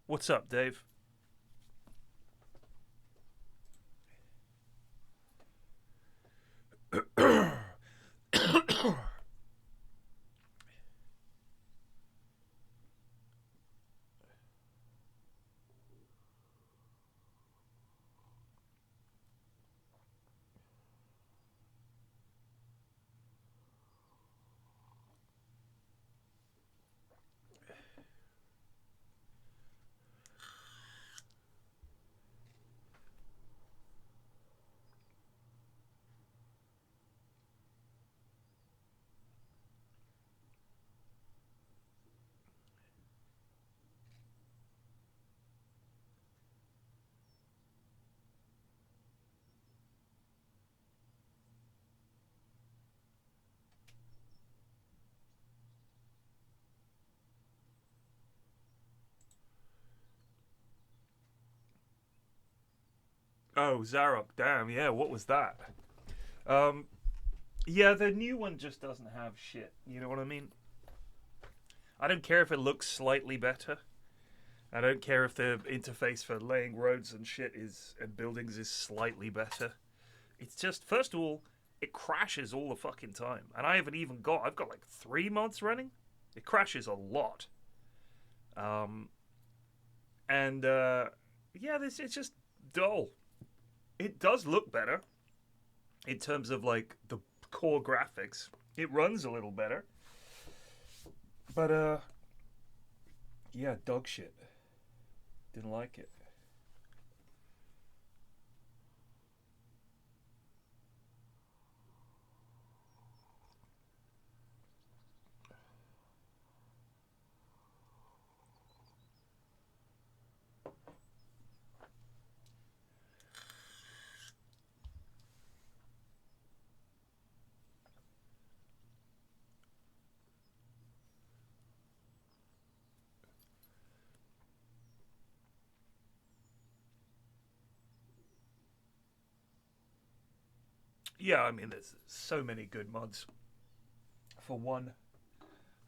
What's up, Dave? Oh, Zarok, damn, yeah, what was that? Um, yeah, the new one just doesn't have shit. You know what I mean? I don't care if it looks slightly better. I don't care if the interface for laying roads and shit is and buildings is slightly better. It's just, first of all, it crashes all the fucking time, and I've got like 3 months running. It crashes a lot. Um, and yeah, this it's just dull. It does look better in terms of like the core graphics. It runs a little better, but yeah, dog shit. Didn't like it. Yeah, I mean, there's so many good mods. For one,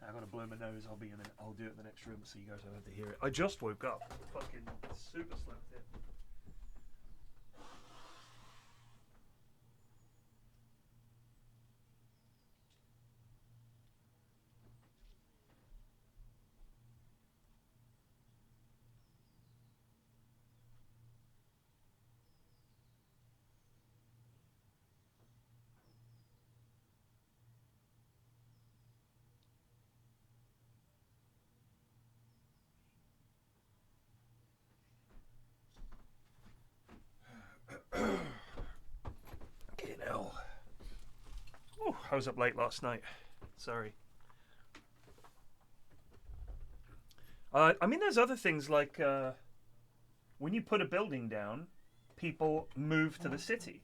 I'm gonna blow my nose. I'll be in. I'll do it in the next room so you guys don't have to hear it. I just woke up. Fucking super slept in. Okay, now. Ooh, I was up late last night. Sorry. I mean, there's other things like when you put a building down, people move to the city.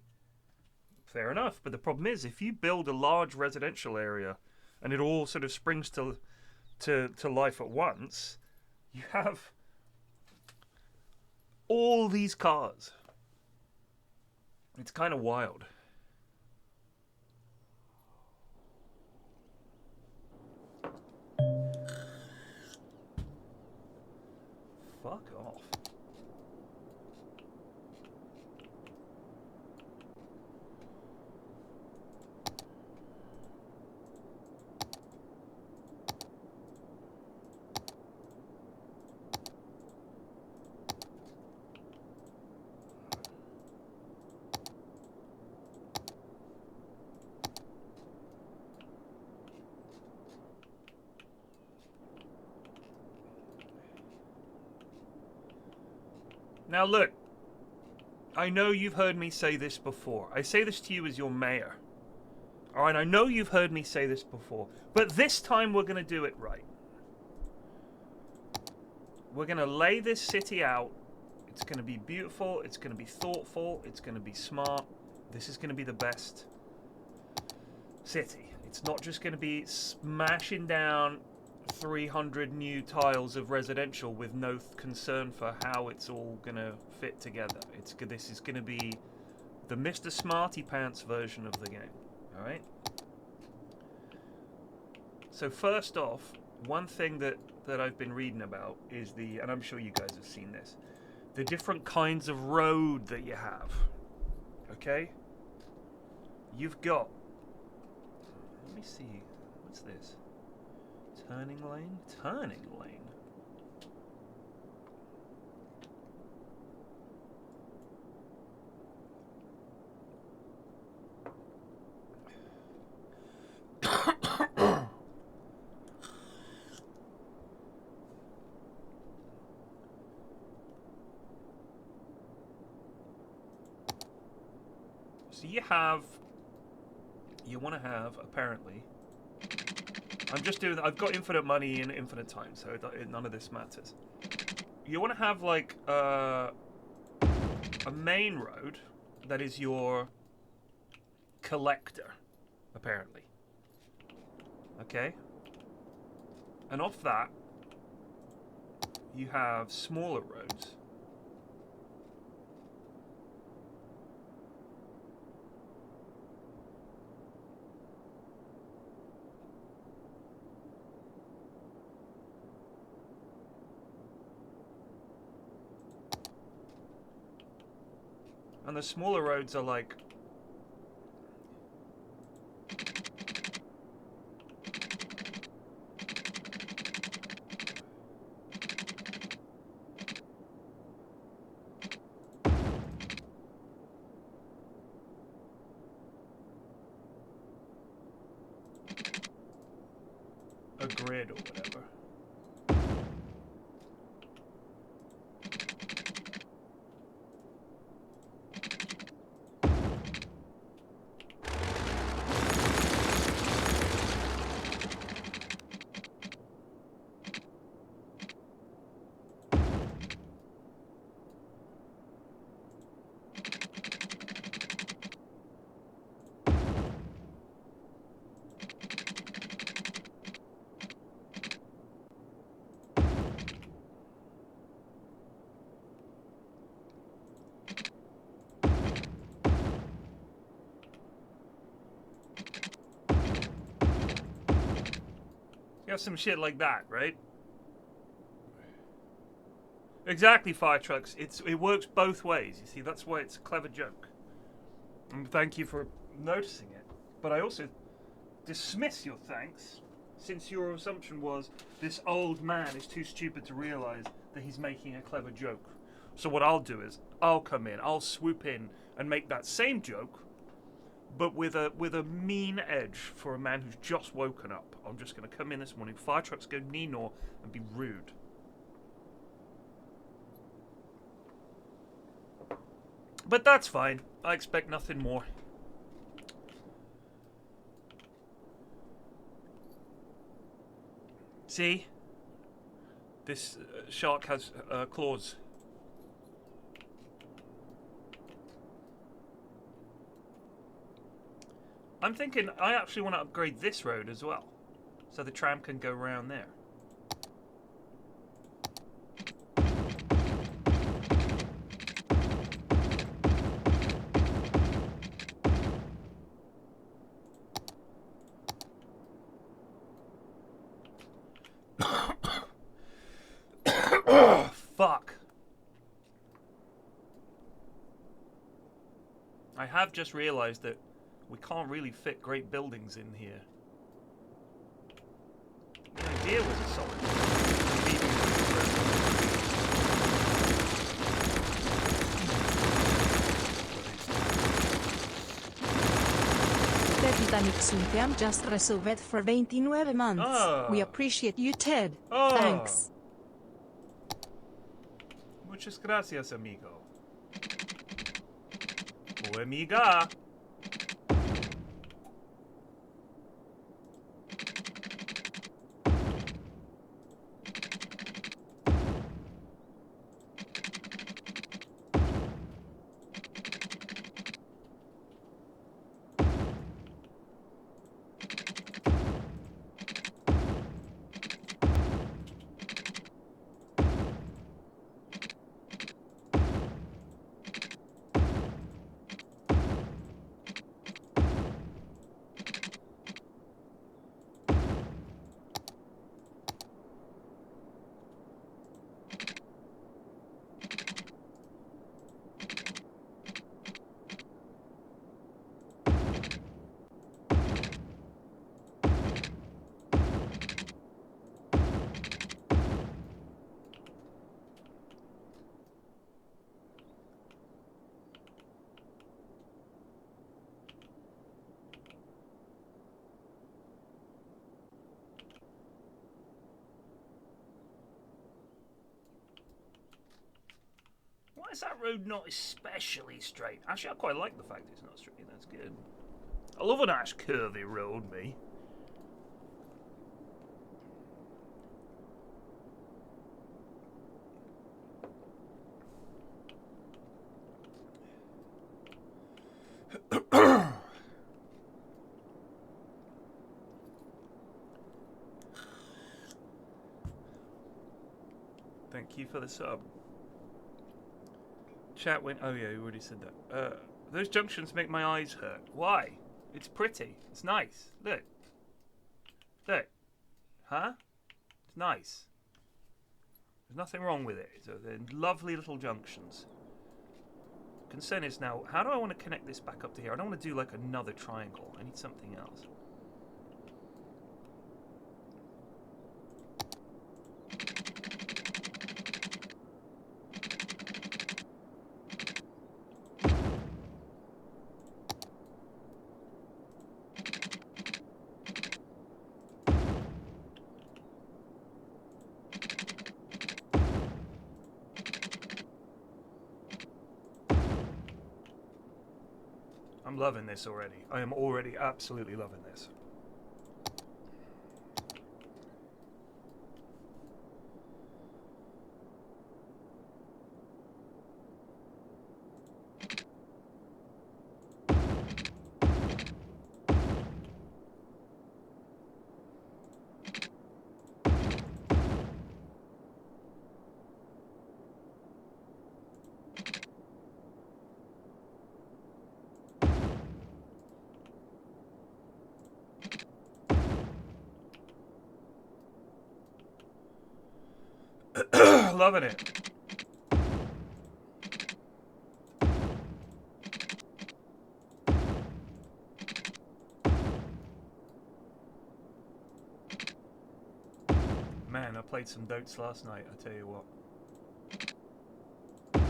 Fair enough, but the problem is if you build a large residential area and it all sort of springs to life at once, you have all these cars. It's kind of wild. Fuck off. Now look, I know you've heard me say this before. I say this to you as your mayor. Alright, I know you've heard me say this before. But this time we're going to do it right. We're going to lay this city out. It's going to be beautiful. It's going to be thoughtful. It's going to be smart. This is going to be the best city. It's not just going to be smashing down 300 new tiles of residential with no concern for how it's all going to fit together. This is going to be the Mr. Smarty Pants version of the game. Alright? So first off, one thing that that I've been reading about is and I'm sure you guys have seen this, the different kinds of road that you have. Okay? You've got, let me see, what's this? Turning lane? Turning lane. So you want to have, apparently, I've got infinite money and infinite time, so none of this matters. You want to have, like, a main road that is your collector, apparently. Okay? And off that, you have smaller roads. And the smaller roads are like... a grid or whatever. You have some shit like that, right? Exactly, fire trucks. It works both ways. You see, that's why it's a clever joke. And thank you for noticing it. But I also dismiss your thanks, since your assumption was this old man is too stupid to realize that he's making a clever joke. So what I'll do is I'll come in, I'll swoop in and make that same joke, but with a mean edge for a man who's just woken up. I'm just going to come in this morning, fire trucks go Nino, and be rude. But that's fine. I expect nothing more. See? This shark has claws. I'm thinking I actually want to upgrade this road as well, so the tram can go around there. Fuck. I have just realized that we can't really fit great buildings in here. The idea was a solid. Titanic Sunteam just resolved for 29 months. Oh. We appreciate you, Ted. Oh. Thanks. Muchas gracias, amigo. O amiga. is that road not especially straight? Actually, I quite like the fact it's not straight. That's good. I love a nice curvy road, me. Thank you for the sub. Chat went. Oh yeah, you already said that. Those junctions make my eyes hurt. Why? It's pretty. It's nice. Look. Look. Huh? It's nice. There's nothing wrong with it. So they're lovely little junctions. Concern is now, how do I want to connect this back up to here? I don't want to do like another triangle. I need something else. I'm loving this already. I am already absolutely loving this. Loving it. Man, I played some Dotes last night, I tell you what.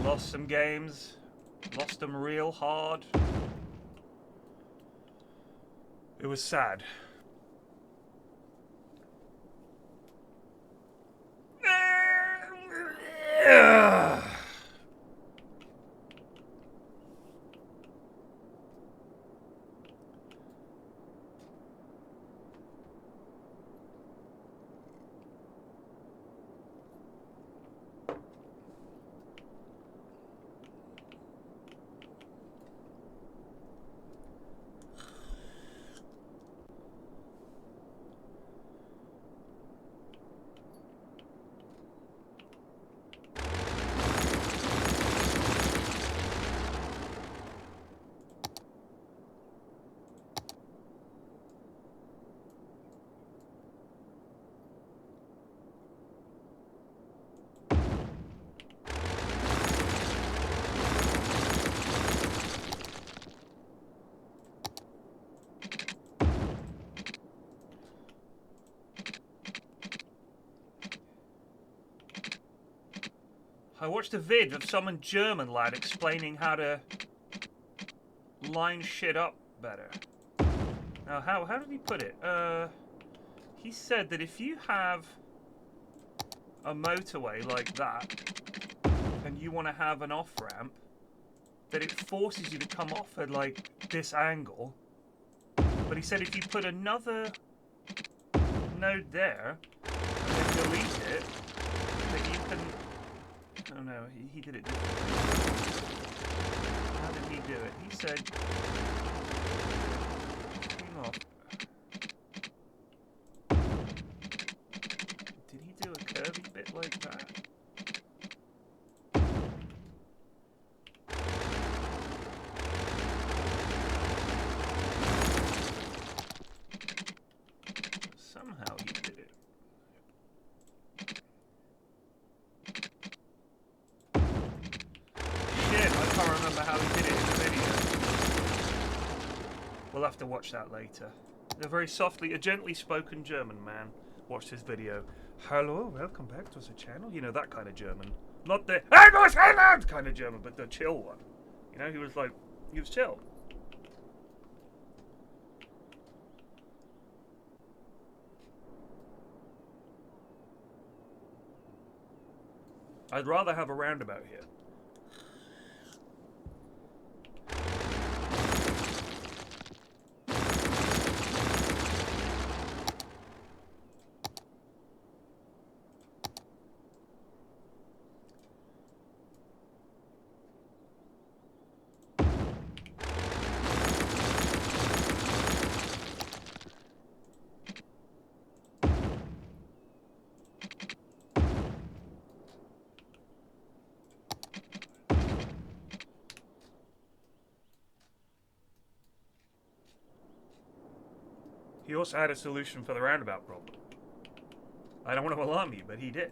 Lost some games. Lost them real hard. It was sad. I watched a vid of some German lad explaining how to line shit up better. Now, how did he put it? He said that if you have a motorway like that, and you want to have an off-ramp, that it forces you to come off at, like, this angle. But he said if you put another node there, and then delete it, that you can... Oh no, he did it differently. How did he do it? He said... Hang on. Did he do a curvy bit like that? Somehow he did it. Shit, I can't remember how he did it in the video. We'll have to watch that later. A very softly, a gently spoken German man watched his video. Hello, welcome back to the channel. You know, that kind of German. Not the kind of German, but the chill one. You know, he was chill. I'd rather have a roundabout here. He also had a solution for the roundabout problem. I don't want to alarm you, but he did.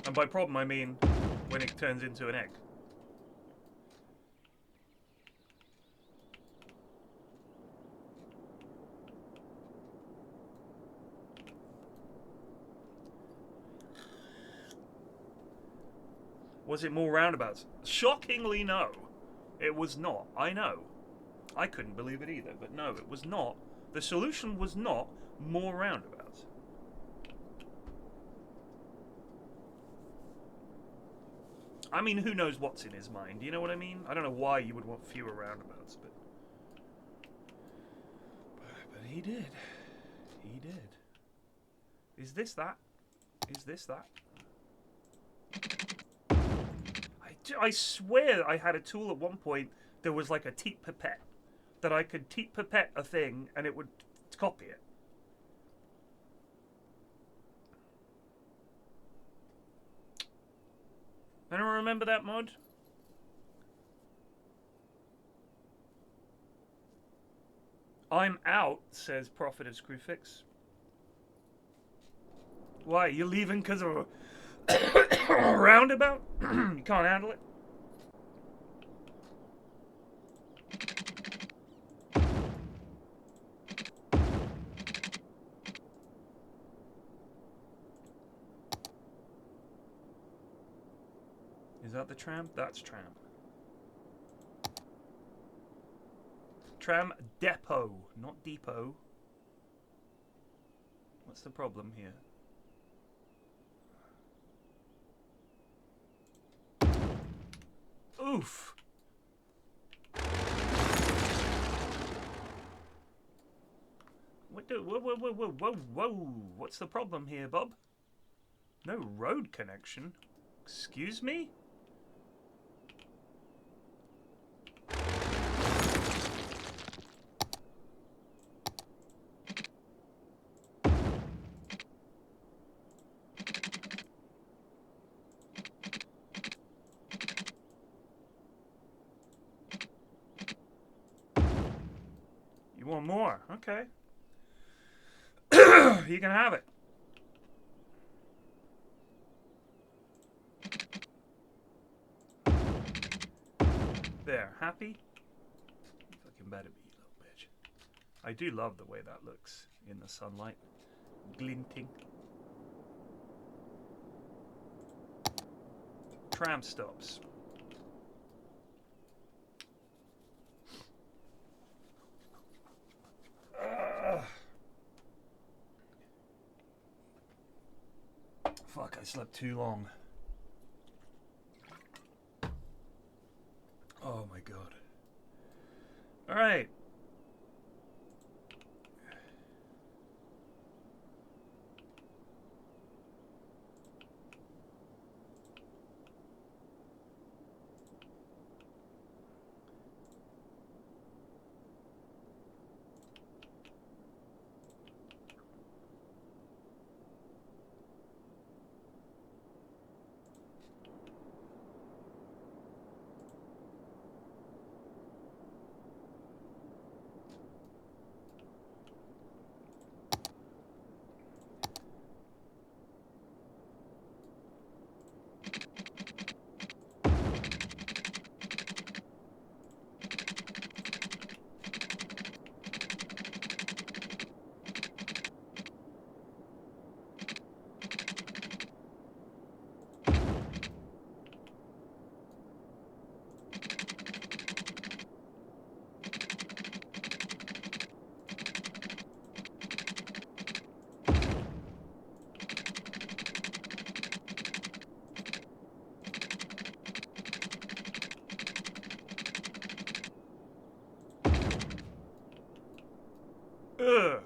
And by problem, I mean when it turns into an egg. Was it more roundabouts? Shockingly, no. It was not. I know. I couldn't believe it either, but no, it was not. The solution was not more roundabouts. I mean, who knows what's in his mind? You know what I mean? I don't know why you would want fewer roundabouts, but he did. He did. Is this that? Is this that? I swear I had a tool at one point that was like a teat pipette. That I could teat pipette a thing and it would copy it. Anyone remember that mod? I'm out, says Prophet of Screwfix. Why, you leaving because of a roundabout? You can't handle it? Is that the tram? That's tram. Tram depot, not depot. What's the problem here? Oof. Whoa. What's the problem here, Bob? No road connection. Excuse me? You want more? Okay. You can have it. There, happy? You fucking better be, you little bitch. I do love the way that looks in the sunlight. Glinting. Tram stops. Fuck, I slept too long. Oh my god. Alright. Ugh.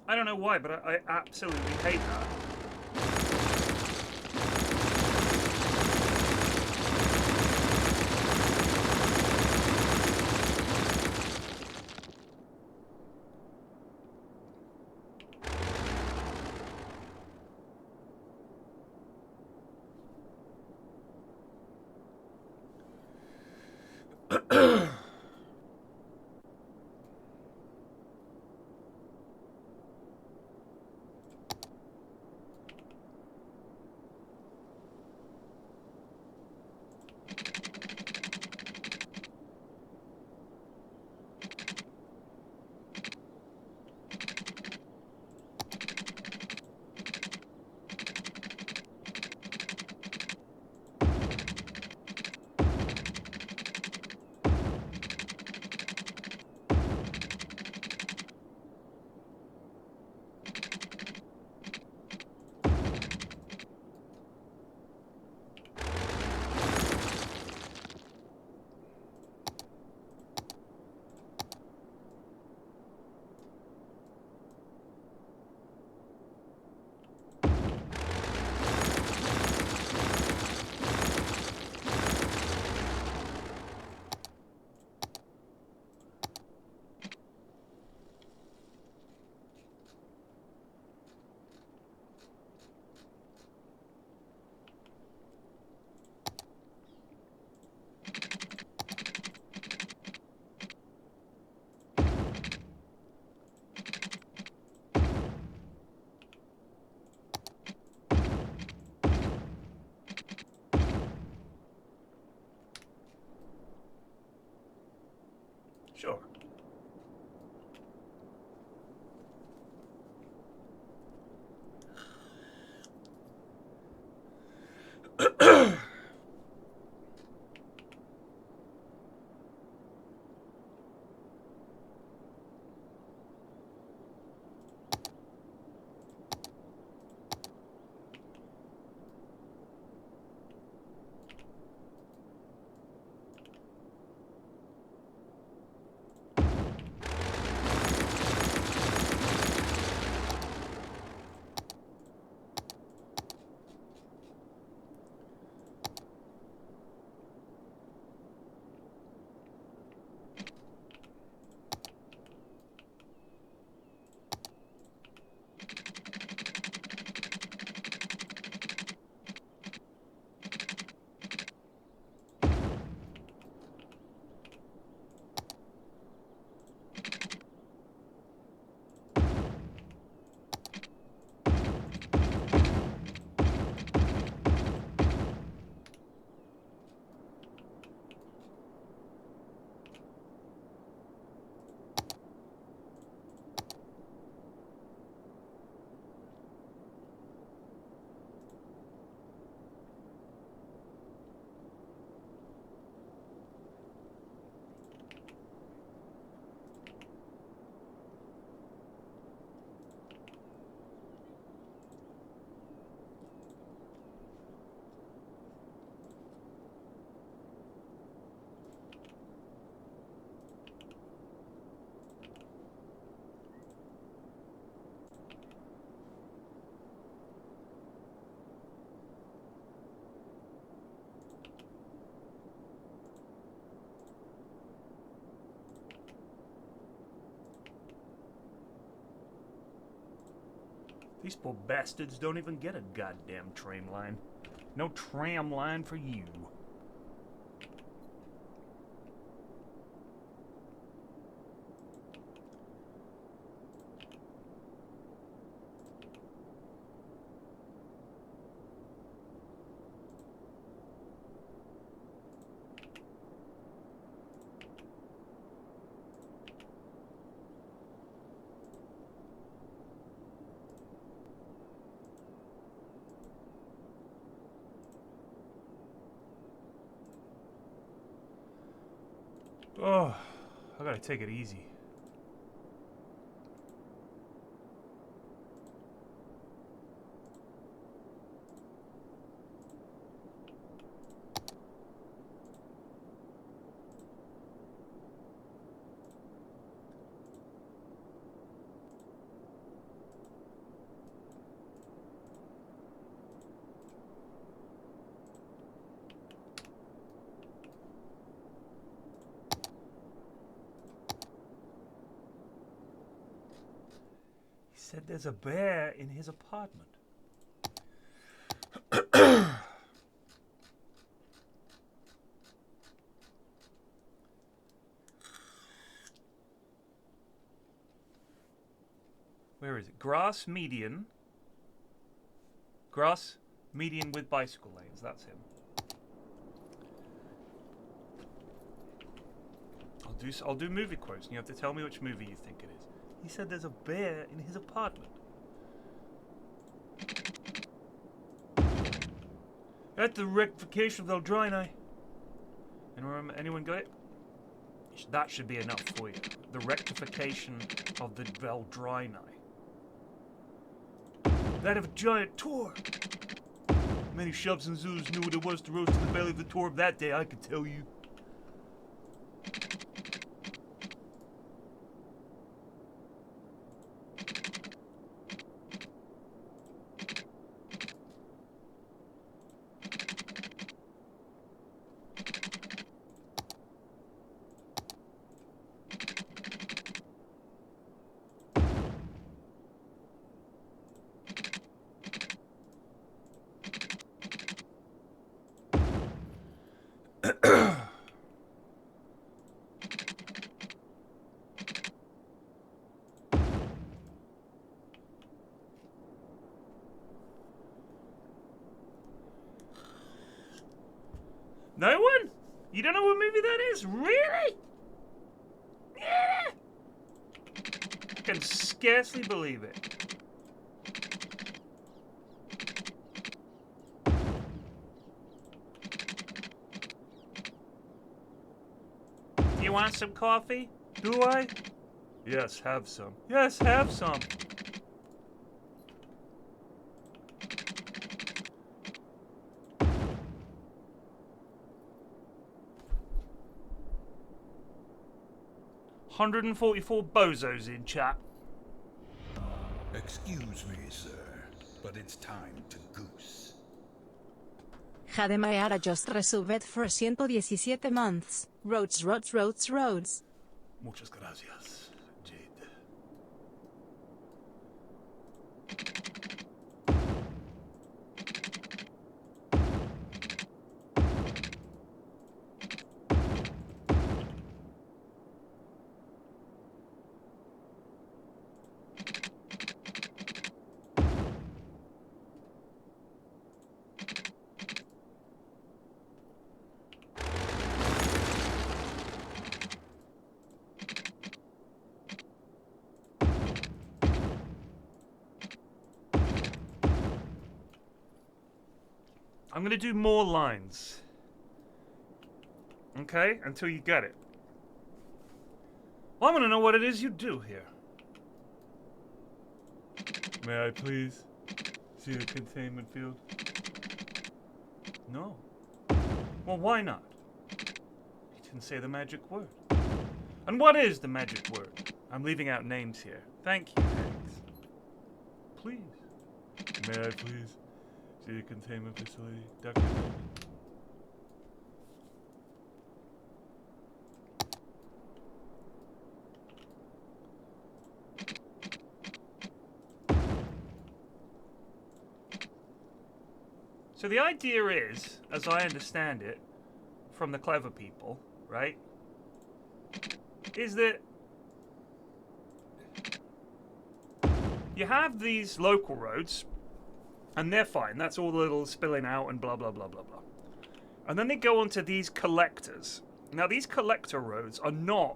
I don't know why, but I absolutely hate that. These poor bastards don't even get a goddamn train line. No tram line for you. Oh, I gotta take it easy. Said there's a bear in his apartment. Where is it? Grass median. Grass median with bicycle lanes. That's him. I'll do movie quotes, and you have to tell me which movie you think it is. He said there's a bear in his apartment. At the rectification of the Eldrini. Anyone got it? That should be enough for you. The rectification of the Eldrini. That of a giant tour. Many shops and zoos knew what it was to roast in the belly of the tour of that day, I can tell you. No one? You don't know what movie that is? Really? Yeah. I can scarcely believe it. Do you want some coffee? Do I? Yes, have some. Yes, have some. $144 bozos in chat. Excuse me, sir, but it's time to goose. Jademayara just resubbed for 117 months. Roads. Muchas gracias, Jade. I'm gonna do more lines. Okay? Until you get it. Well, I want to know what it is you do here. May I please see the containment field? No. Well, why not? You didn't say the magic word. And what is the magic word? I'm leaving out names here. Thank you, thanks. Please. May I please see the containment facility? Dr. So the idea is, as I understand it, from the clever people, right, is that you have these local roads, and they're fine. That's all the little spilling out and blah, blah, blah, blah, blah. And then they go onto these collectors. Now, these collector roads are not,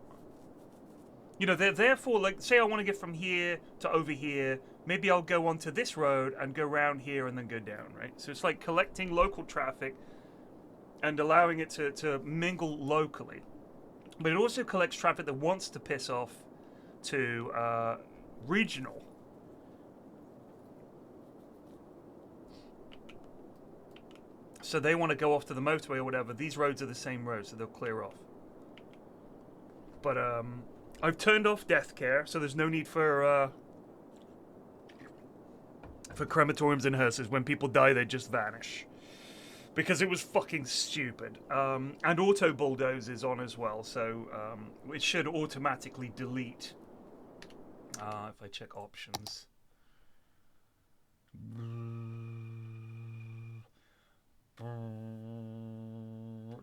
you know, they're therefore, like, say I want to get from here to over here. Maybe I'll go onto this road and go around here and then go down, right? So it's like collecting local traffic and allowing it to mingle locally. But it also collects traffic that wants to piss off to regional. So they want to go off to the motorway or whatever. These roads are the same roads, so they'll clear off. But I've turned off death care, so there's no need for crematoriums and hearses. When people die, they just vanish. Because it was fucking stupid. And auto bulldoze is on as well, so it should automatically delete. If I check options.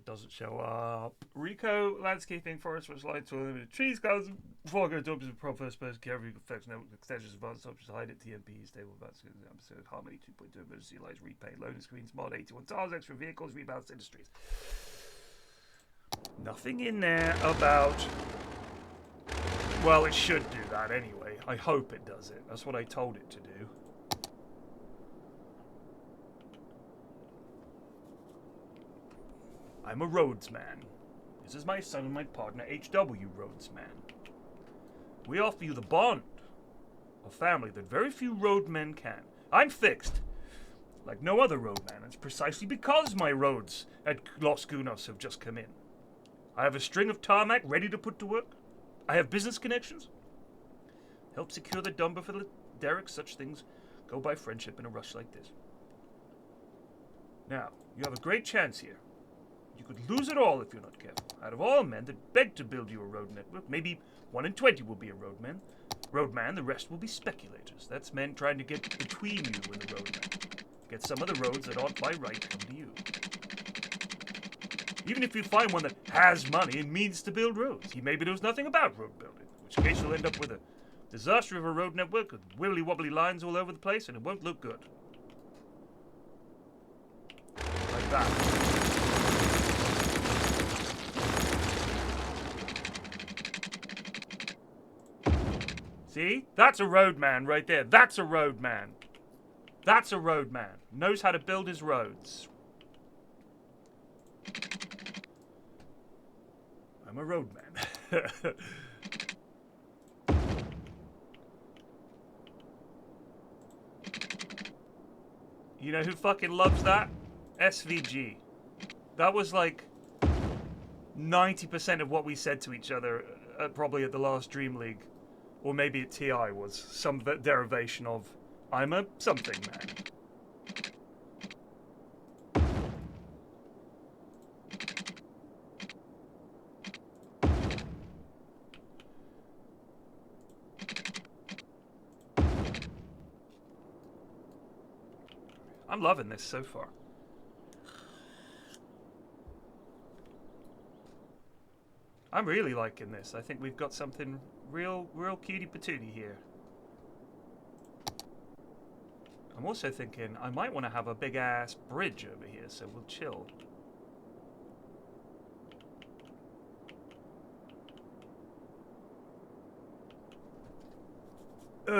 Doesn't show up. Rico landscaping forest was light to limited trees, clouds, foreground dopes of pro first person care of effects, network extensions, advanced options, hide it, TMP, stable advanced episode, harmony 2.2, emergency lights, repaint, loading screens, mod 81 tires, extra vehicles, rebalance industries. Nothing in there about. Well, it should do that anyway. I hope it does it. That's what I told it to do. I'm a roadsman. This is my son and my partner, H.W. Roadsman. We offer you the bond of family that very few roadmen can. I'm fixed, like no other roadman. It's precisely because my roads at Los Gunos have just come in. I have a string of tarmac ready to put to work. I have business connections. Help secure the dumper for the derricks. Such things go by friendship in a rush like this. Now, you have a great chance here. You could lose it all if you're not careful. Out of all men that beg to build you a road network, maybe 1 in 20 will be a roadman. The rest will be speculators. That's men trying to get between you and the roadman. Get some of the roads that aren't by right come to you. Even if you find one that has money and means to build roads, he maybe knows nothing about road building, in which case you'll end up with a disaster of a road network with wibbly-wobbly lines all over the place, and it won't look good. Like that. See? That's a roadman right there. That's a roadman. That's a roadman. Knows how to build his roads. I'm a roadman. You know who fucking loves that? SVG. That was like 90% of what we said to each other probably at the last Dream League. Or maybe at TI was some derivation of, I'm a something man. I'm loving this so far. I'm really liking this. I think we've got something real cutie patootie here. I'm also thinking I might want to have a big ass bridge over here, so we'll chill. Wait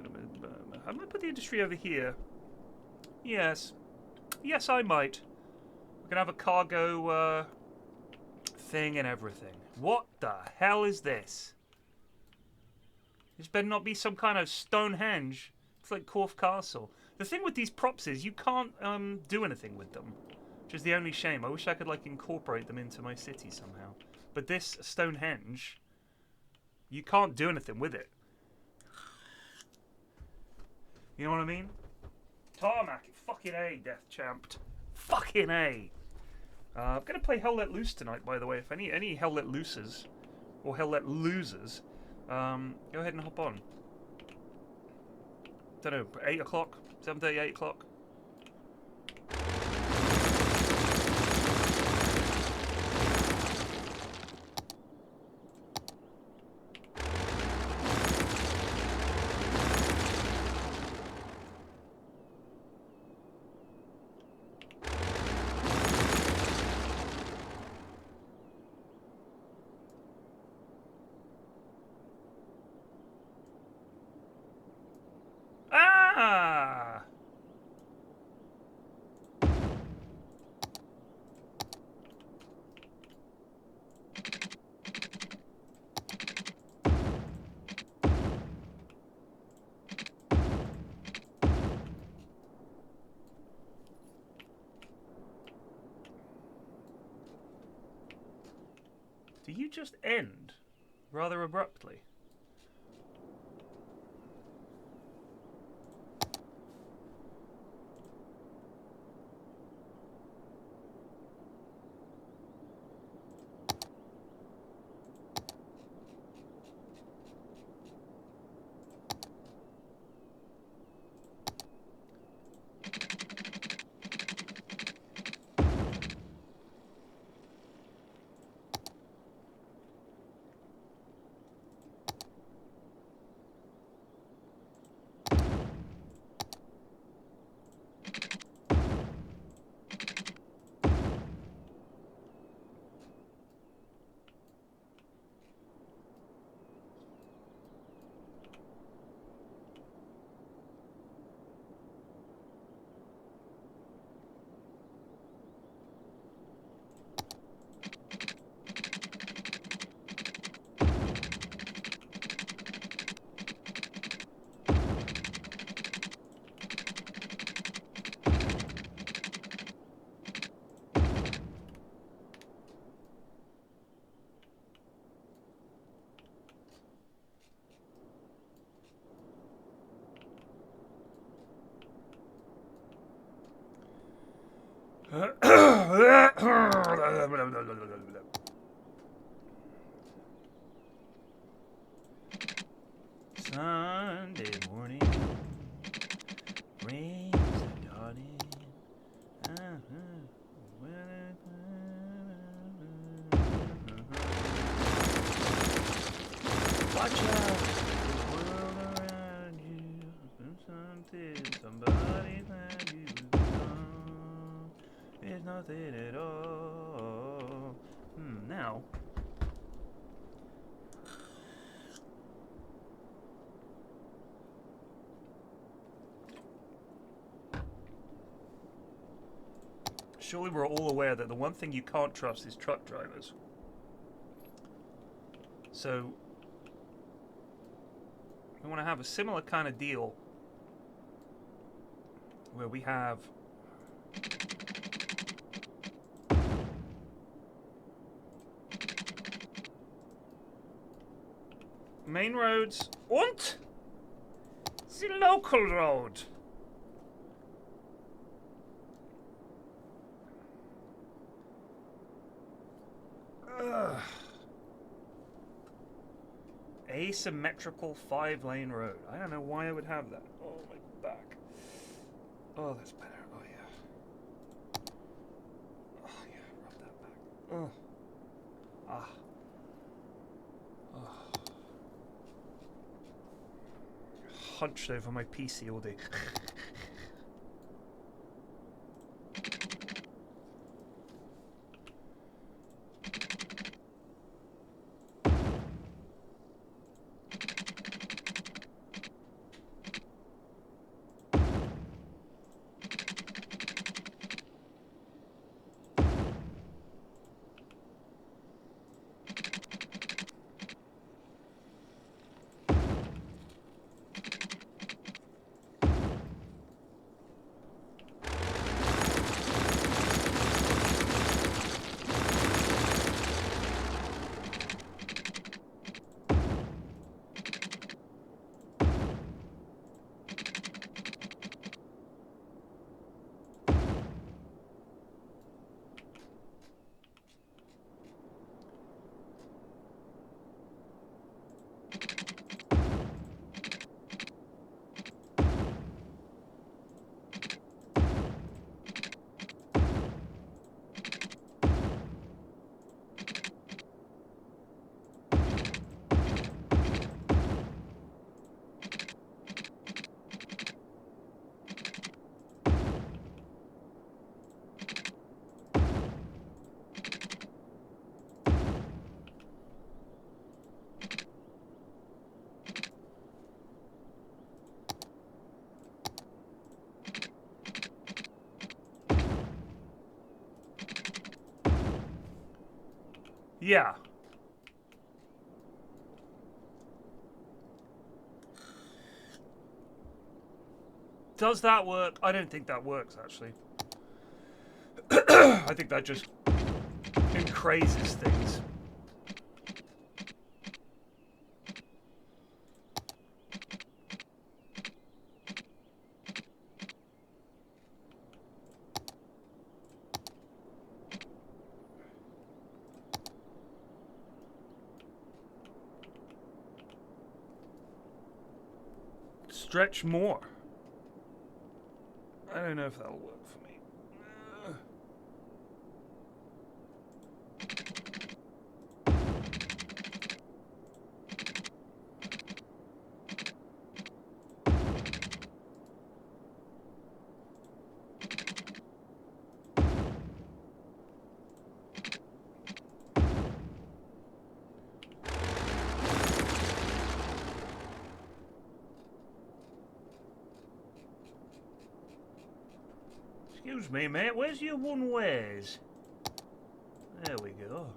a minute. I might put the industry over here. Yes. Yes, I might. We're gonna have a cargo thing and everything. What the hell is this? This better not be some kind of Stonehenge. It's like Corfe Castle. The thing with these props is you can't do anything with them, which is the only shame. I wish I could like incorporate them into my city somehow. But this Stonehenge, you can't do anything with it. You know what I mean? Tarmac, fucking A, Death Champed. Fucking A. I'm going to play Hell Let Loose tonight, by the way. If any Hell Let Looses, or Hell Let Losers, go ahead and hop on. don't know, 8 o'clock, 7:30, 8 o'clock. Ah! Do you just end rather abruptly? Sunday morning, rains are dawning. Watch out, the world around you. Somebody that you become is nothing at all. Now. Surely we're all aware that the one thing you can't trust is truck drivers. So, we want to have a similar kind of deal where we have main roads and the local road. Asymmetrical 5-lane road. I don't know why I would have that. Oh, my back. Oh, that's better. Oh, yeah. Oh, yeah. Rub that back. Oh. Ah. Oh. Hunched over my PC all day. Yeah. Does that work? I don't think that works, actually. I think that just increases things. Stretch more. I don't know if that'll work for me. Excuse me, mate. Where's your one ways? There we go.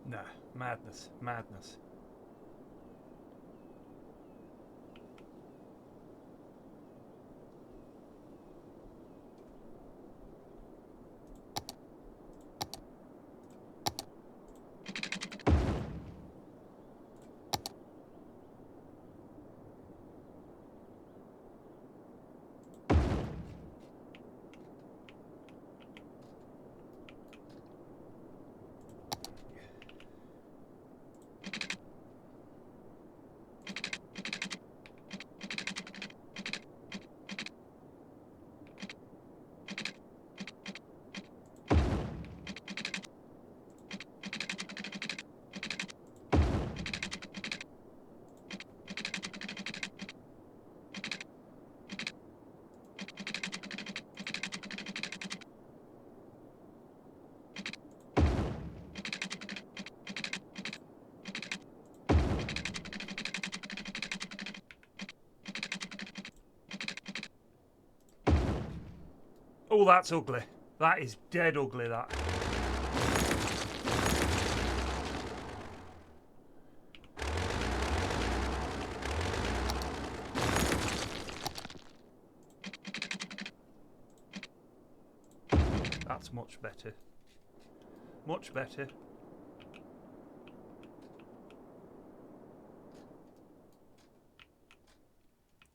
Nah, madness, madness. Oh, that's ugly. That is dead ugly, that. That's much better. Much better.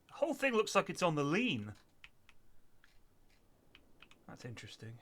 The whole thing looks like it's on the lean. That's interesting.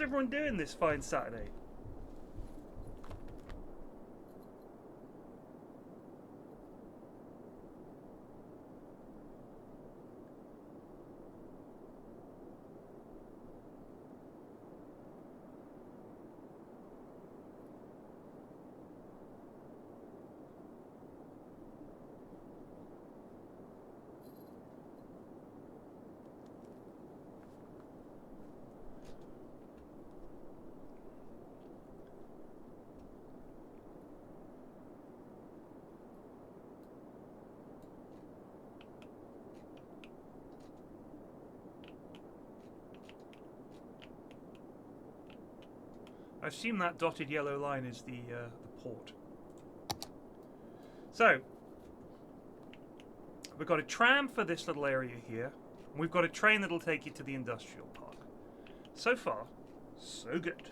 How's everyone doing this fine Saturday? I assume that dotted yellow line is the port. So, we've got a tram for this little area here. And we've got a train that'll take you to the industrial park. So far, so good.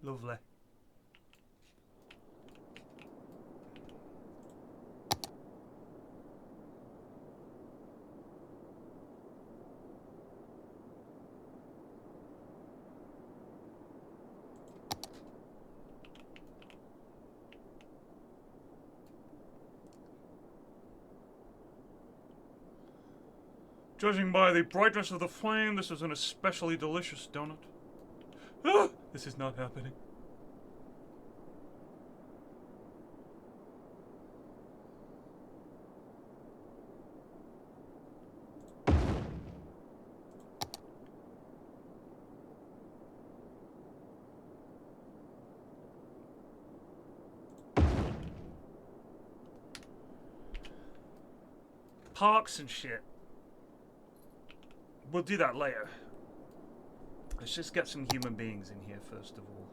Lovely. Judging by the brightness of the flame, this is an especially delicious donut. Ah, this is not happening. Parks and shit. We'll do that later. Let's just get some human beings in here first of all.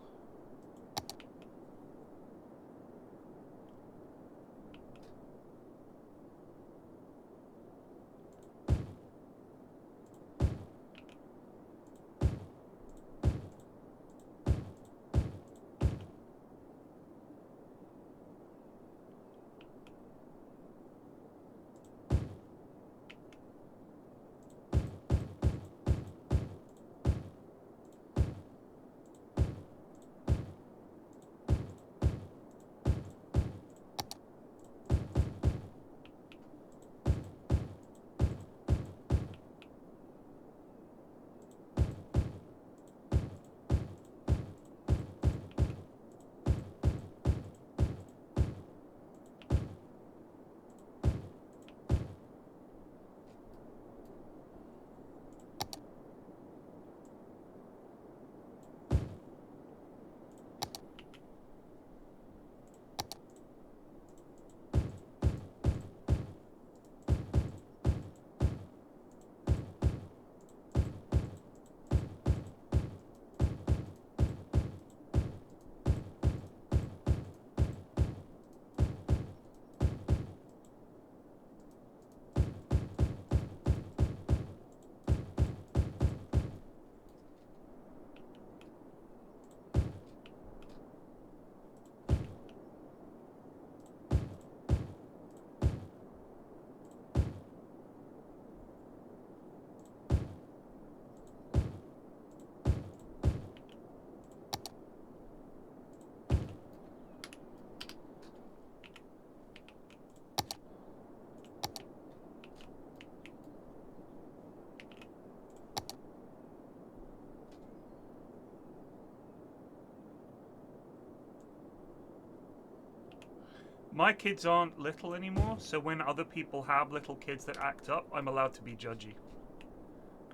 My kids aren't little anymore, so when other people have little kids that act up, I'm allowed to be judgy.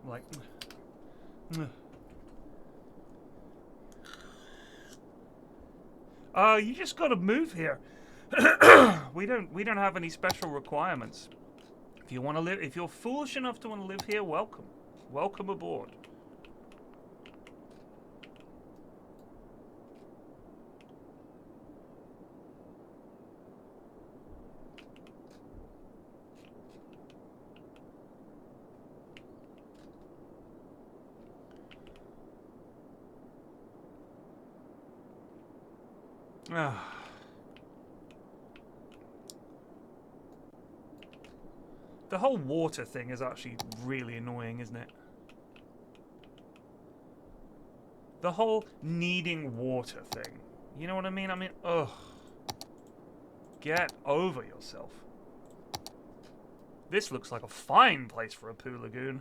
I'm like, you just gotta move here. we don't have any special requirements. If you want to live, if you're foolish enough to want to live here, welcome. Welcome aboard. The whole water thing is actually really annoying, isn't it? The whole needing water thing. You know what I mean? I mean, ugh. Get over yourself. This looks like a fine place for a poo lagoon.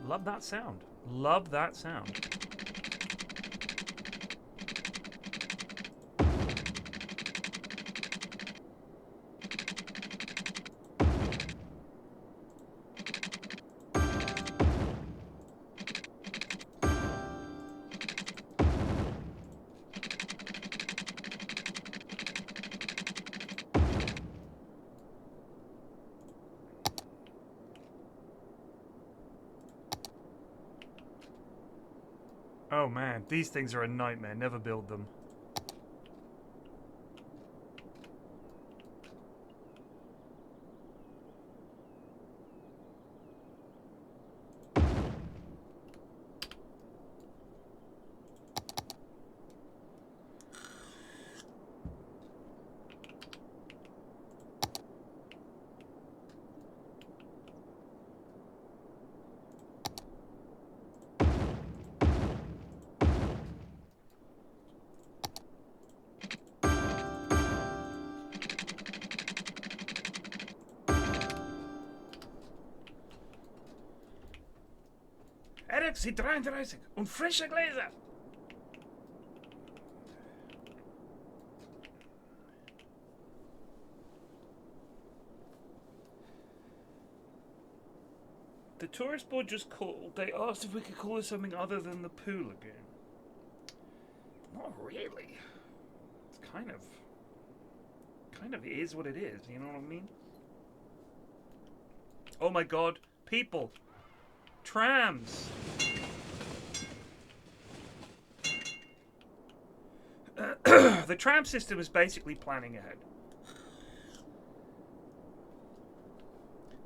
Love that sound. Love that sound. Oh man, these things are a nightmare. Never build them. Eric, Sie 33 und frische Gläser. The tourist board just called. They asked if we could call it something other than the poo lagoon. Not really. It's kind of is what it is. You know what I mean? Oh my God, people, trams. The tram system is basically planning ahead.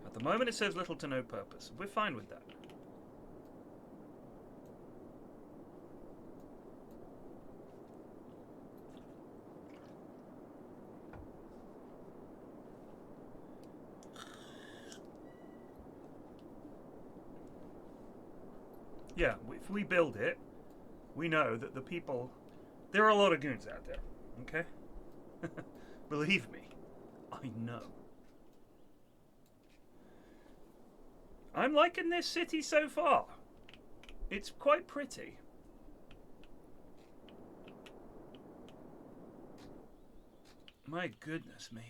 At the moment, it serves little to no purpose. We're fine with that. Yeah, if we build it, we know that the people... There are a lot of goons out there, okay? Believe me, I know. I'm liking this city so far. It's quite pretty. My goodness me.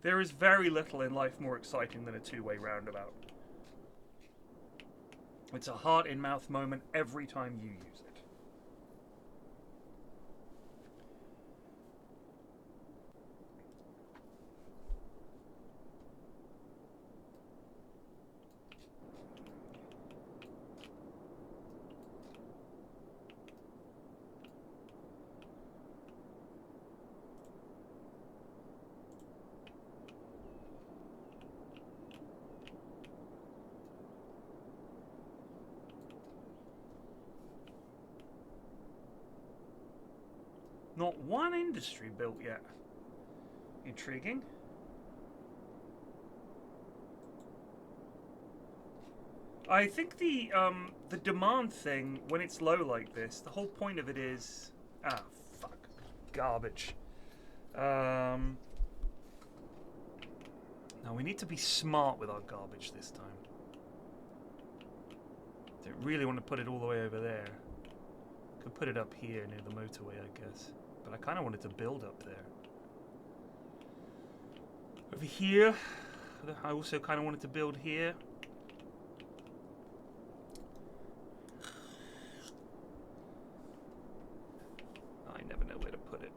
There is very little in life more exciting than a two-way roundabout. It's a heart-in-mouth moment every time you use it. Not one industry built yet. Intriguing. I think the demand thing, when it's low like this, the whole point of it is... Ah, fuck. Garbage. Now we need to be smart with our garbage this time. Don't really want to put it all the way over there. Could put it up here near the motorway, I guess. But I kind of wanted to build up there. Over here, I also kind of wanted to build here. I never know where to put it.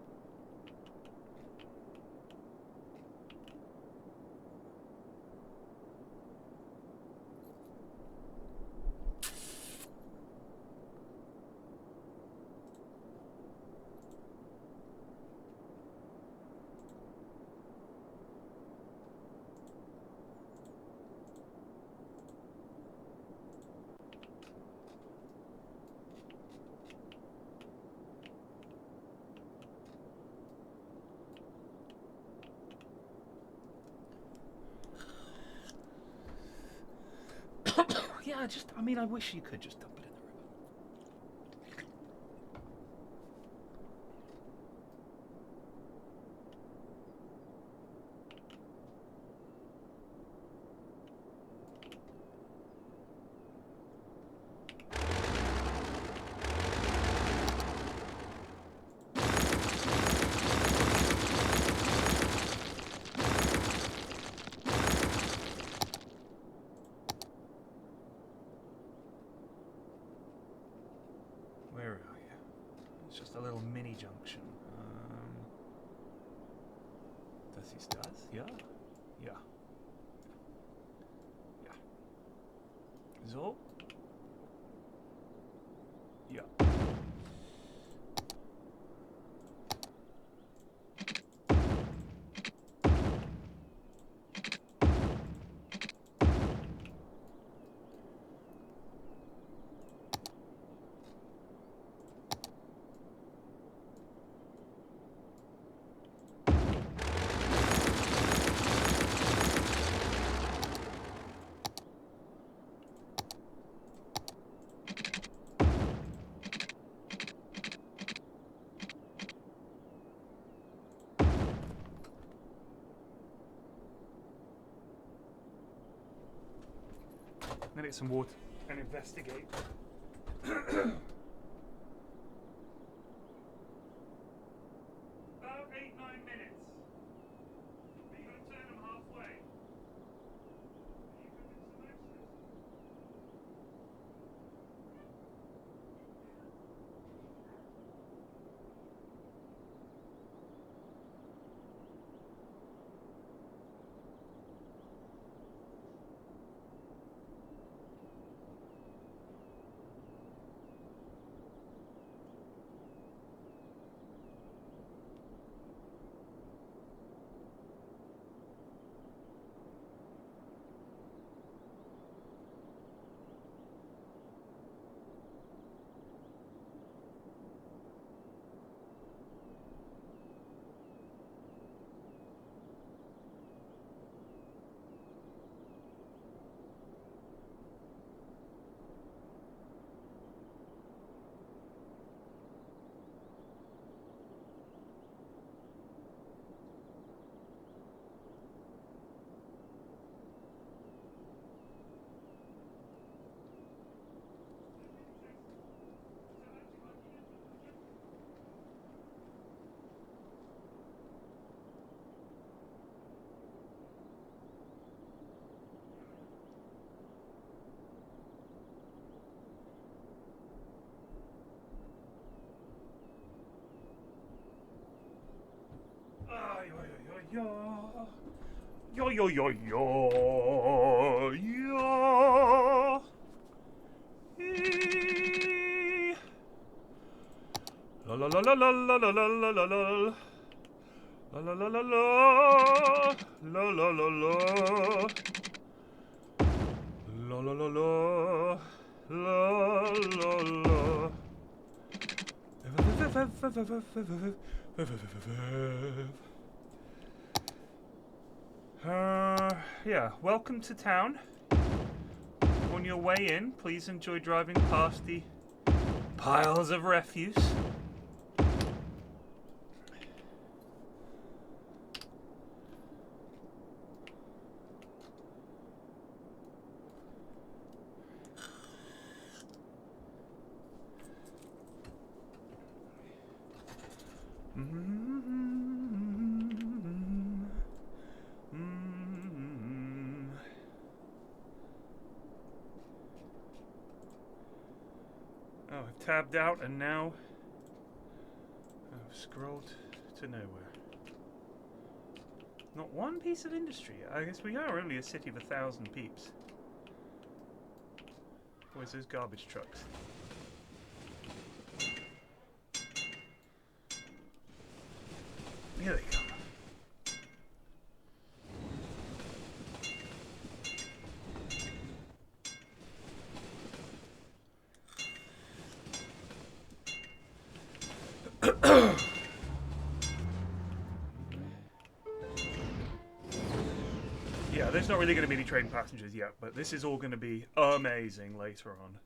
Yeah, I mean, I wish you could just dump it in the river. Where are you? It's just a little mini junction. Das ist das? Ja? Ja. Ja. So? Ja. I'm gonna get some water and investigate. About 8-9 minutes. Are you gonna turn them halfway? Are you gonna do some extras? Yo yo yo yo yo. La la la la la la la la la la la. La la la la la la la la la. La la la la la la la. Yeah, welcome to town. On your way in, please enjoy driving past the piles of refuse. Oh, I've tabbed out and now I've scrolled to nowhere. Not one piece of industry. I guess we are only a city of 1,000 peeps. Where's those garbage trucks? Here they come. Yeah, there's not really going to be any train passengers yet, but this is all going to be amazing later on.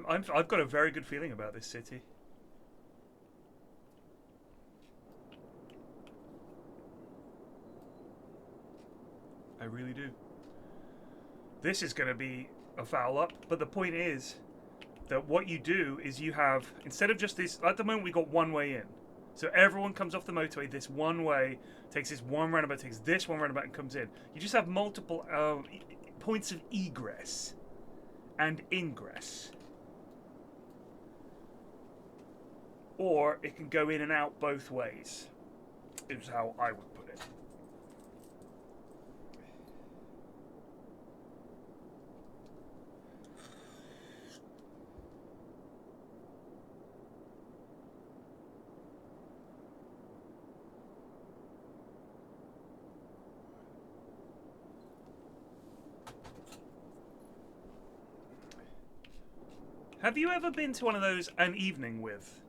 I've got a very good feeling about this city. I really do. This is going to be a foul up, but the point is that what you do is you have, instead of just this, at the moment we got one way in. So everyone comes off the motorway this one way, takes this one roundabout, takes this one roundabout and comes in. You just have multiple points of egress and ingress. Or it can go in and out both ways, is how I would put it. Have you ever been to one of those an evening with?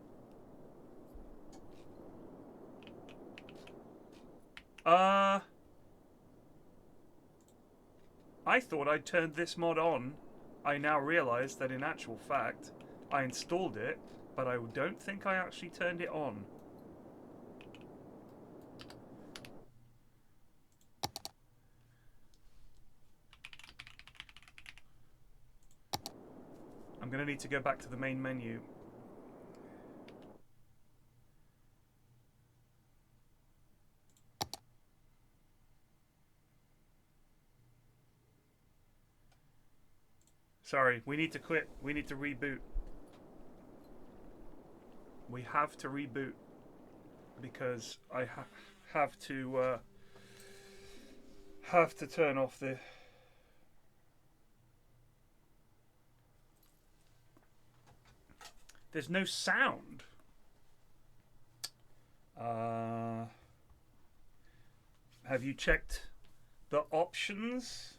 I thought I'd turned this mod on. I now realize that in actual fact, I installed it, but I don't think I actually turned it on. I'm going to need to go back to the main menu. Sorry, we need to quit. We need to reboot. We have to reboot because I have to turn off the. There's no sound. Have you checked the options?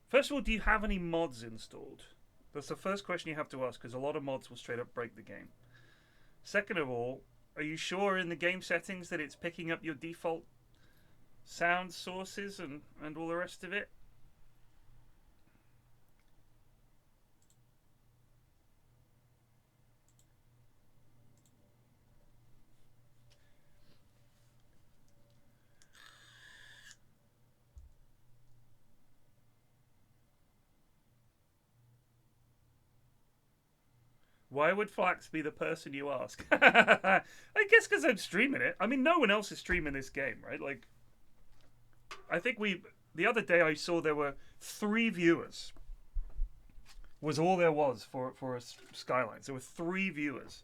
First of all, do you have any mods installed? That's the first question you have to ask, because a lot of mods will straight up break the game. Second of all, are you sure in the game settings that it's picking up your default sound sources and all the rest of it? Why would Flax be the person you ask? I guess because I'm streaming it. I mean, no one else is streaming this game, right? Like, I think the other day I saw there were 3 viewers. Was all there was for a Skylines. There were 3 viewers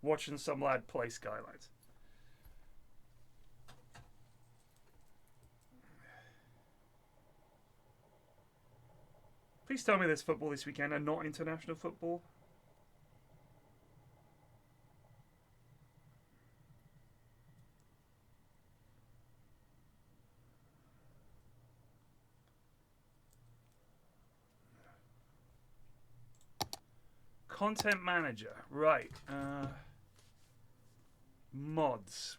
watching some lad play Skylines. Please tell me there's football this weekend and not international football. Content manager. Right. Mods.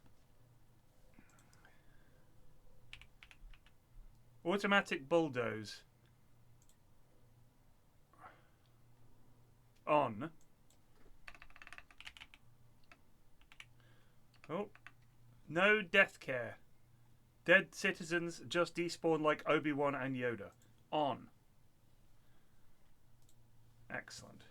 Automatic bulldoze. On. Oh. No death care. Dead citizens just despawn like Obi-Wan and Yoda. On. Excellent.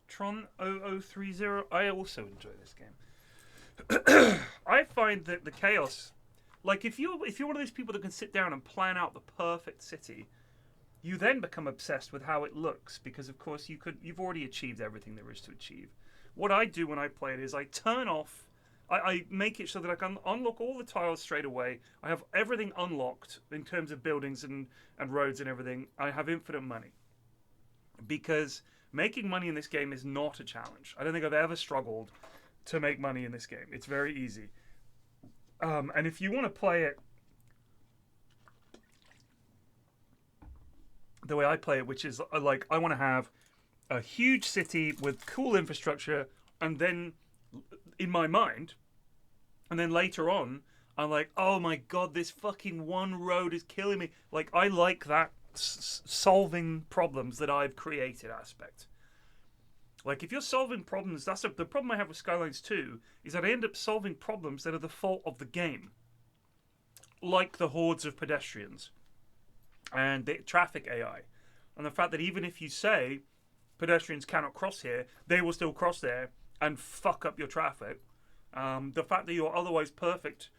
Tron 0030. I also enjoy this game. I find that the chaos, like if you're one of those people that can sit down and plan out the perfect city, you then become obsessed with how it looks because of course you've already achieved everything there is to achieve. What I do when I play it is I turn off, I make it so that I can unlock all the tiles straight away. I have everything unlocked in terms of buildings and roads and everything. I have infinite money because making money in this game is not a challenge. I don't think I've ever struggled to make money in this game. It's very easy. And if you want to play it the way I play it, which is like I want to have a huge city with cool infrastructure, and then in my mind, and then later on, I'm like, oh my god, this fucking one road is killing me. Like, I like that solving problems that I've created aspect. Like, if you're solving problems, that's the problem I have with Skylines 2, is that I end up solving problems that are the fault of the game. Like the hordes of pedestrians and the traffic AI. And the fact that even if you say pedestrians cannot cross here, they will still cross there and fuck up your traffic. The fact that your otherwise perfect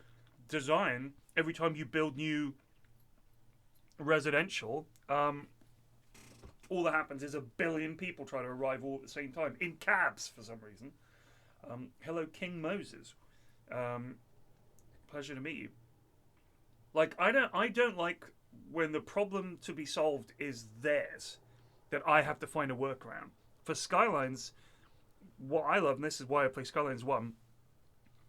design, every time you build new residential, all that happens is a billion people try to arrive all at the same time in cabs for some reason. Hello, King Moses. Pleasure to meet you. Like, I don't like when the problem to be solved is theirs, that I have to find a workaround. For Skylines, what I love, and this is why I play Skylines 1,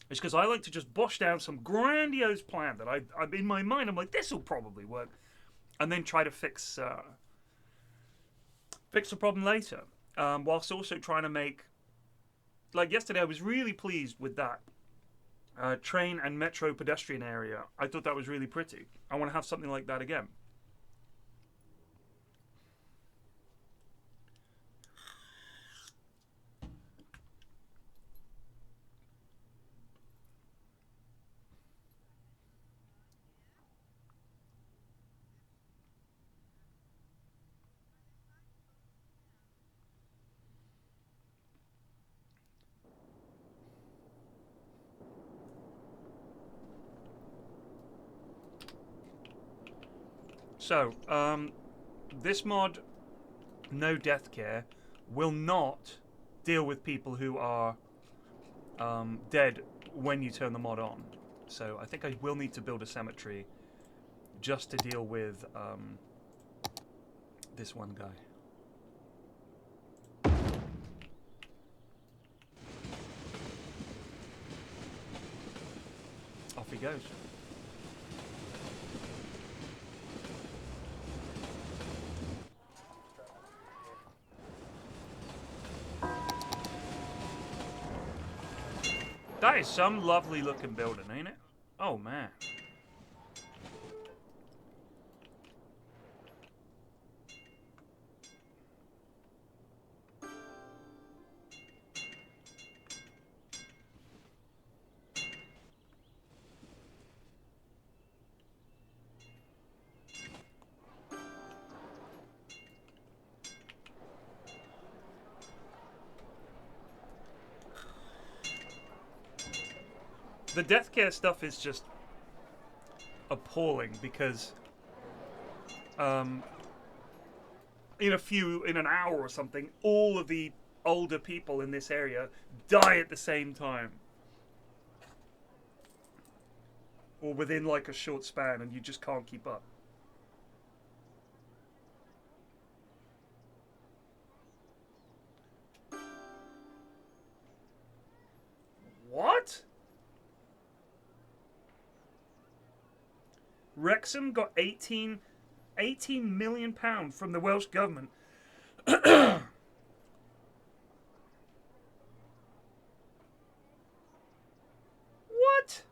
is because I like to just bosh down some grandiose plan that I'm in my mind. I'm like, this will probably work, and then try to fix the problem later, whilst also trying to make. Like yesterday, I was really pleased with that train and metro pedestrian area. I thought that was really pretty. I want to have something like that again. So, this mod, no death care, will not deal with people who are dead when you turn the mod on. So I think I will need to build a cemetery just to deal with this one guy. Off he goes. That is some lovely looking building, ain't it? Oh man. The death care stuff is just appalling because in an hour or something, all of the older people in this area die at the same time. Or within like a short span, and you just can't keep up. What? Wrexham got 18 million pounds from the Welsh government. What?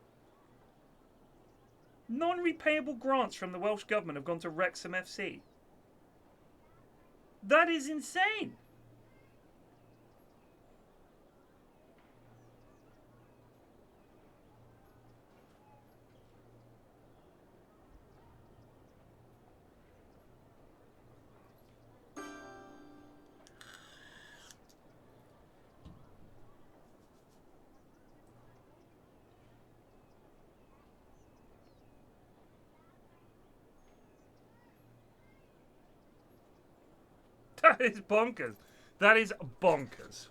Non-repayable grants from the Welsh government have gone to Wrexham FC. That is insane. That is bonkers. That is bonkers.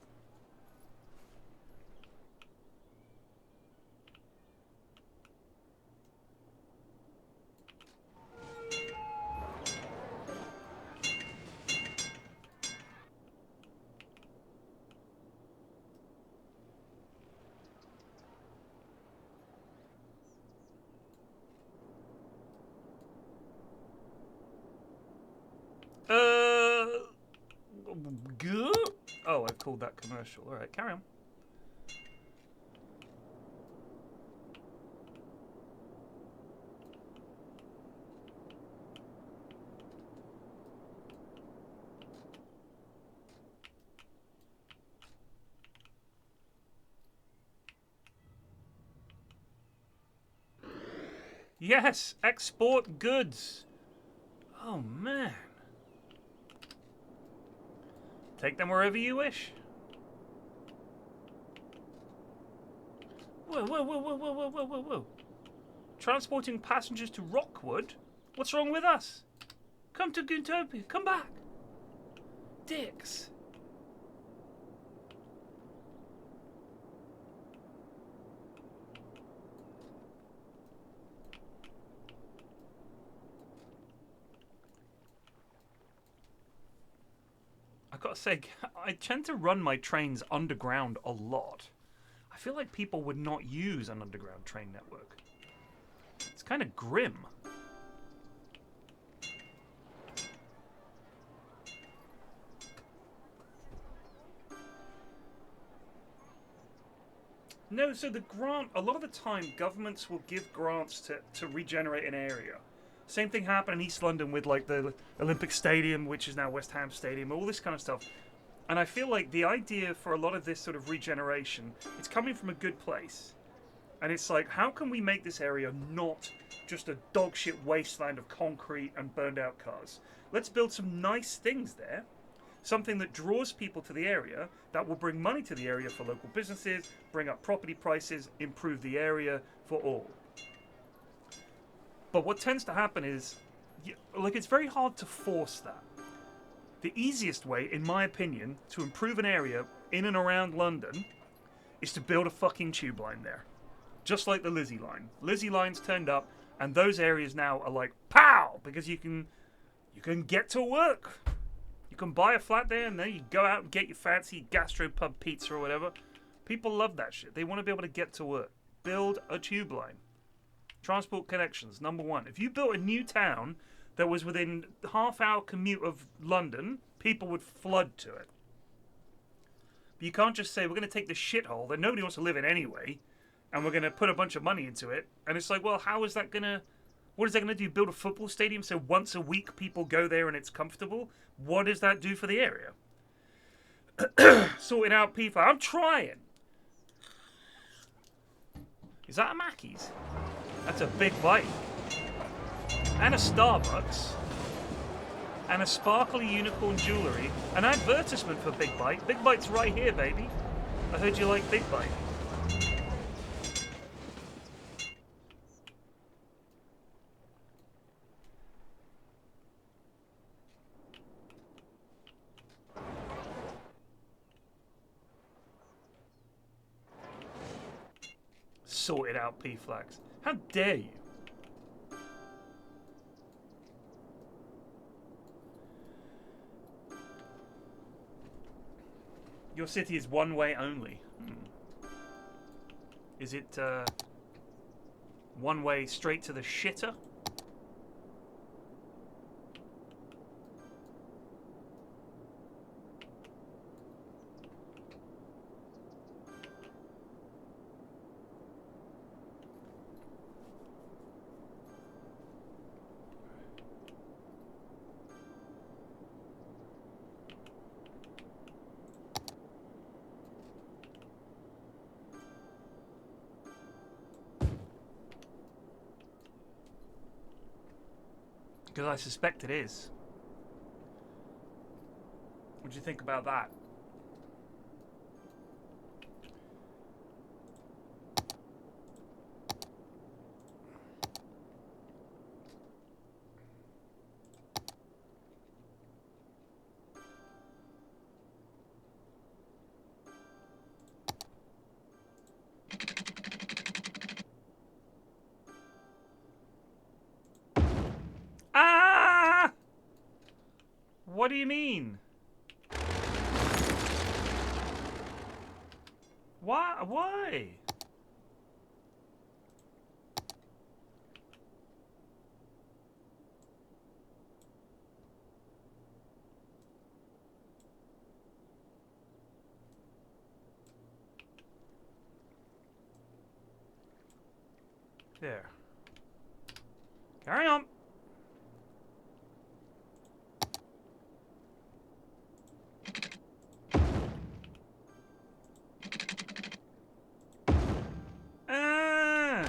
Oh, I've called that commercial. All right, carry on. Yes, export goods. Oh, man. Take them wherever you wish. Whoa, whoa, whoa, whoa, whoa, whoa, whoa, whoa, whoa. Transporting passengers to Rockwood? What's wrong with us? Come to Goontopia. Come back. Dicks. I gotta say, I tend to run my trains underground a lot. I feel like people would not use an underground train network. It's kind of grim. No, so the grant, a lot of the time, governments will give grants to regenerate an area. Same thing happened in East London with like the Olympic Stadium, which is now West Ham Stadium, all this kind of stuff. And I feel like the idea for a lot of this sort of regeneration, it's coming from a good place. And it's like, how can we make this area not just a dogshit wasteland of concrete and burned out cars? Let's build some nice things there. Something that draws people to the area, that will bring money to the area for local businesses, bring up property prices, improve the area for all. But what tends to happen is, like, it's very hard to force that. The easiest way, in my opinion, to improve an area in and around London is to build a fucking tube line there. Just like the Lizzie line. Lizzie line's turned up, and those areas now are like, pow! Because you can get to work. You can buy a flat there, and then you go out and get your fancy gastropub pizza or whatever. People love that shit. They want to be able to get to work. Build a tube line. Transport connections, number one. If you built a new town that was within half-hour commute of London, people would flood to it. But you can't just say, we're going to take this shithole that nobody wants to live in anyway, and we're going to put a bunch of money into it. And it's like, well, how is that going to... What is that going to do? Build a football stadium so once a week people go there and it's comfortable? What does that do for the area? Sorting out PFlax. I'm trying. Is that a Mackey's? That's a big bite. And a Starbucks. And a sparkly unicorn jewellery. An advertisement for Big Bite. Big Bite's right here, baby. I heard you like Big Bite. sort it out, PFlax. How dare you? Your city is one way only. Is it one way straight to the shitter? Because I suspect it is. What do you think about that? Ah! What do you mean? Why? Why? There. Carry on. Ah!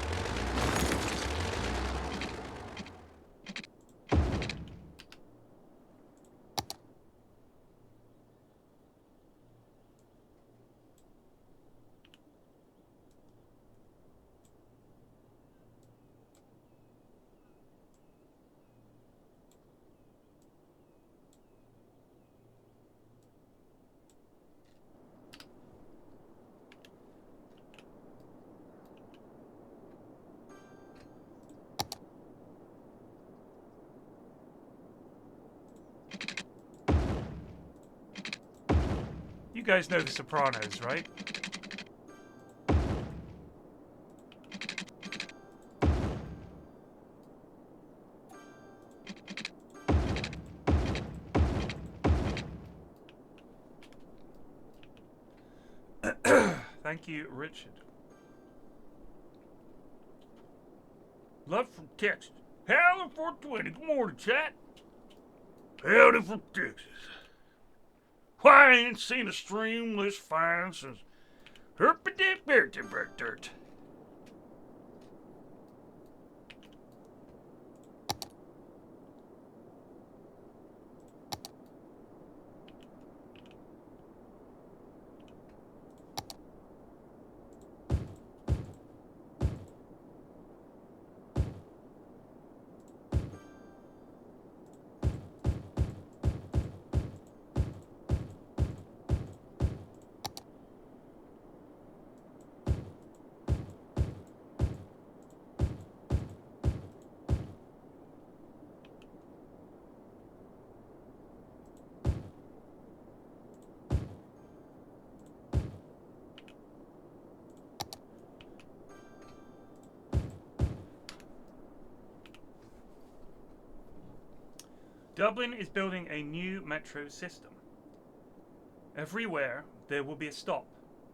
You guys know The Sopranos, right? Thank you, Richard. Love from Texas. Howdy 420. Good morning, chat. Howdy from Texas. Why I ain't seen a stream this fine since dirt. Dublin is building a new metro system. Everywhere there will be a stop.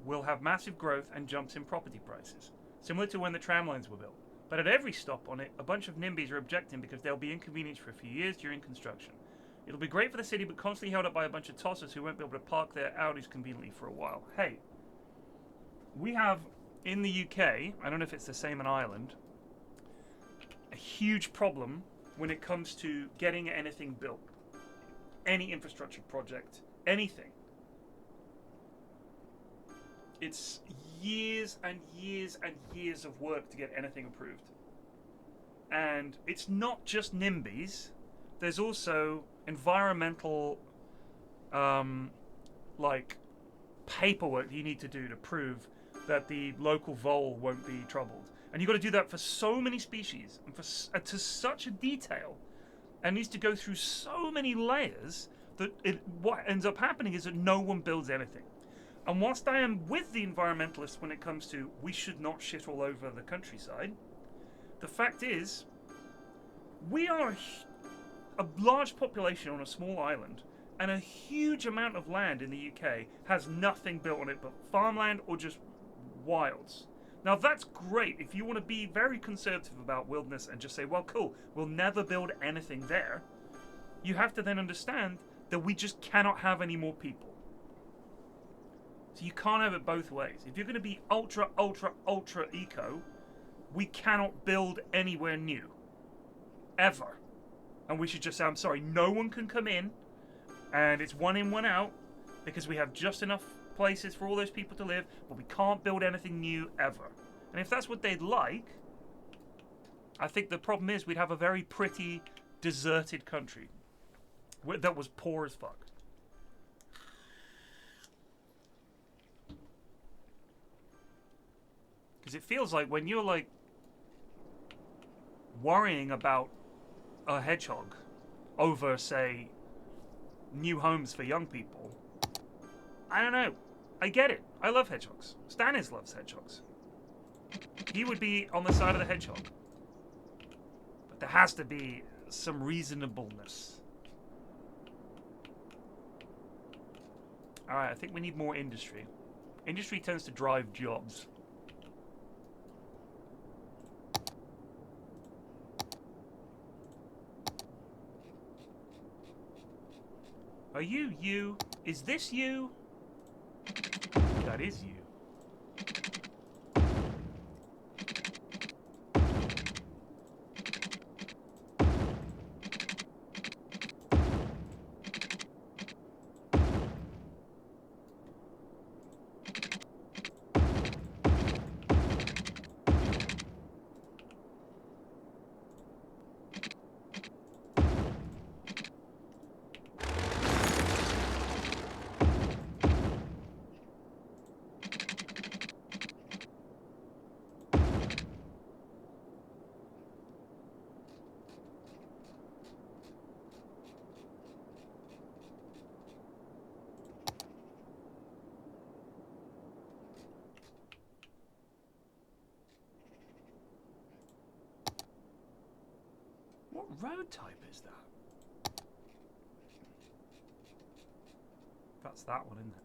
We'll have massive growth and jumps in property prices, similar to when the tram lines were built. But at every stop on it, a bunch of NIMBYs are objecting because they'll be inconvenienced for a few years during construction. It'll be great for the city, but constantly held up by a bunch of tossers who won't be able to park their Audis conveniently for a while. Hey, we have, in the UK, I don't know if it's the same in Ireland, a huge problem when it comes to getting anything built. Any infrastructure project, anything. It's years and years and years of work to get anything approved. And it's not just NIMBYs. There's also environmental, like, paperwork you need to do to prove that the local vole won't be troubled. And you've got to do that for so many species and to such a detail, and needs to go through so many layers that what ends up happening is that no one builds anything. And whilst I am with the environmentalists when it comes to we should not shit all over the countryside, the fact is we are a large population on a small island, and a huge amount of land in the UK has nothing built on it but farmland or just wilds. Now that's great if you want to be very conservative about wilderness and just say, well, cool, we'll never build anything there. You have to then understand that we just cannot have any more people. So you can't have it both ways. If you're going to be ultra, ultra, ultra eco, we cannot build anywhere new. Ever. And we should just say, I'm sorry, no one can come in, and it's one in, one out, because we have just enough places for all those people to live, but we can't build anything new ever. And if that's what they'd like, I think the problem is we'd have a very pretty, deserted country that was poor as fuck. Because it feels like when you're like worrying about a hedgehog over, say, new homes for young people, I don't know. I get it. I love hedgehogs. Stanis loves hedgehogs. He would be on the side of the hedgehog. But there has to be some reasonableness. Alright, I think we need more industry. Industry tends to drive jobs. Are you you? Is this you? That is you. What road type is that? That's that one, isn't it?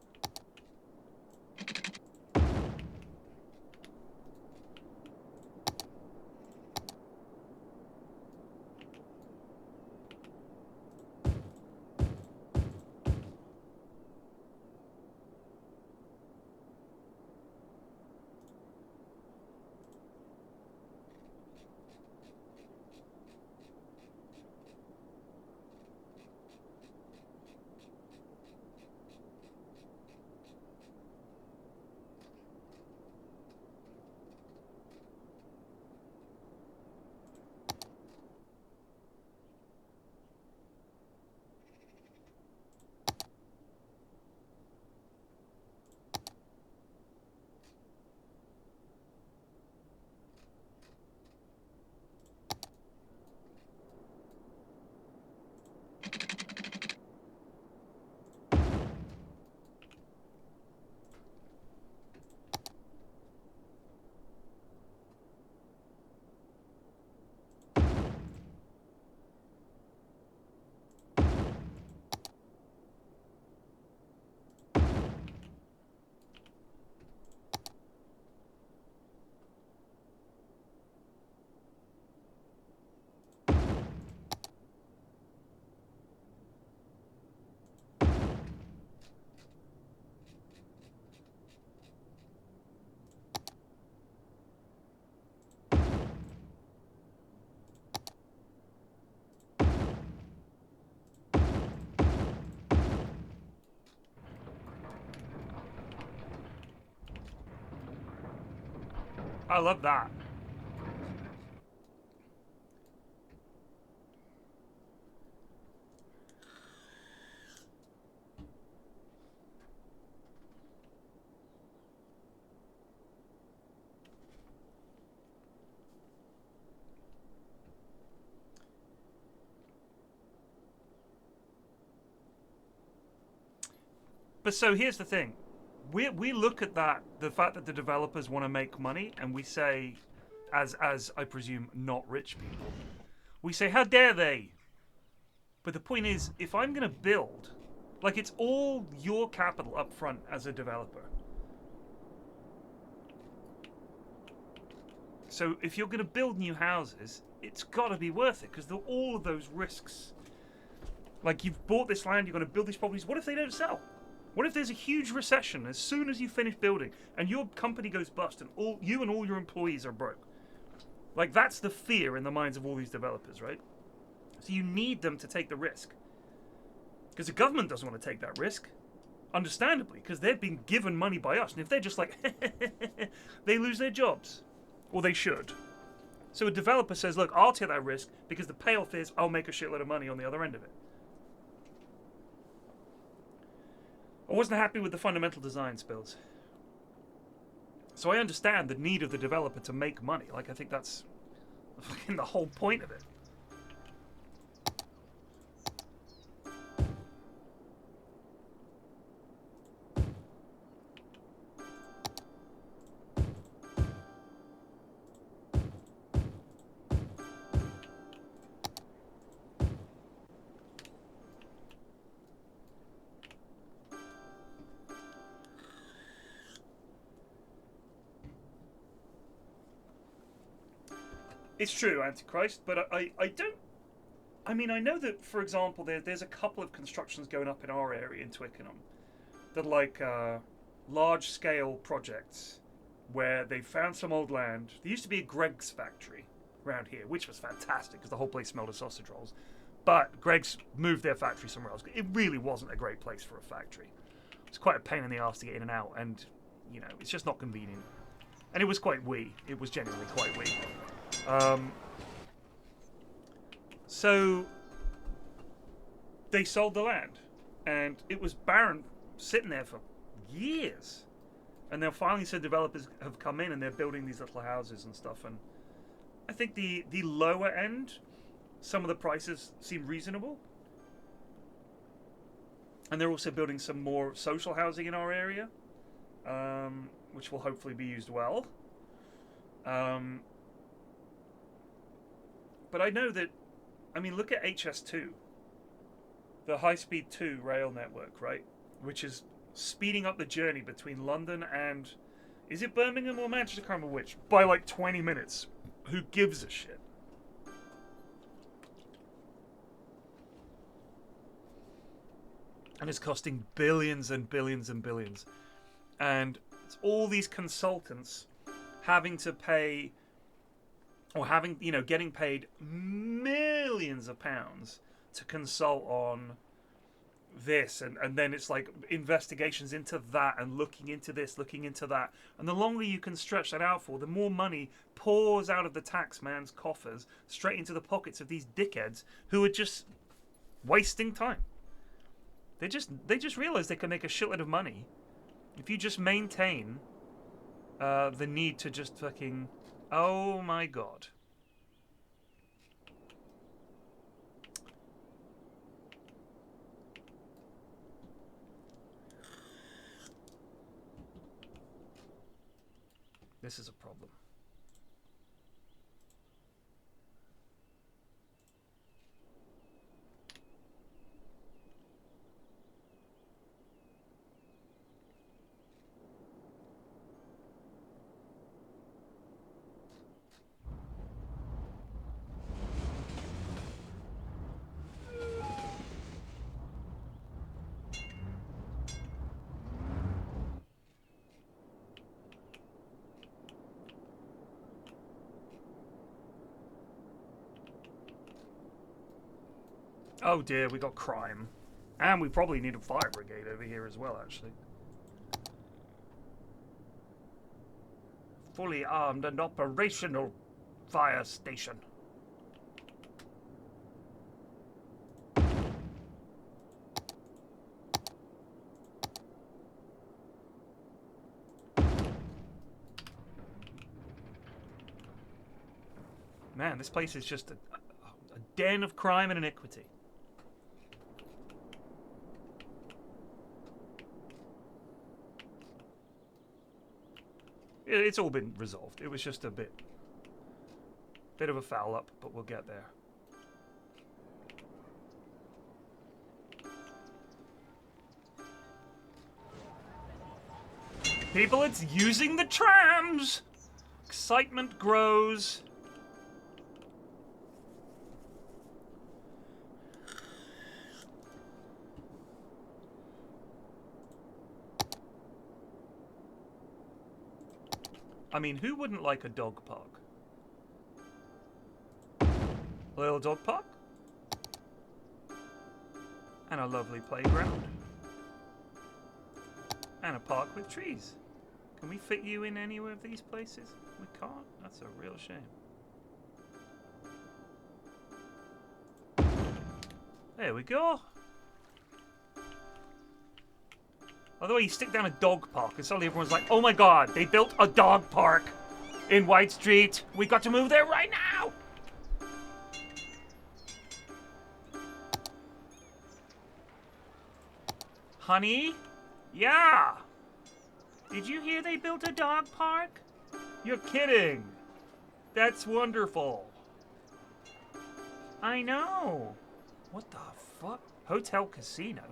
I love that. But so here's the thing. We look at that, the fact that the developers want to make money, and we say, as I presume, not rich people, we say, how dare they? But the point is, if I'm going to build, like, it's all your capital up front as a developer. So if you're going to build new houses, it's got to be worth it, because all of those risks. Like, you've bought this land, you're going to build these properties. What if they don't sell? What if there's a huge recession as soon as you finish building and your company goes bust and all your employees are broke? Like, that's the fear in the minds of all these developers, right? So you need them to take the risk. Because the government doesn't want to take that risk. Understandably, because they've been given money by us. And if they're just like, they lose their jobs. Or they should. So a developer says, look, I'll take that risk because the payoff is I'll make a shitload of money on the other end of it. I wasn't happy with the fundamental design spills. So I understand the need of the developer to make money. Like, I think that's fucking the whole point of it. It's true, Antichrist, but I don't... I mean, I know that, for example, there's a couple of constructions going up in our area in Twickenham that are like large-scale projects where they found some old land. There used to be a Greg's factory around here, which was fantastic because the whole place smelled of sausage rolls. But Greg's moved their factory somewhere else. It really wasn't a great place for a factory. It's quite a pain in the arse to get in and out, and, you know, it's just not convenient. And it was quite wee. It was genuinely quite wee. So they sold the land, and it was barren, sitting there for years. And then finally some developers have come in and they're building these little houses and stuff. And I think the lower end, some of the prices seem reasonable. And they're also building some more social housing in our area, which will hopefully be used well. But I know that, I mean, look at HS2, the high-speed 2 rail network, right? Which is speeding up the journey between London and, is it Birmingham or Manchester? I can't remember which, by like 20 minutes. Who gives a shit? And it's costing billions and billions and billions. And it's all these consultants having to pay, or having, you know, getting paid millions of pounds to consult on this, and then it's like investigations into that and looking into this, looking into that. And the longer you can stretch that out for, the more money pours out of the tax man's coffers straight into the pockets of these dickheads who are just wasting time. They just realize they can make a shitload of money if you just maintain the need to just fucking... Oh my god. This is a problem. Oh dear, we got crime. And we probably need a fire brigade over here as well, actually. Fully armed and operational fire station. Man, this place is just a den of crime and iniquity. It's all been resolved. It was just a bit of a foul up, but we'll get there. People, it's using the trams! Excitement grows. I mean, who wouldn't like a dog park? A little dog park? And a lovely playground? And a park with trees. Can we fit you in any of these places? We can't? That's a real shame. There we go. Although you stick down a dog park and suddenly everyone's like, oh my god, they built a dog park in White Street. We got to move there right now. Honey? Yeah. Did you hear they built a dog park? You're kidding. That's wonderful. I know. What the fuck? Hotel casino?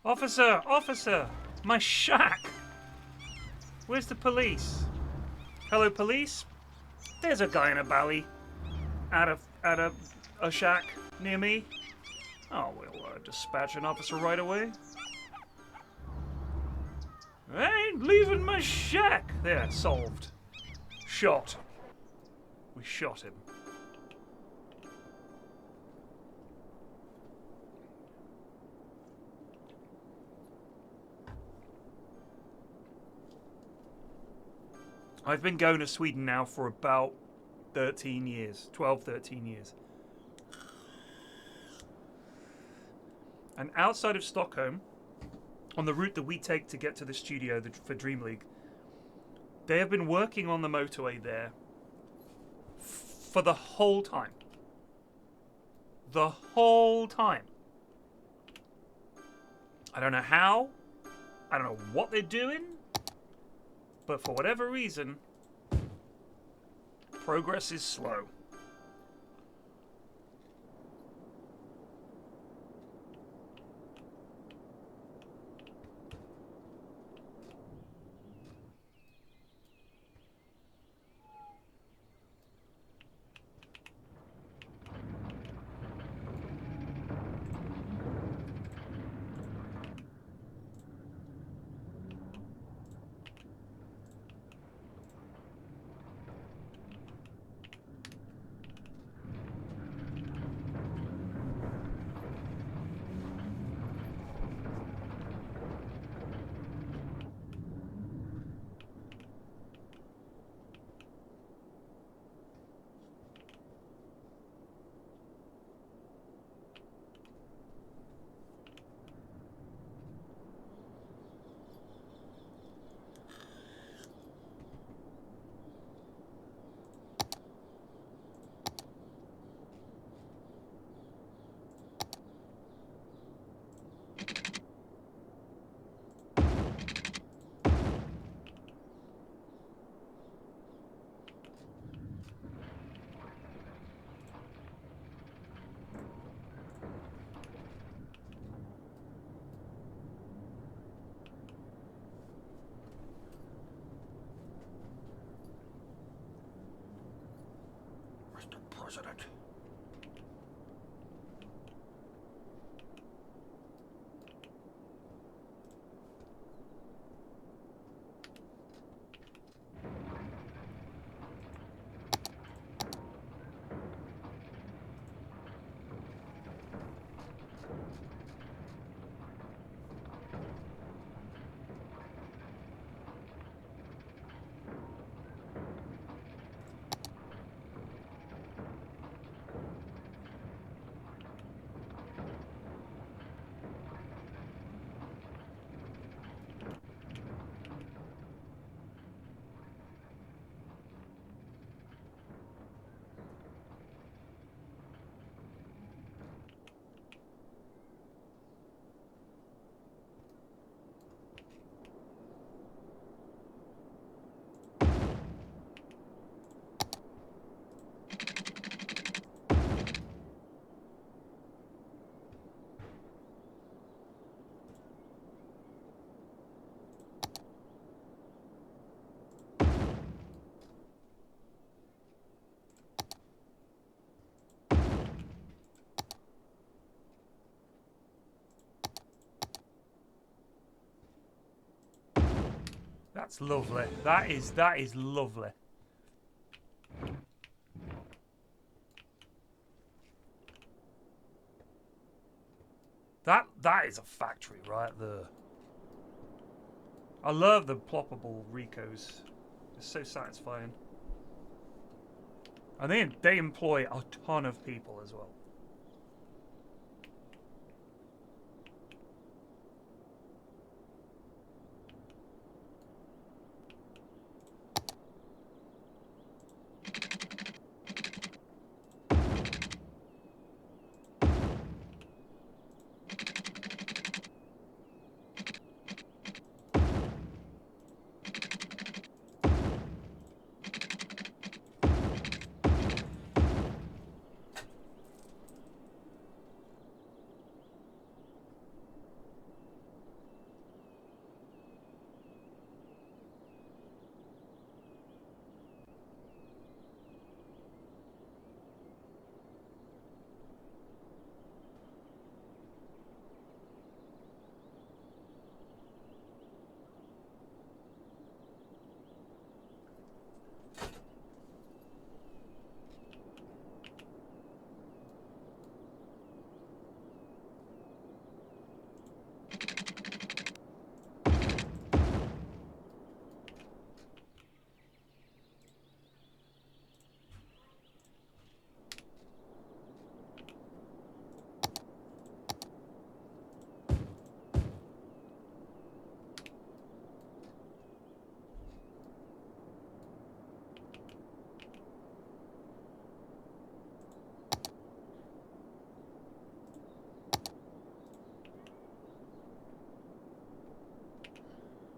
Officer! Officer! My shack! Where's the police? Hello, police? There's a guy in a bally at a shack near me. Oh, we'll dispatch an officer right away. I ain't leaving my shack! There, solved. Shot. We shot him. I've been going to Sweden now for about 13 years. 12, 13 years. And outside of Stockholm, on the route that we take to get to the studio for Dream League, they have been working on the motorway there for the whole time. The whole time. I don't know how. I don't know what they're doing. But for whatever reason, progress is slow. President. That's lovely. That is lovely. That is a factory right there. I love the ploppable Ricos. It's so satisfying. And they employ a ton of people as well.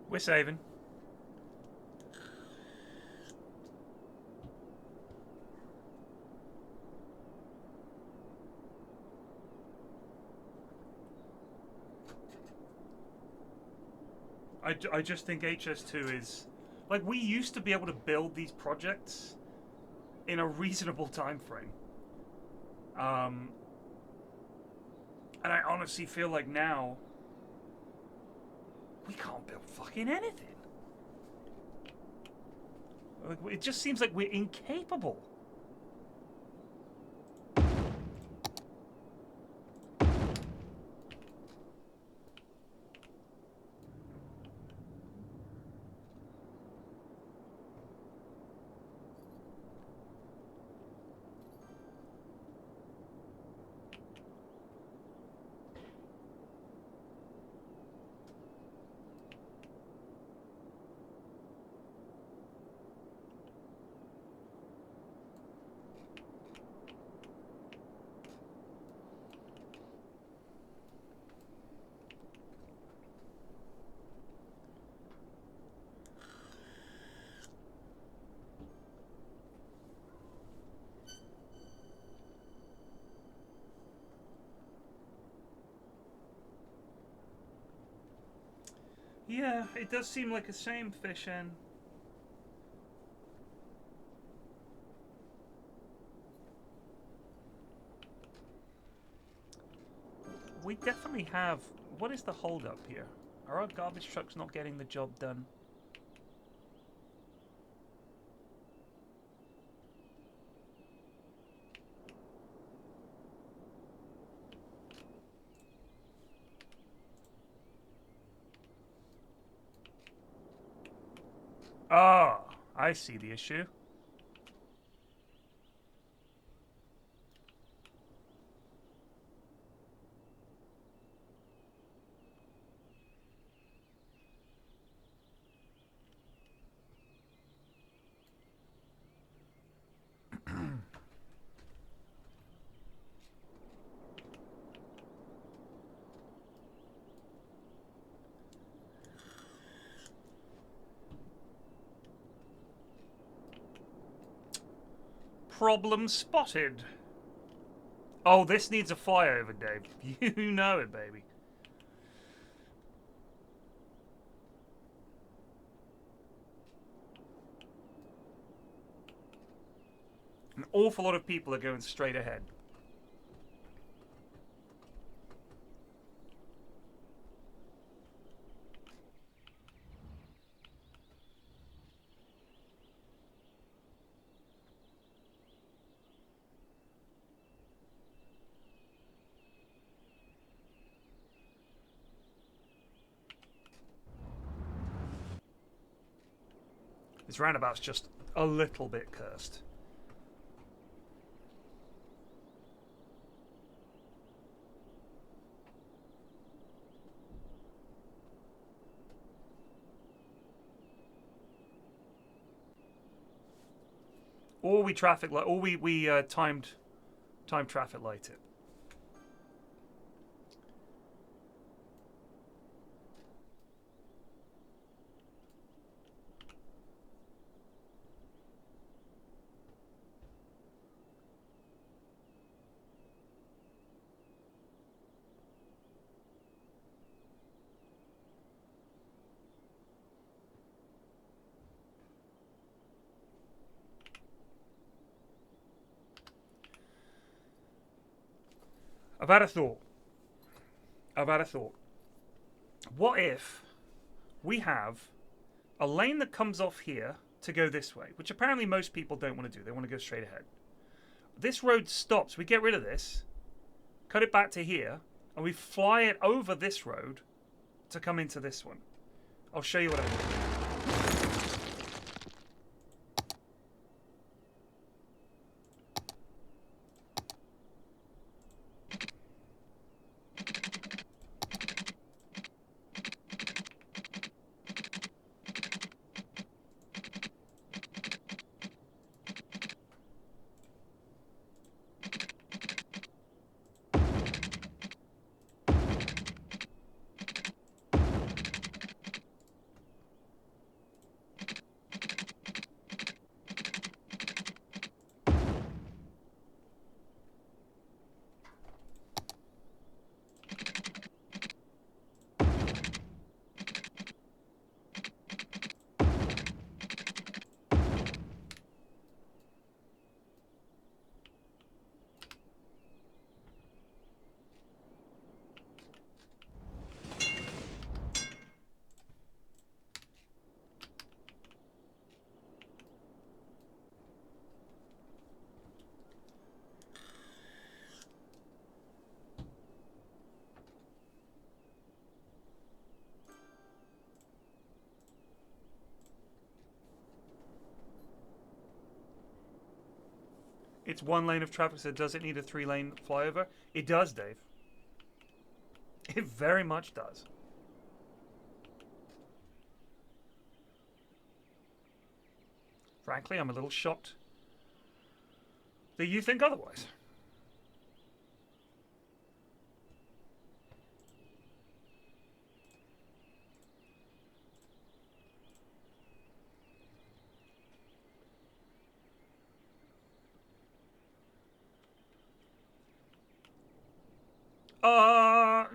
We're saving. I just think HS2 is... Like, we used to be able to build these projects in a reasonable time frame. And I honestly feel like now we can't build fucking anything. Like, it just seems like we're incapable. Yeah, it does seem like a shame, Fishen. we definitely have... What is the hold-up here? Are our garbage trucks not getting the job done? Ah, I see the issue. Problem spotted. Oh, this needs a flyover, Dave. You know it, baby. An awful lot of people are going straight ahead. This roundabout's just a little bit cursed. Or we traffic light, or we timed traffic light it. I've had a thought. What if we have a lane that comes off here to go this way, which apparently most people don't want to do. They want to go straight ahead. This road stops. We get rid of this, cut it back to here, and we fly it over this road to come into this one. I'll show you what I mean. It's one lane of traffic, so does it need a 3-lane flyover? It does, Dave. It very much does. Frankly, I'm a little shocked that you think otherwise.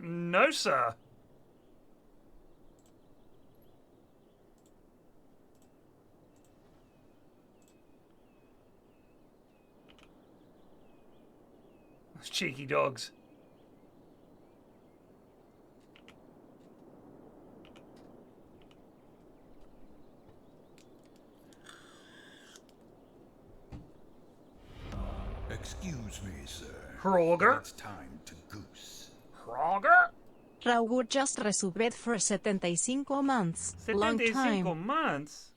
No, sir. Those cheeky dogs. Excuse me, sir. Kroger? But it's time to goose. Kroger? Raúl just resubbed for 75 months. Long 75 time. months?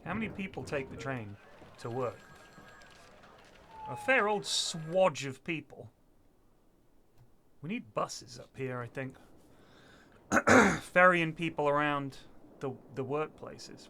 How many people take the train to work? A fair old swodge of people. We need buses up here, I think. Ferrying people around the workplaces.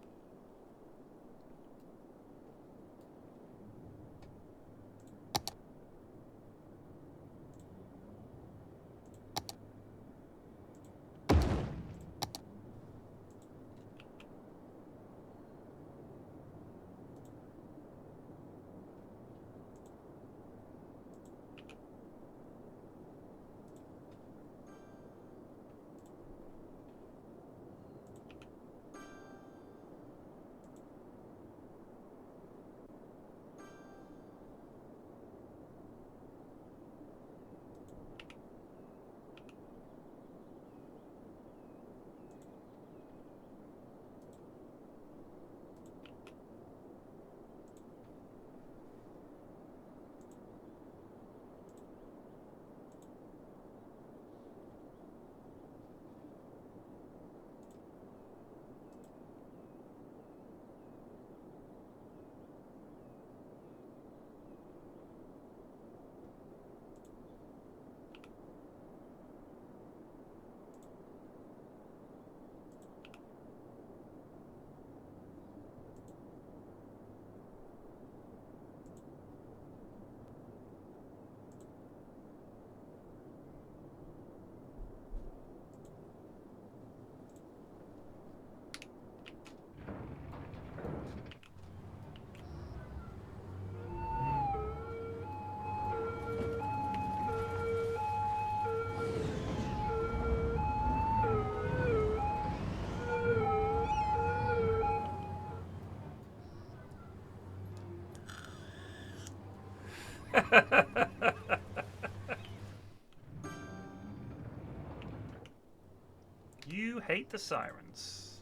You hate the sirens.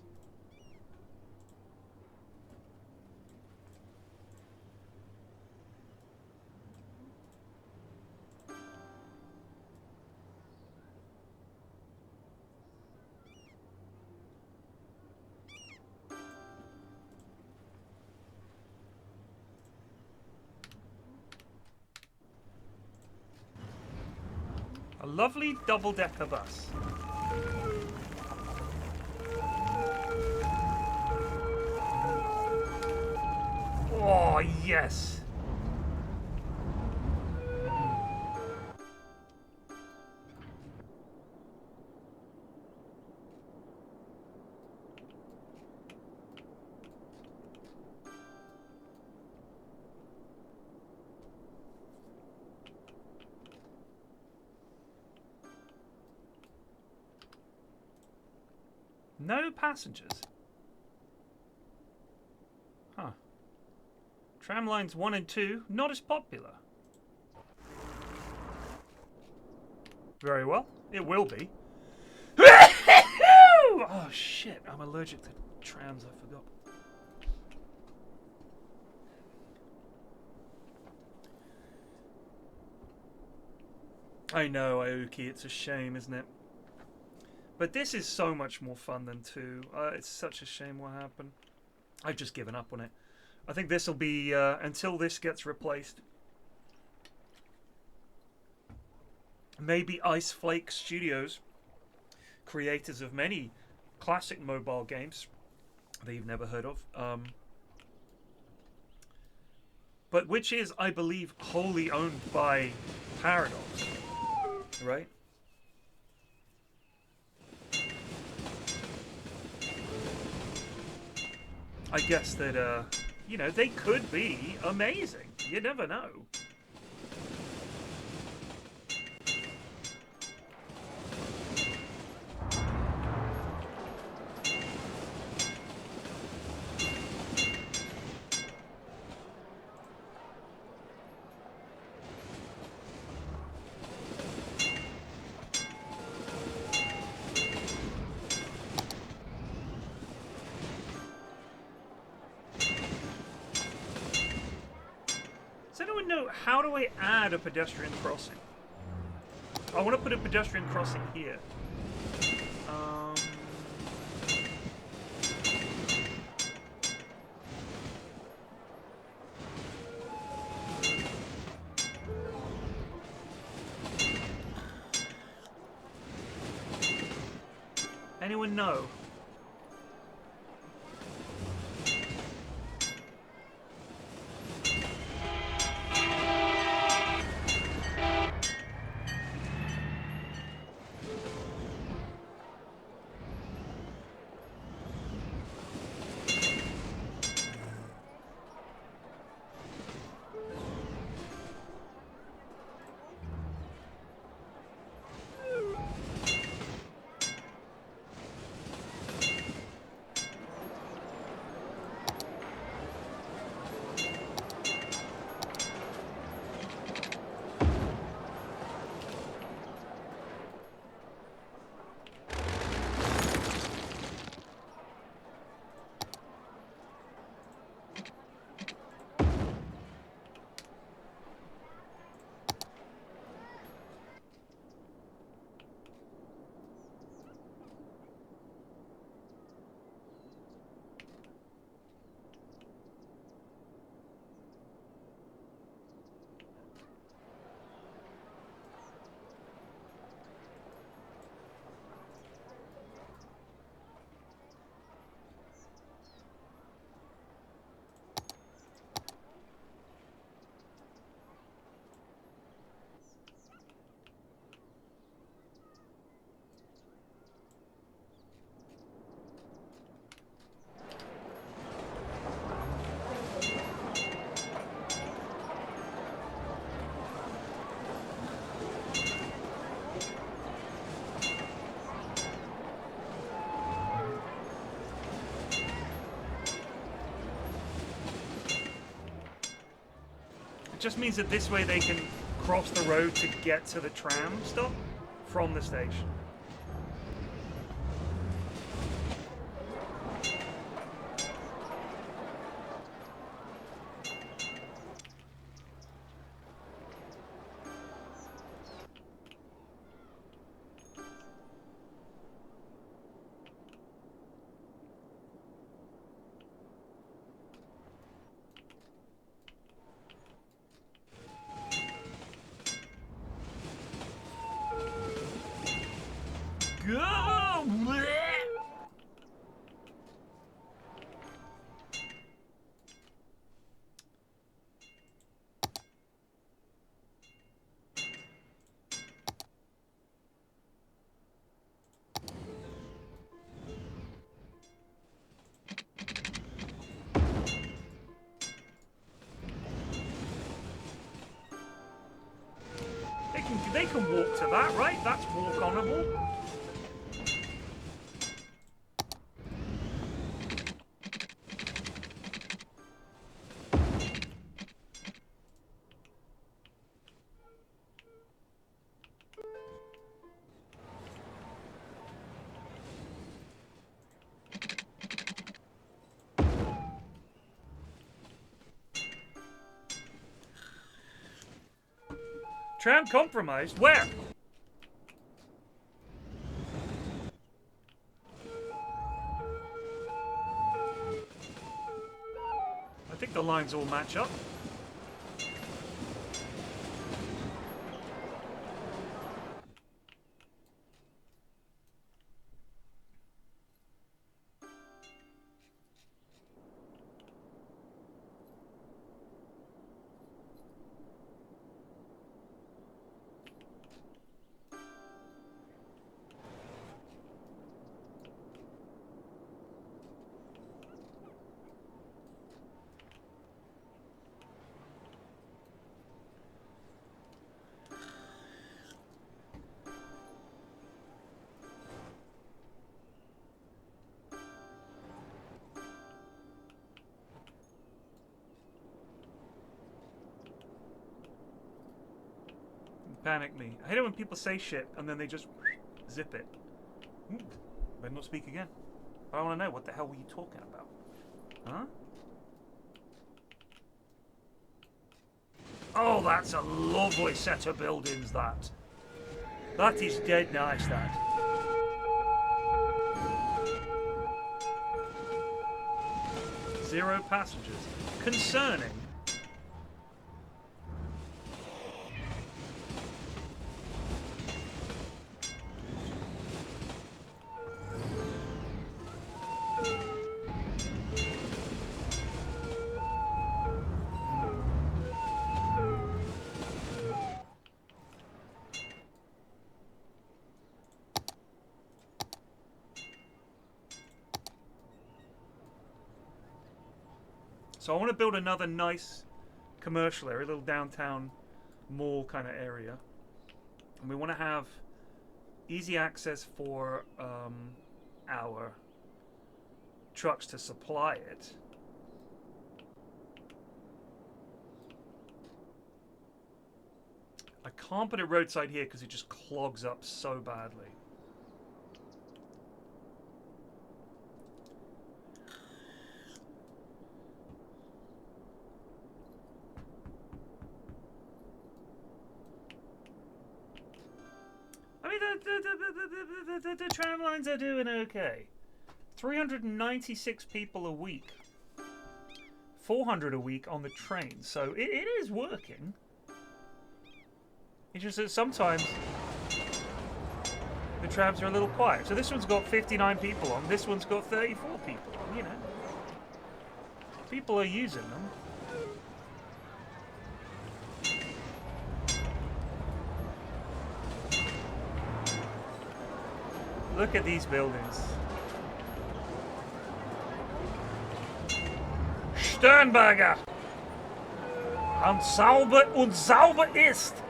A lovely double-decker bus. Oh, yes! No passengers. Huh. Tram lines 1 and 2, not as popular. Very well. It will be. Oh shit, I'm allergic to trams, I forgot. I know, Aoki, it's a shame, isn't it? But this is so much more fun than 2. It's such a shame what happened. I've just given up on it. I think this will be, until this gets replaced. Maybe Ice Flake Studios, creators of many classic mobile games that you've never heard of, but which is, I believe, wholly owned by Paradox, right? I guess that, you know, they could be amazing. You never know. Does anyone know, how do I add a pedestrian crossing? I want to put a pedestrian crossing here. Anyone know? It just means that this way they can cross the road to get to the tram stop from the station. Go! They can walk to that, right? That's walk-onable. Tram compromised? Where? I think the lines all match up. Panic me. I hate it when people say shit and then they just zip it. Ooh, better not speak again. I want to know, what the hell were you talking about? Huh? Oh, that's a lovely set of buildings, that. That is dead nice, that. Zero passengers. Concerning. So I want to build another nice commercial area, a little downtown mall kind of area. And we want to have easy access for our trucks to supply it. I can't put it roadside here because it just clogs up so badly. I mean, the tram lines are doing okay. 396 people a week. 400 a week on the train. So it is working. It's just that sometimes the trams are a little quiet. So this one's got 59 people on. This one's got 34 people on, you know. People are using them. Look at these buildings. Sternberger! Und sauber ist!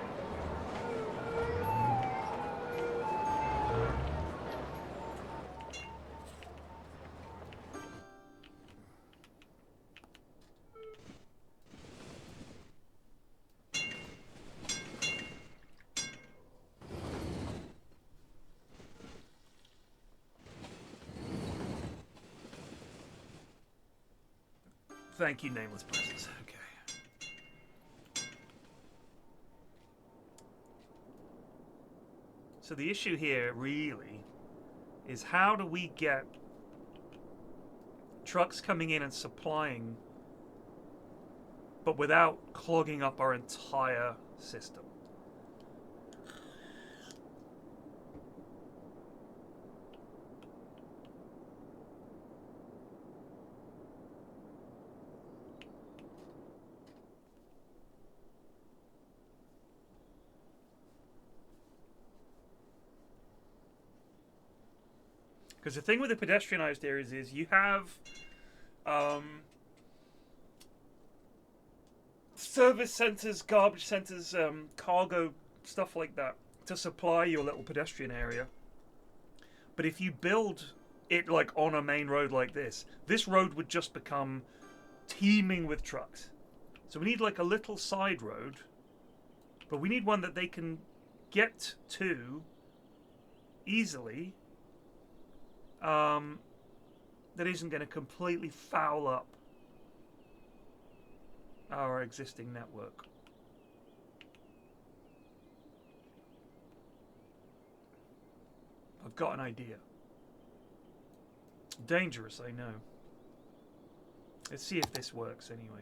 Thank you, nameless presence. Okay. So the issue here really is, how do we get trucks coming in and supplying, but without clogging up our entire system? Because the thing with the pedestrianised areas is you have service centres, garbage centres, cargo, stuff like that to supply your little pedestrian area. But if you build it like on a main road like this road would just become teeming with trucks. So we need like a little side road, but we need one that they can get to easily. That isn't going to completely foul up our existing network. got an idea. Dangerous, I know. Let's see if this works anyway.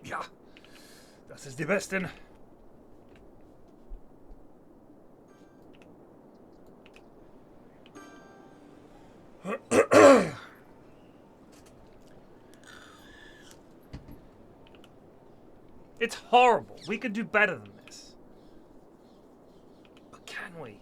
Ja, das ist die Besten. It's horrible. We could do better than this. But can we?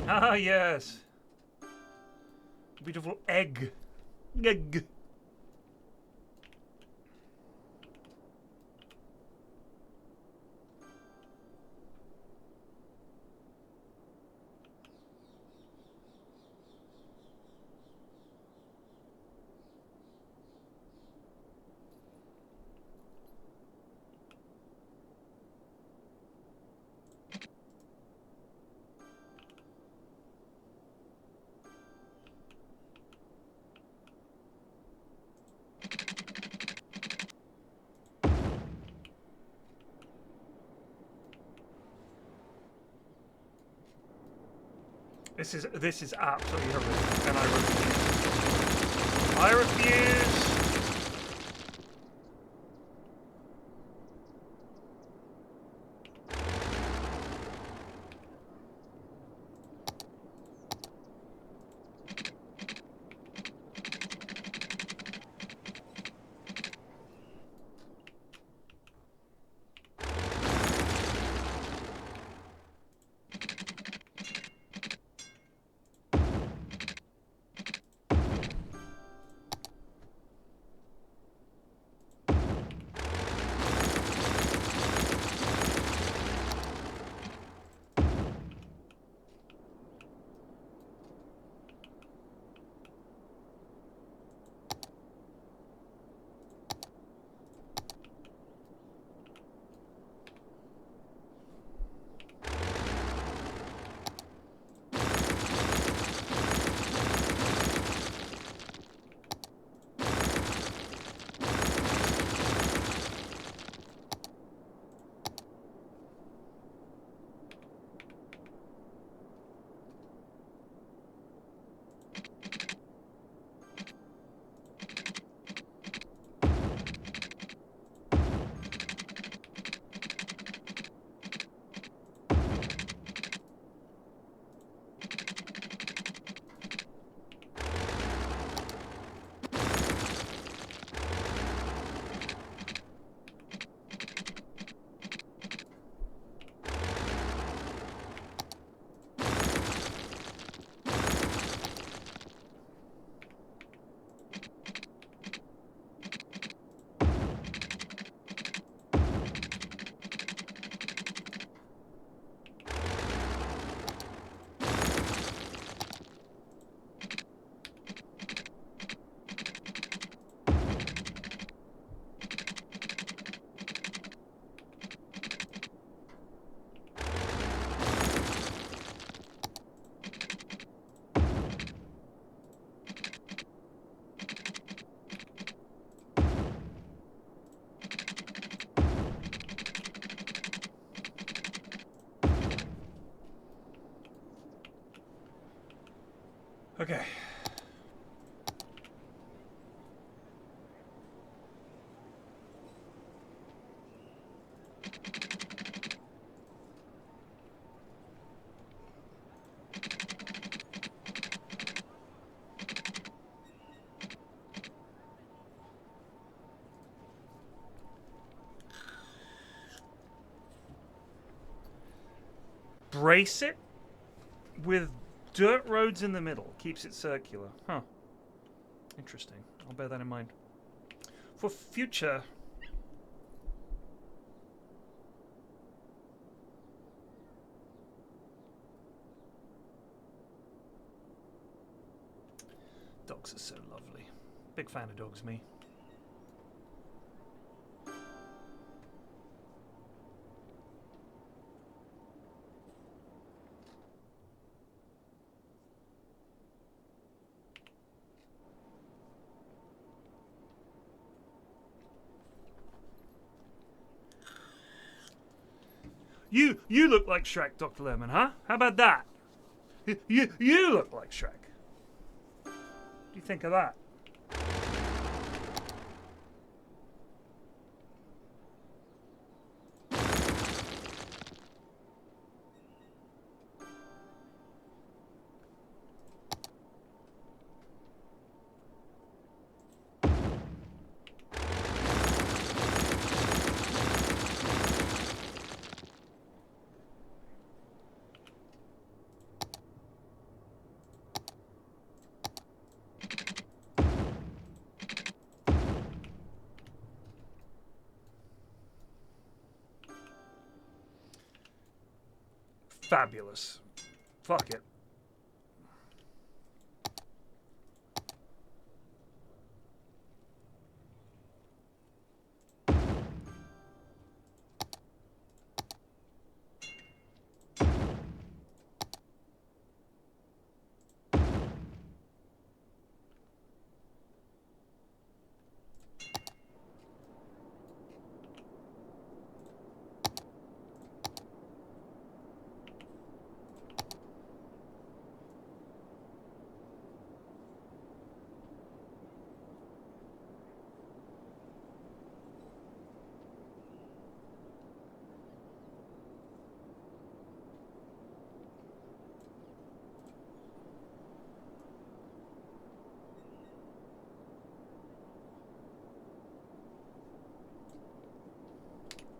Ah, yes. Beautiful egg. Egg. This is absolutely horrific, and I refuse. I refuse. Okay. Brace it with dirt roads in the middle. Keeps it circular. Huh. Interesting. I'll bear that in mind. For future... Dogs are so lovely. Big fan of dogs, me. You look like Shrek, Dr. Lemon, huh? How about that? You look like Shrek. What do you think of that? Fabulous. Fuck it.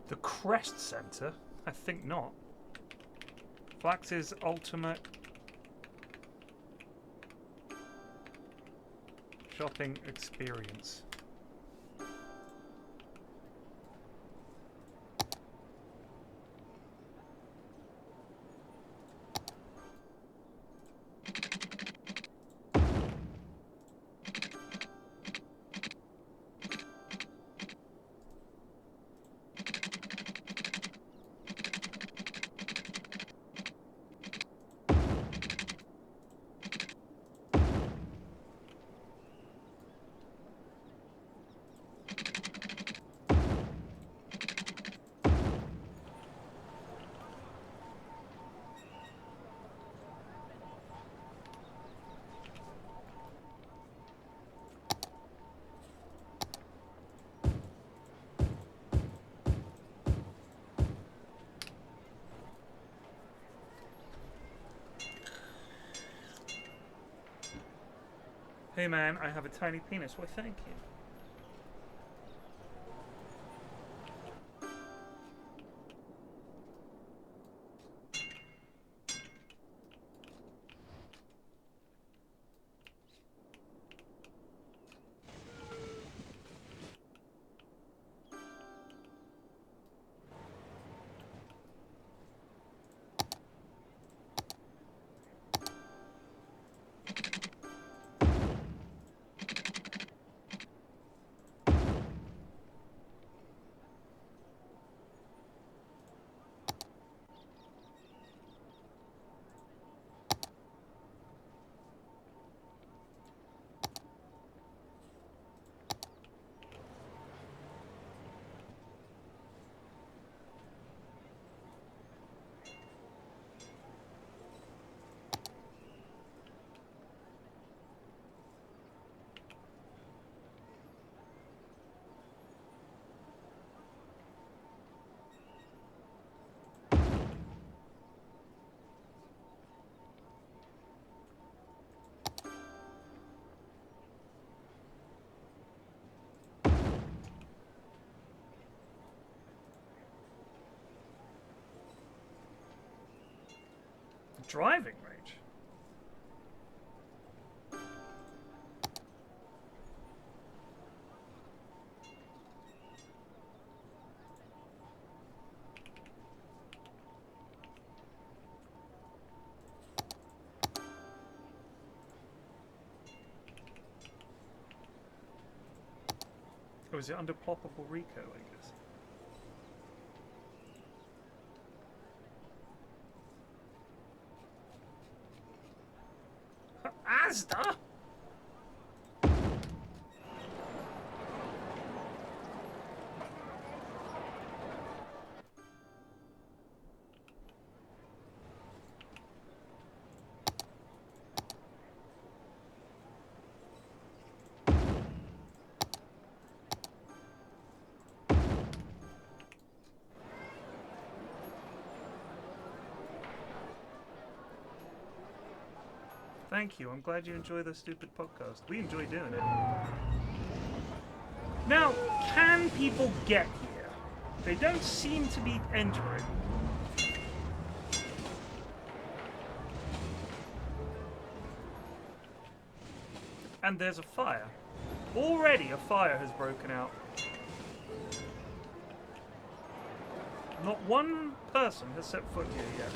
The Crest Center? I think not. Flax's ultimate shopping experience. Hey man, I have a tiny penis. Why, thank you. Driving range. Oh, is it under ploppable Rico, I guess? Asda? Thank you. I'm glad you enjoy the stupid podcast. We enjoy doing it. Now, can people get here? They don't seem to be entering. And there's a fire. Already a fire has broken out. Not one person has set foot here yet.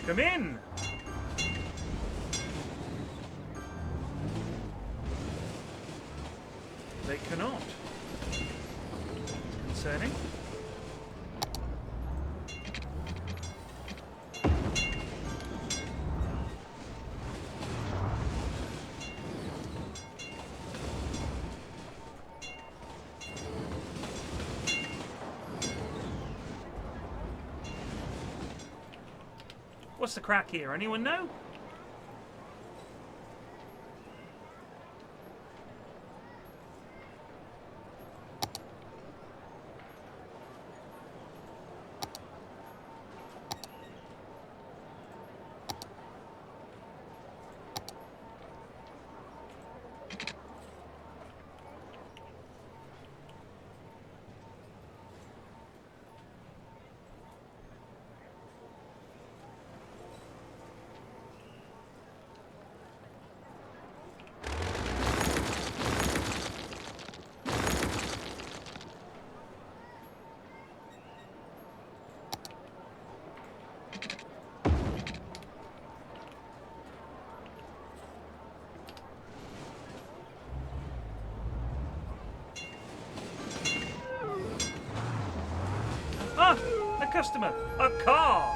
Come in! They cannot. Concerning. What's the crack here? Anyone know? Ah! A customer! A car!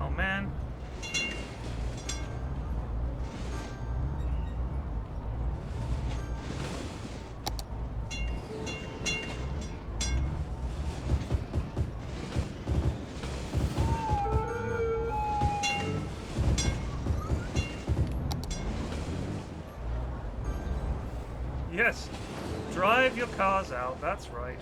Oh man. Yes, drive your cars out, that's right.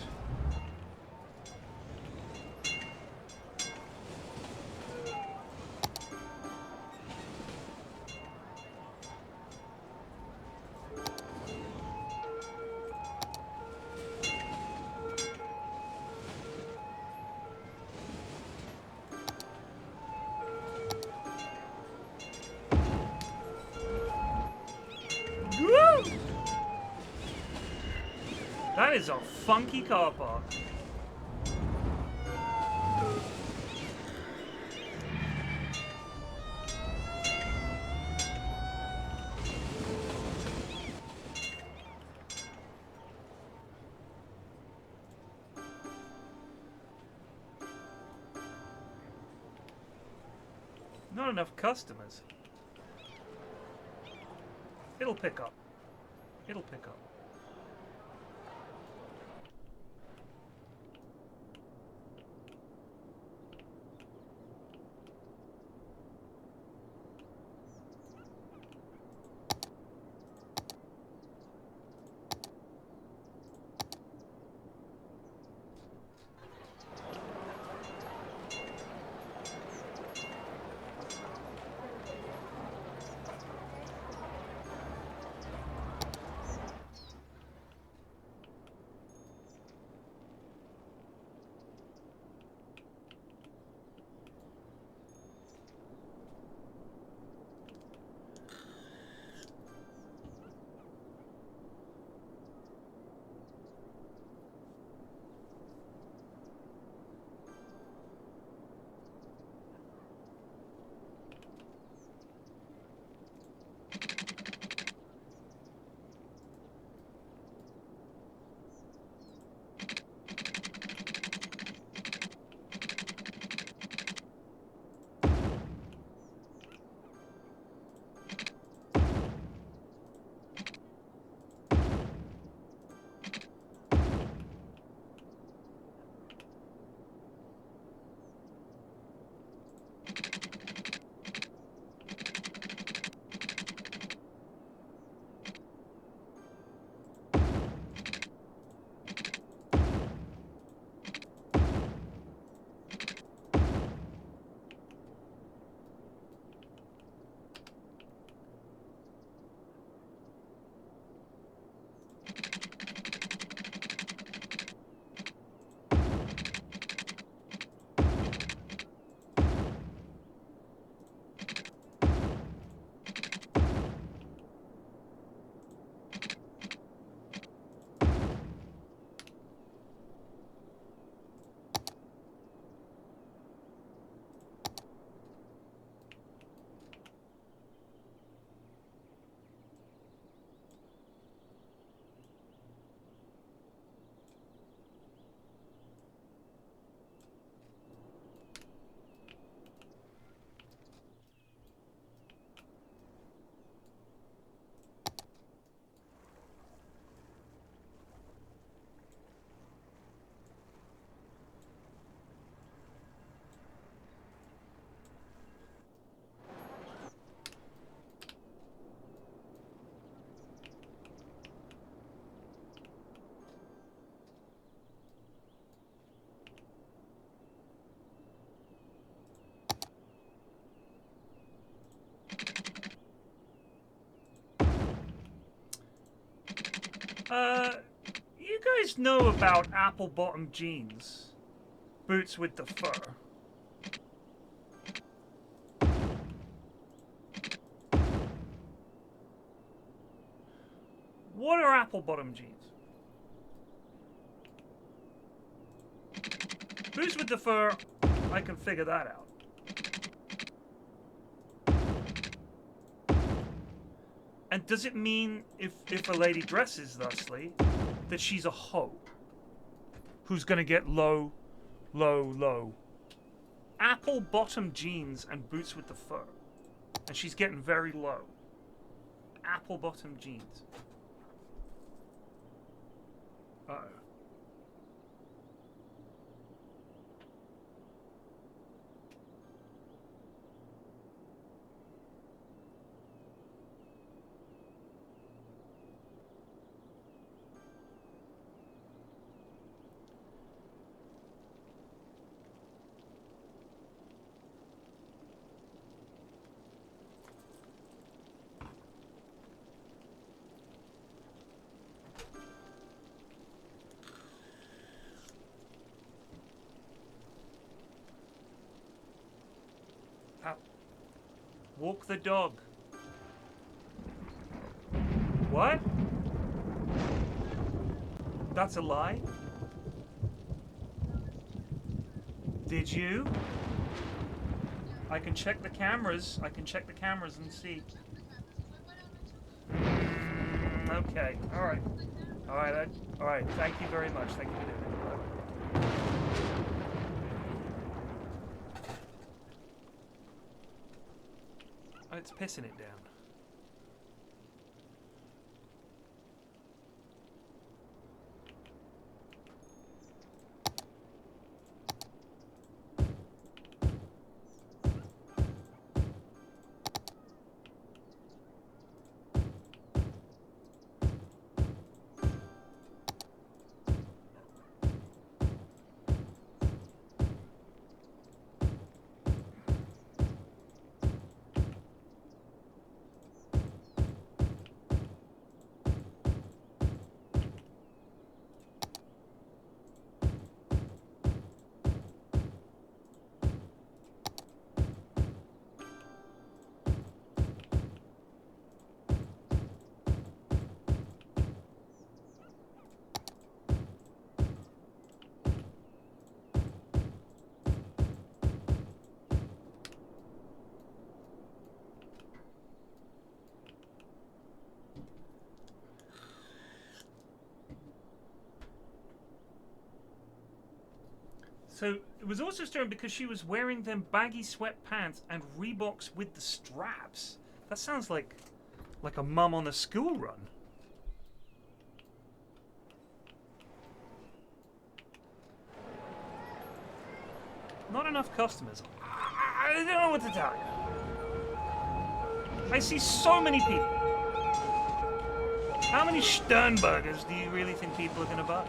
Woo! That is a funky car park. Not enough customers. It'll pick up. It'll pick up. You guys know about apple bottom jeans? Boots with the fur. What are apple bottom jeans? Boots with the fur, I can figure that out. And does it mean if a lady dresses thusly that she's a hoe who's gonna get low? Apple bottom jeans and boots with the fur. And she's getting very low. Apple bottom jeans. Uh-oh. Walk the dog. What? That's a lie. Did you? I can check the cameras. I can check the cameras and see. Okay. All right. All right. All right. Thank you very much. Thank you for doing it. Oh, it's pissing it down. So it was also stirring because she was wearing them baggy sweatpants and Reeboks with the straps. That sounds like a mum on a school run. Not enough customers. I don't know what to tell you. I see so many people. How many Sternbergers do you really think people are going to buy?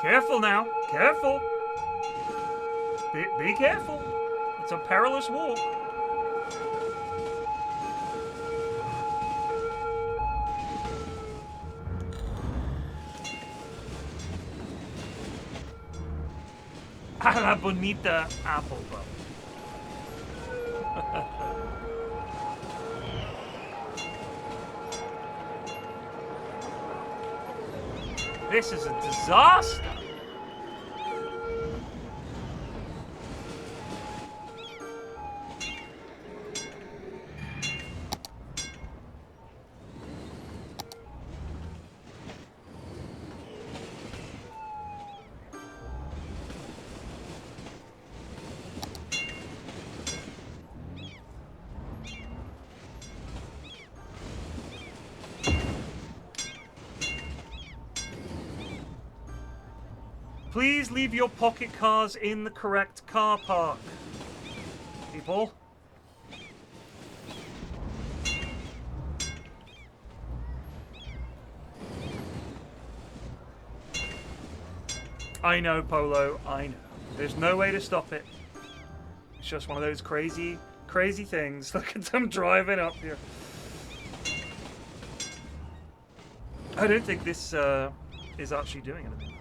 Careful now. Careful. Be careful. It's a perilous walk. A la bonita apple bubble. This is a disaster. Please leave your pocket cars in the correct car park, people. I know, Polo, I know. There's no way to stop it. It's just one of those crazy, crazy things. Look at them driving up here. I don't think this is actually doing anything.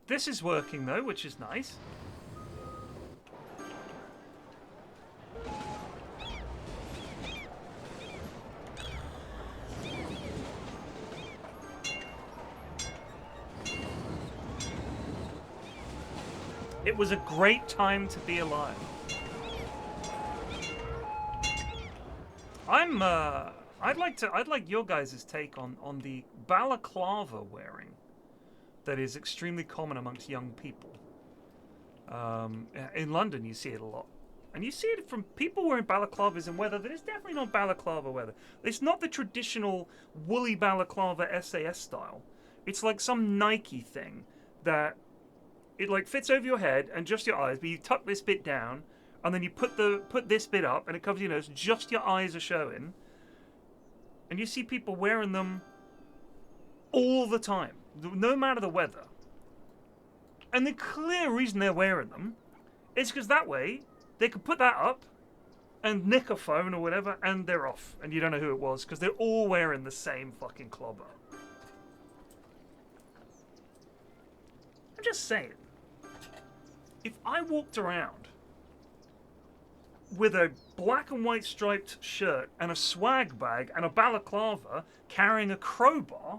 This is working though, which is nice. It was a great time to be alive. I'd like your guys' take on the balaclava wearing that is extremely common amongst young people. In London, you see it a lot. And you see it from people wearing balaclavas in weather that is definitely not balaclava weather. It's not the traditional woolly balaclava SAS style. It's like some Nike thing that it like fits over your head and just your eyes, but you tuck this bit down and then you put this bit up and it covers your nose, just your eyes are showing. And you see people wearing them all the time, no matter the weather. And the clear reason they're wearing them is because that way they can put that up and nick a phone or whatever and they're off. And you don't know who it was because they're all wearing the same fucking clobber. I'm just saying. If I walked around with a black and white striped shirt and a swag bag and a balaclava carrying a crowbar,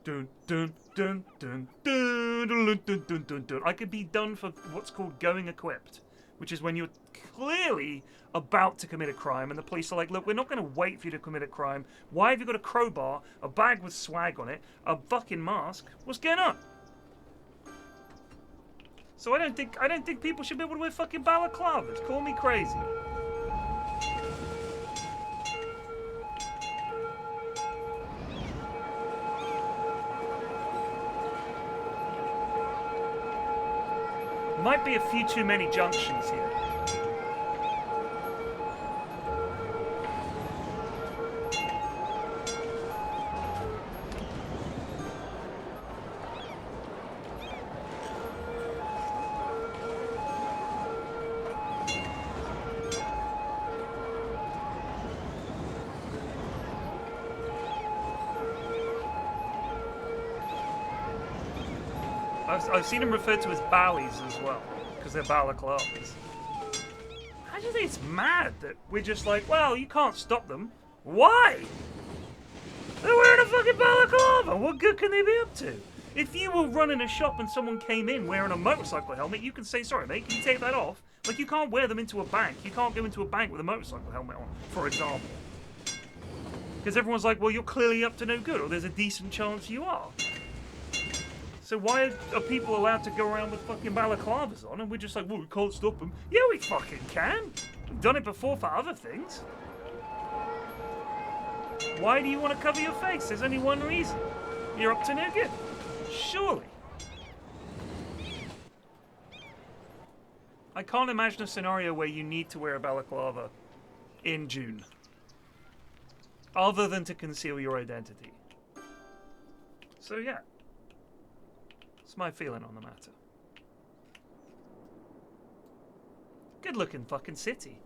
dun dun dun dun dun dun dun dun dun dun, I could be done for what's called going equipped, which is when you're clearly about to commit a crime and the police are like, look, we're not going to wait for you to commit a crime. Why have you got a crowbar, a bag with swag on it, a fucking mask? What's going on? So I don't think people should be able to wear fucking balaclavas. Call me crazy. Might be a few too many junctions here. I've seen them referred to as ballies as well, because they're balaclavas. I just think it's mad that we're just like, well, you can't stop them. Why? They're wearing a fucking balaclava. What good can they be up to? If you were running a shop and someone came in wearing a motorcycle helmet, you can say, sorry, mate, can you take that off? Like, you can't wear them into a bank. You can't go into a bank with a motorcycle helmet on, for example. Because everyone's like, well, you're clearly up to no good, or there's a decent chance you are. So why are people allowed to go around with fucking balaclavas on and we're just like, well, we can't stop them? Yeah, we fucking can. We've done it before for other things. Why do you want to cover your face? There's only one reason. You're up to no good. Surely. I can't imagine a scenario where you need to wear a balaclava in June. Other than to conceal your identity. So yeah. That's my feeling on the matter. Good looking fucking city.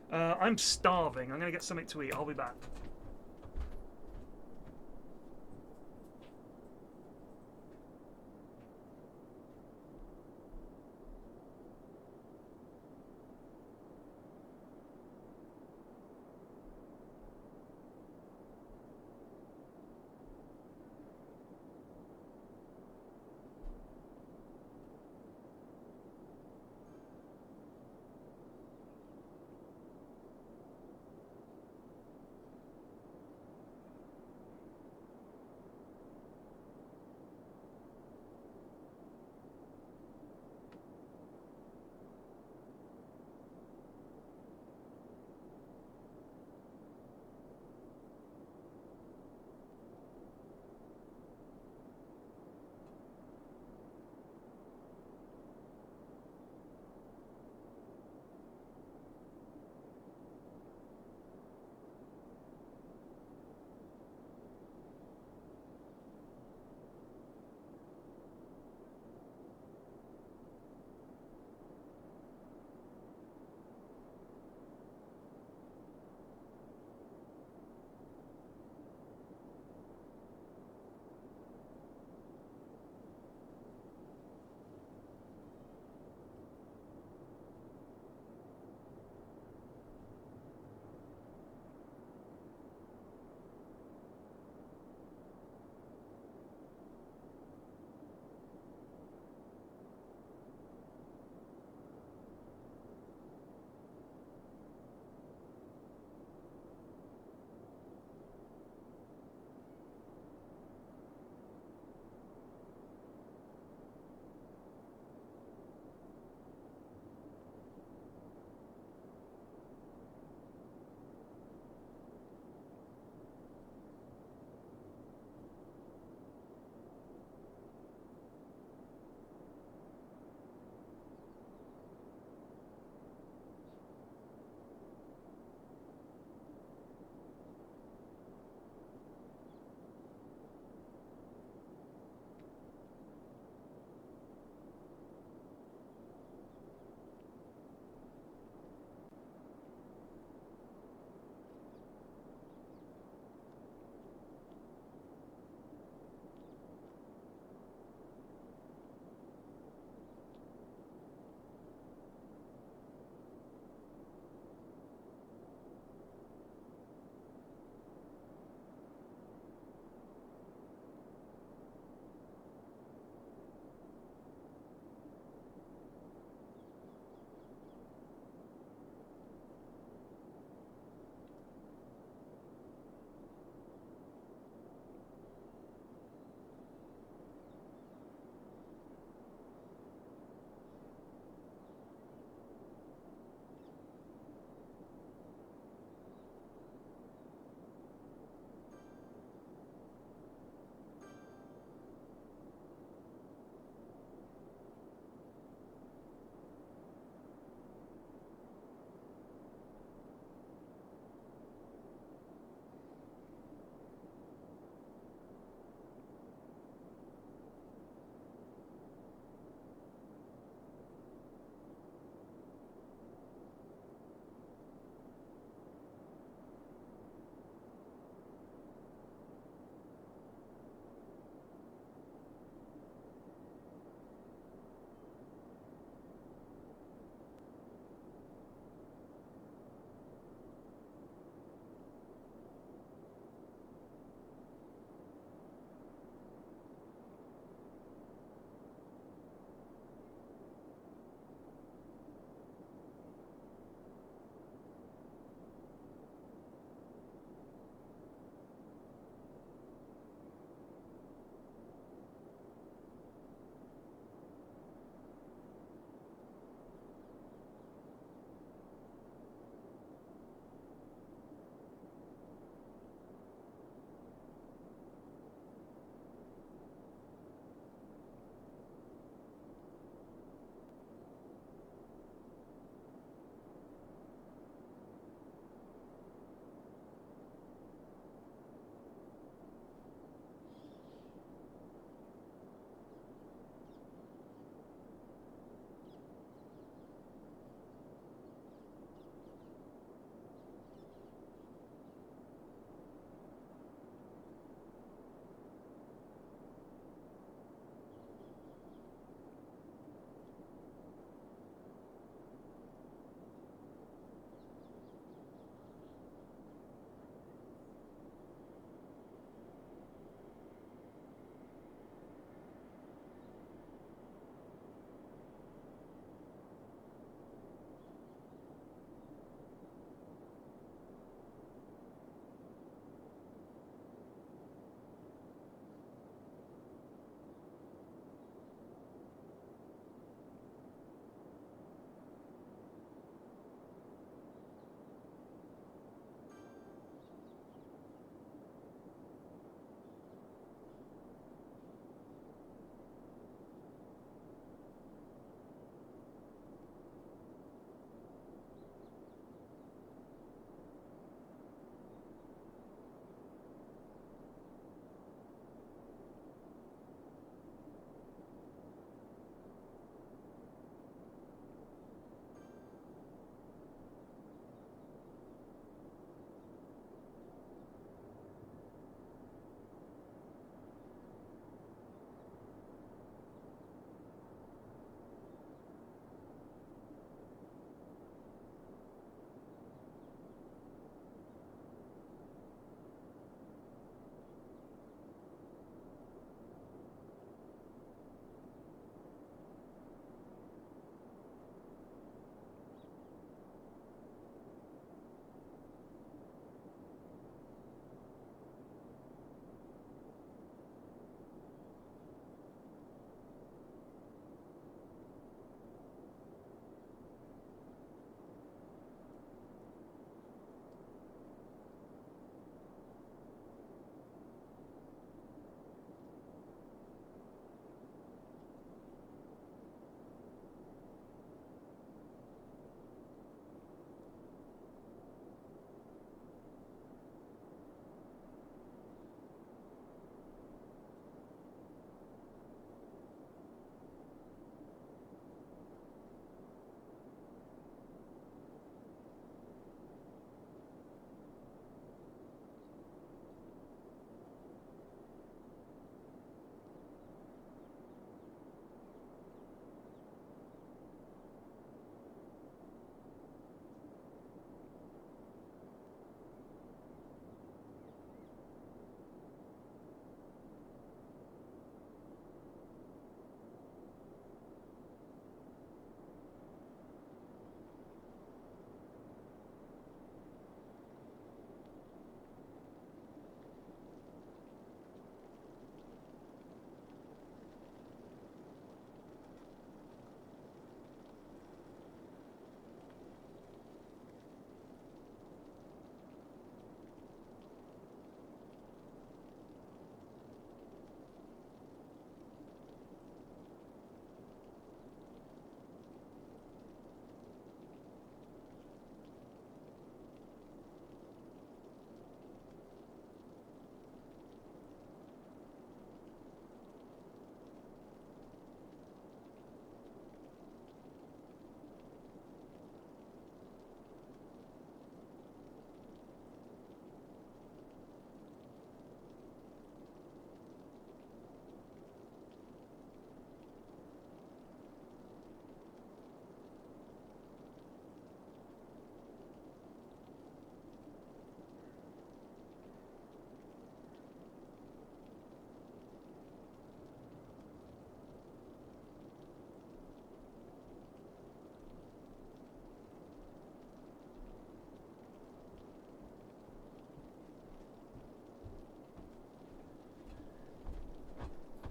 I'm starving. I'm gonna get something to eat. I'll be back.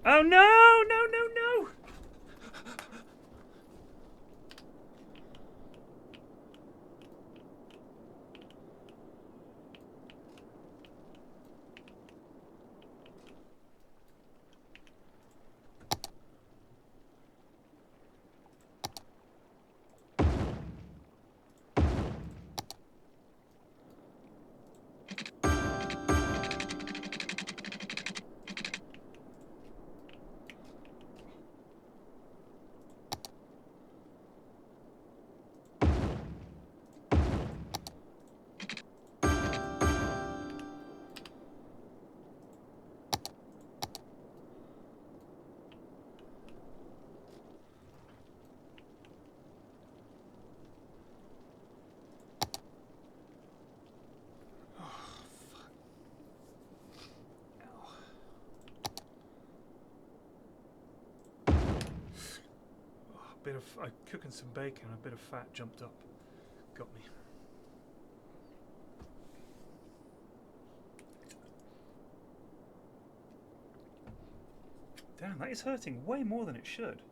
Oh no, no, no, no! Bit of cooking some bacon, a bit of fat jumped up, got me. Damn, that is hurting way more than it should.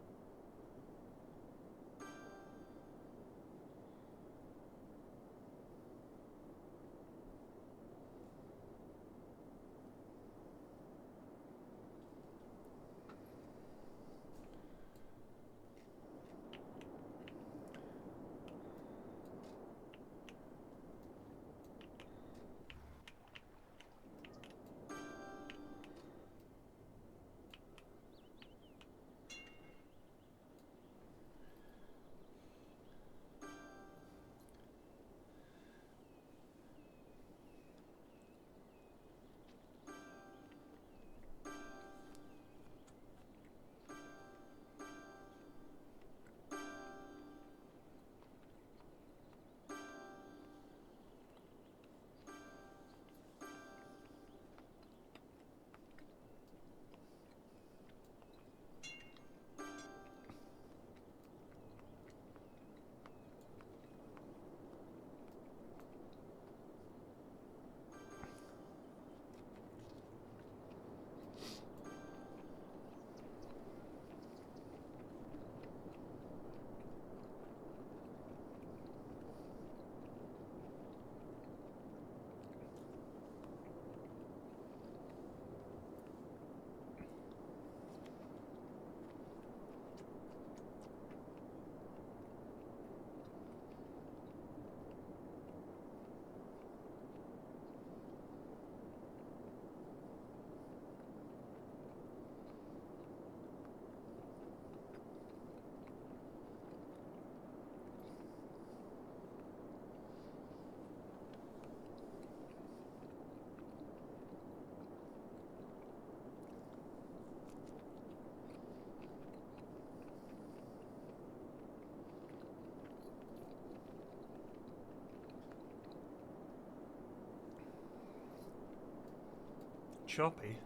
Choppy.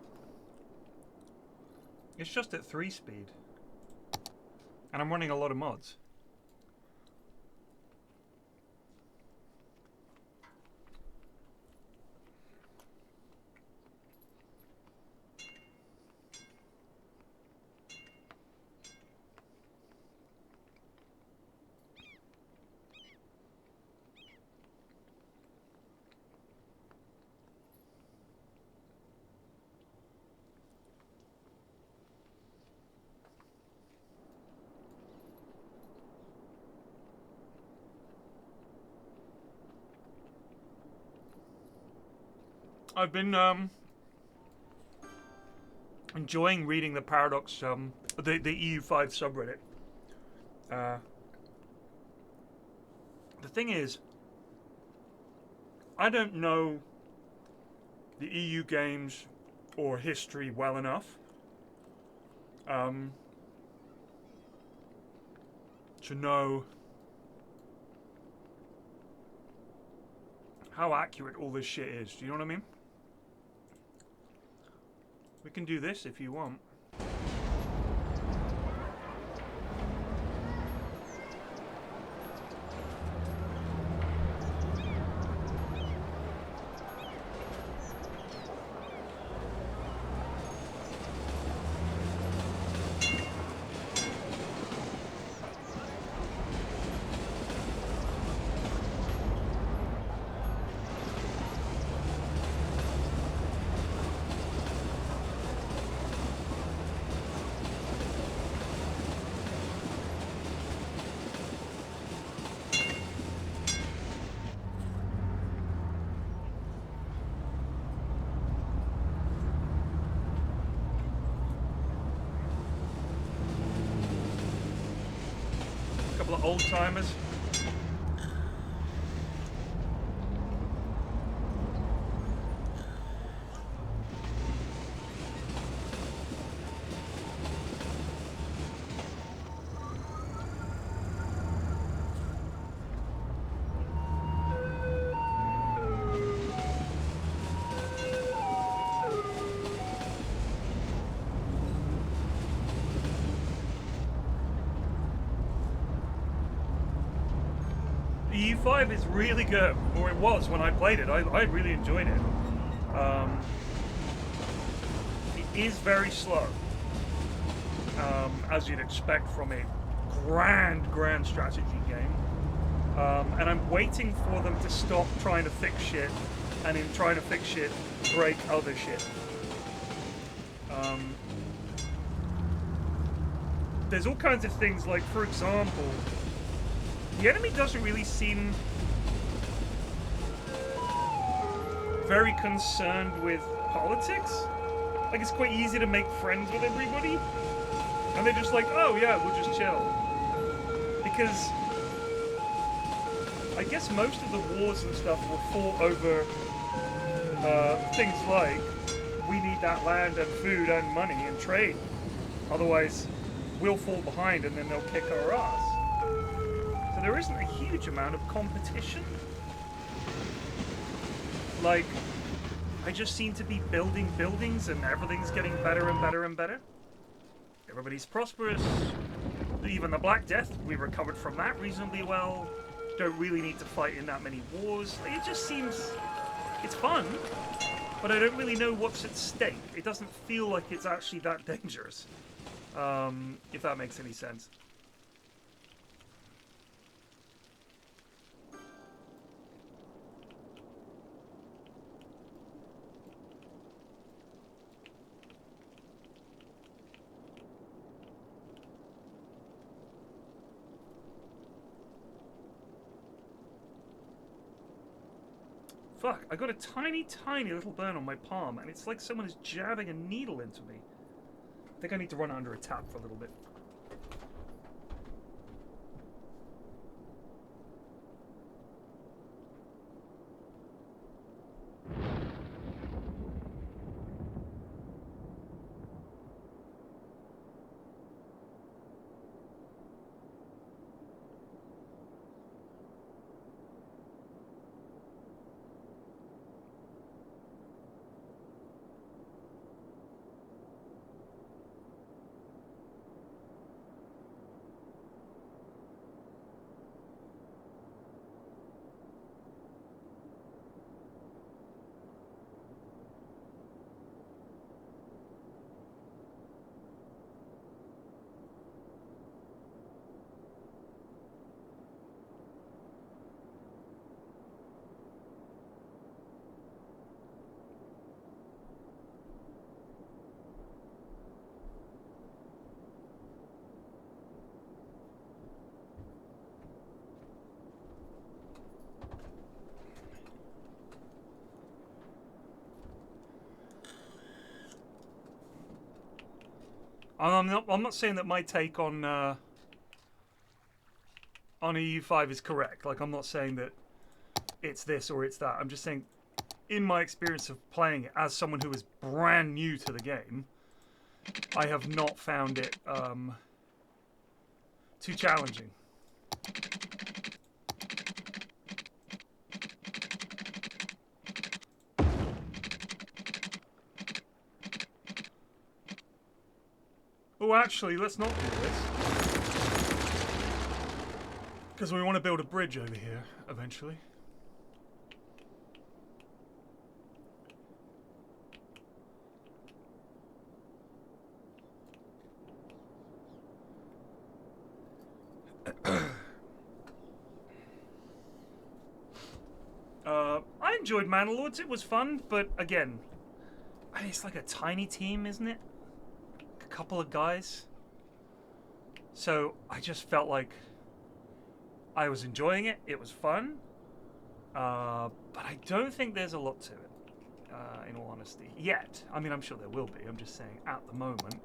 It's just at 3 speed. And I'm running a lot of mods. I've been enjoying reading the Paradox, the EU5 subreddit. The thing is, I don't know the EU games or history well enough to know how accurate all this shit is. Do you know what I mean? We can do this if you want. old timers. EU5 is really good, or it was when I played it. I really enjoyed it. It is very slow, as you'd expect from a grand strategy game. And I'm waiting for them to stop trying to fix shit, and in trying to fix shit, break other shit. There's all kinds of things, like, for example, the enemy doesn't really seem very concerned with politics. Like, it's quite easy to make friends with everybody. And they're just like, oh yeah, we'll just chill. Because I guess most of the wars and stuff were fought over things like, we need that land and food and money and trade. Otherwise, we'll fall behind and then they'll kick our ass. So there isn't a huge amount of competition. Like, I just seem to be building buildings and everything's getting better and better and better. Everybody's prosperous. Even the Black Death, we recovered from that reasonably well. Don't really need to fight in that many wars. Like, it just seems... it's fun, but I don't really know what's at stake. It doesn't feel like it's actually that dangerous. If that makes any sense. Fuck, I got a tiny little burn on my palm, and it's like someone is jabbing a needle into me. I think I need to run under a tap for a little bit. I'm not saying that my take on EU5 is correct. Like, I'm not saying that it's this or it's that. I'm just saying, in my experience of playing it as someone who is brand new to the game, I have not found it too challenging. Oh, actually, let's not do this. Because we want to build a bridge over here, eventually. I enjoyed Manalords. It was fun, but again, it's like a tiny team, isn't it? A couple of guys. So I just felt like I was enjoying it. It was fun. But I don't think there's a lot to it, in all honesty. Yet. I mean, I'm sure there will be. I'm just saying, at the moment,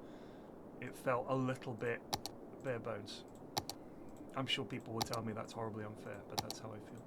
it felt a little bit bare bones. I'm sure people will tell me that's horribly unfair, but that's how I feel.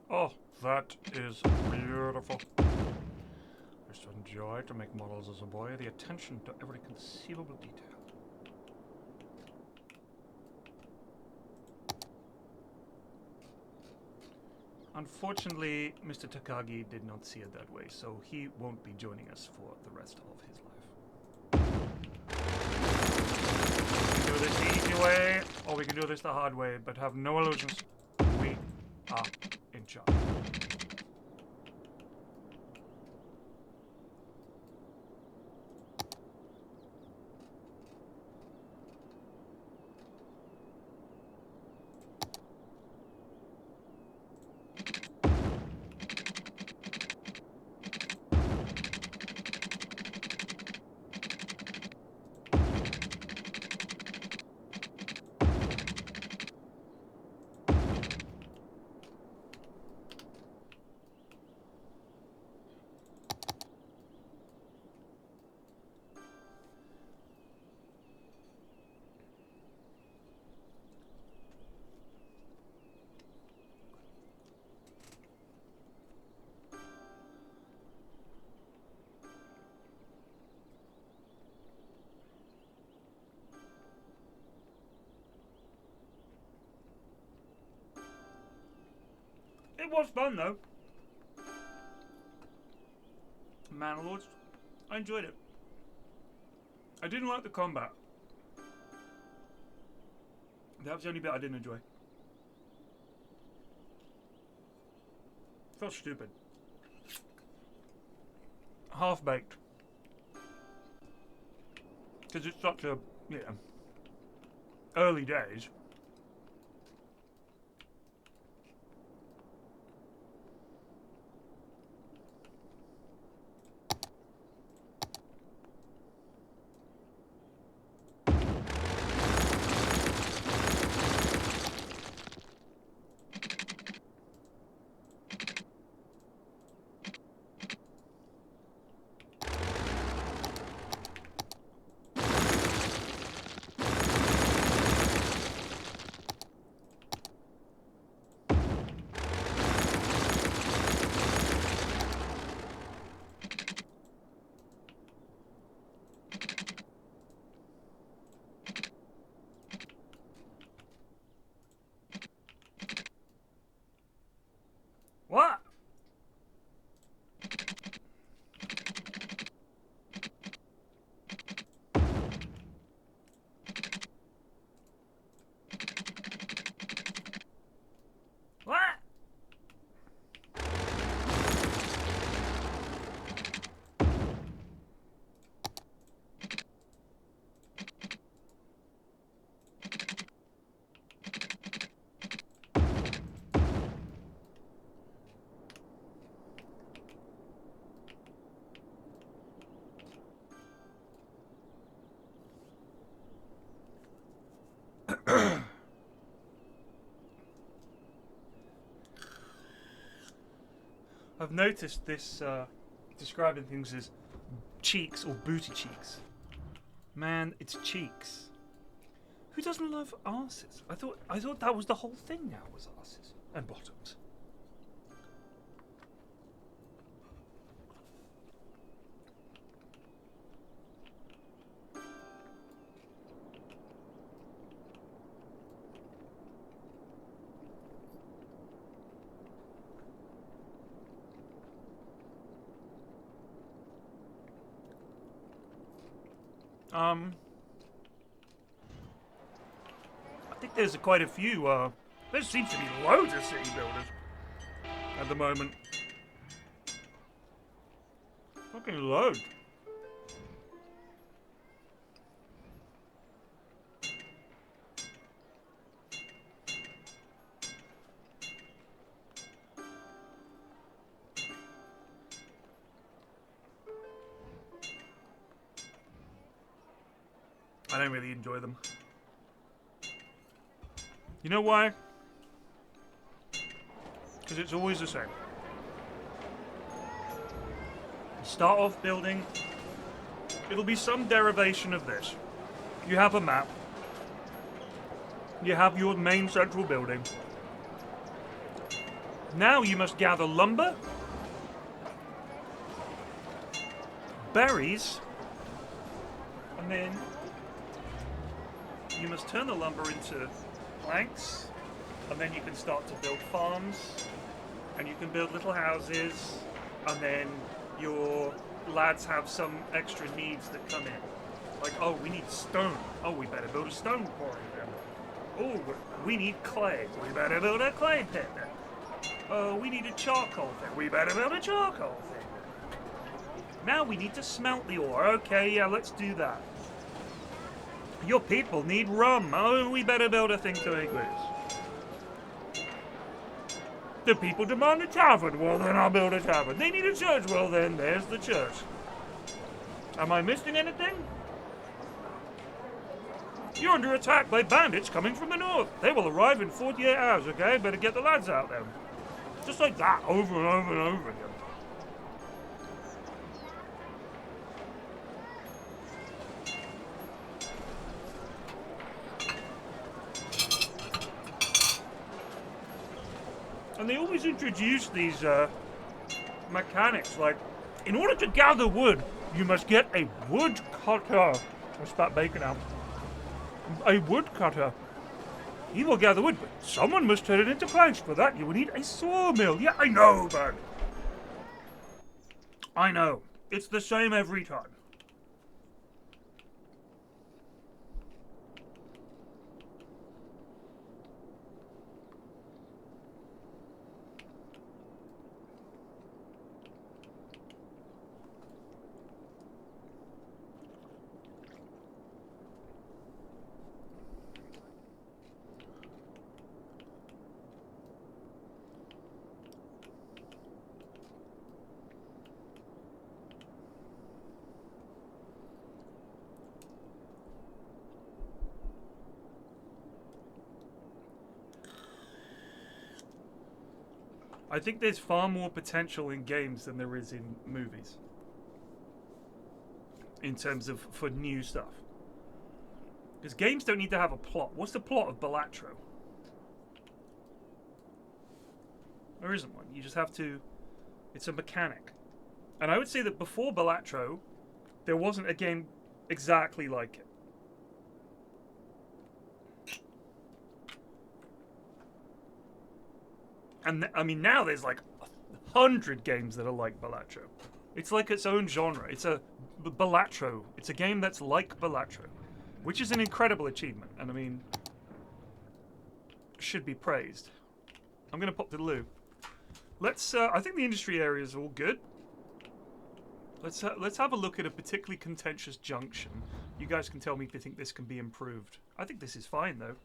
Oh, that is beautiful. I used to enjoy to make models as a boy, the attention to every conceivable detail. Unfortunately, Mr. Takagi did not see it that way, so he won't be joining us for the rest of his life. We can do this the easy way, or we can do this the hard way, but have no illusions. We are in charge. It was fun though. Manlords, I enjoyed it. I didn't like the combat. That was the only bit I didn't enjoy. Felt stupid. Half-baked. Because it's such a, early days. What? What? I've noticed this describing things as cheeks or booty cheeks. Man, it's cheeks. Who doesn't love arses? I thought that was the whole thing now, was arses and bottoms. there's quite a few. There seems to be loads of city builders at the moment. Fucking loads. I don't really enjoy them. You know why? Because it's always the same. You start off building, it'll be some derivation of this. You have a map. You have your main central building. Now you must gather lumber, berries, and then you must turn the lumber into planks, and then you can start to build farms, and you can build little houses, and then your lads have some extra needs that come in. Like, oh, we need stone. Oh, we better build a stone quarry then. Oh, we need clay. We better build a clay pit then. Oh, we need a charcoal thing. We better build a charcoal thing. Now we need to smelt the ore. Okay, yeah, let's do that. Your people need rum. Oh, we better build a thing to make this. The people demand a tavern. Well, then I'll build a tavern. They need a church. Well, then there's the church. Am I missing anything? You're under attack by bandits coming from the north. They will arrive in 48 hours, okay? Better get the lads out then. Just like that, over and over and over again. And they always introduce these mechanics, like, in order to gather wood, you must get a woodcutter. I'll start baking now. A woodcutter. He will gather wood, but someone must turn it into planks. For that, you will need a sawmill. Yeah, I know, man. I know. It's the same every time. I think there's far more potential in games than there is in movies. In terms of, for new stuff. Because games don't need to have a plot. What's the plot of Balatro? There isn't one. You just have to... It's a mechanic. And I would say that before Balatro, there wasn't a game exactly like it. And I mean, now there's like 100 games that are like Balatro. It's like its own genre. It's a Balatro. It's a game that's like Balatro, which is an incredible achievement. And I mean, should be praised. I'm going to pop to the loo. Let's. I think the industry area is all good. Let's have a look at a particularly contentious junction. You guys can tell me if you think this can be improved. I think this is fine though.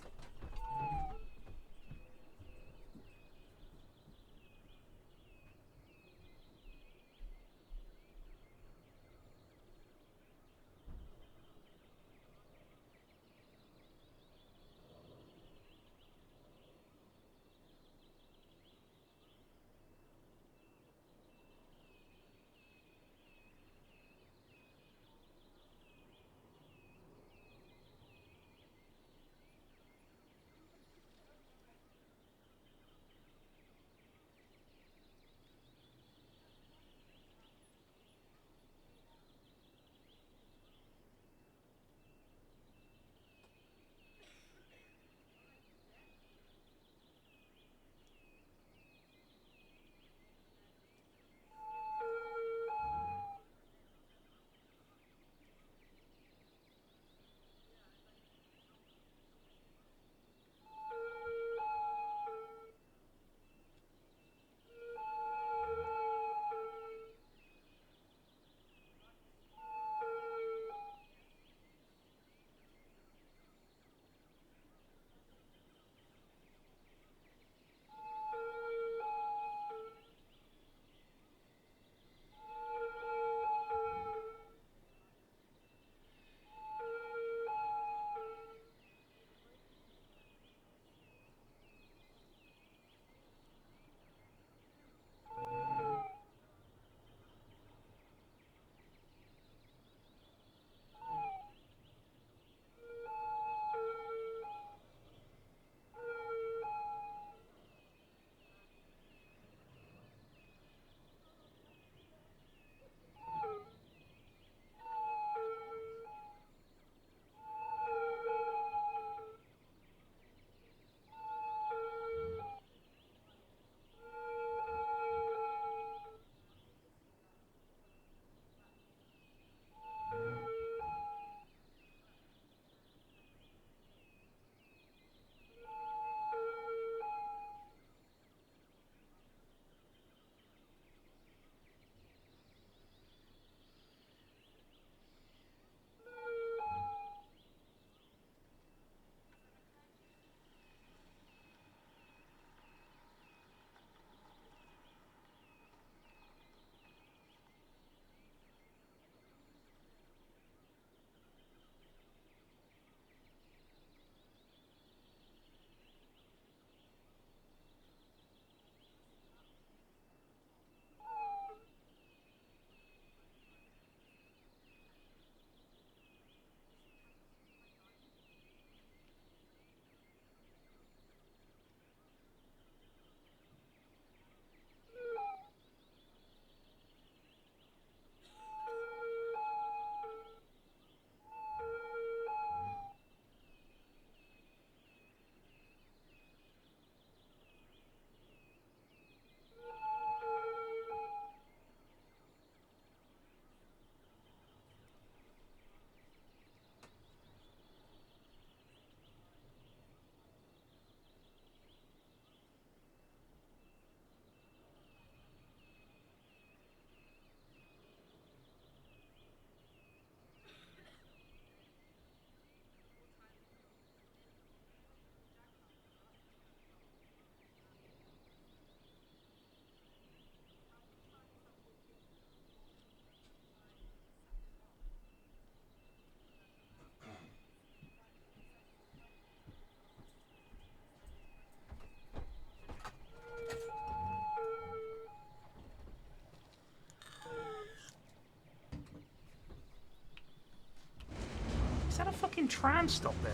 tram stop there.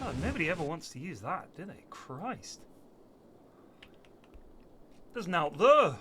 God, nobody ever wants to use that, do they? Christ. There's an out there.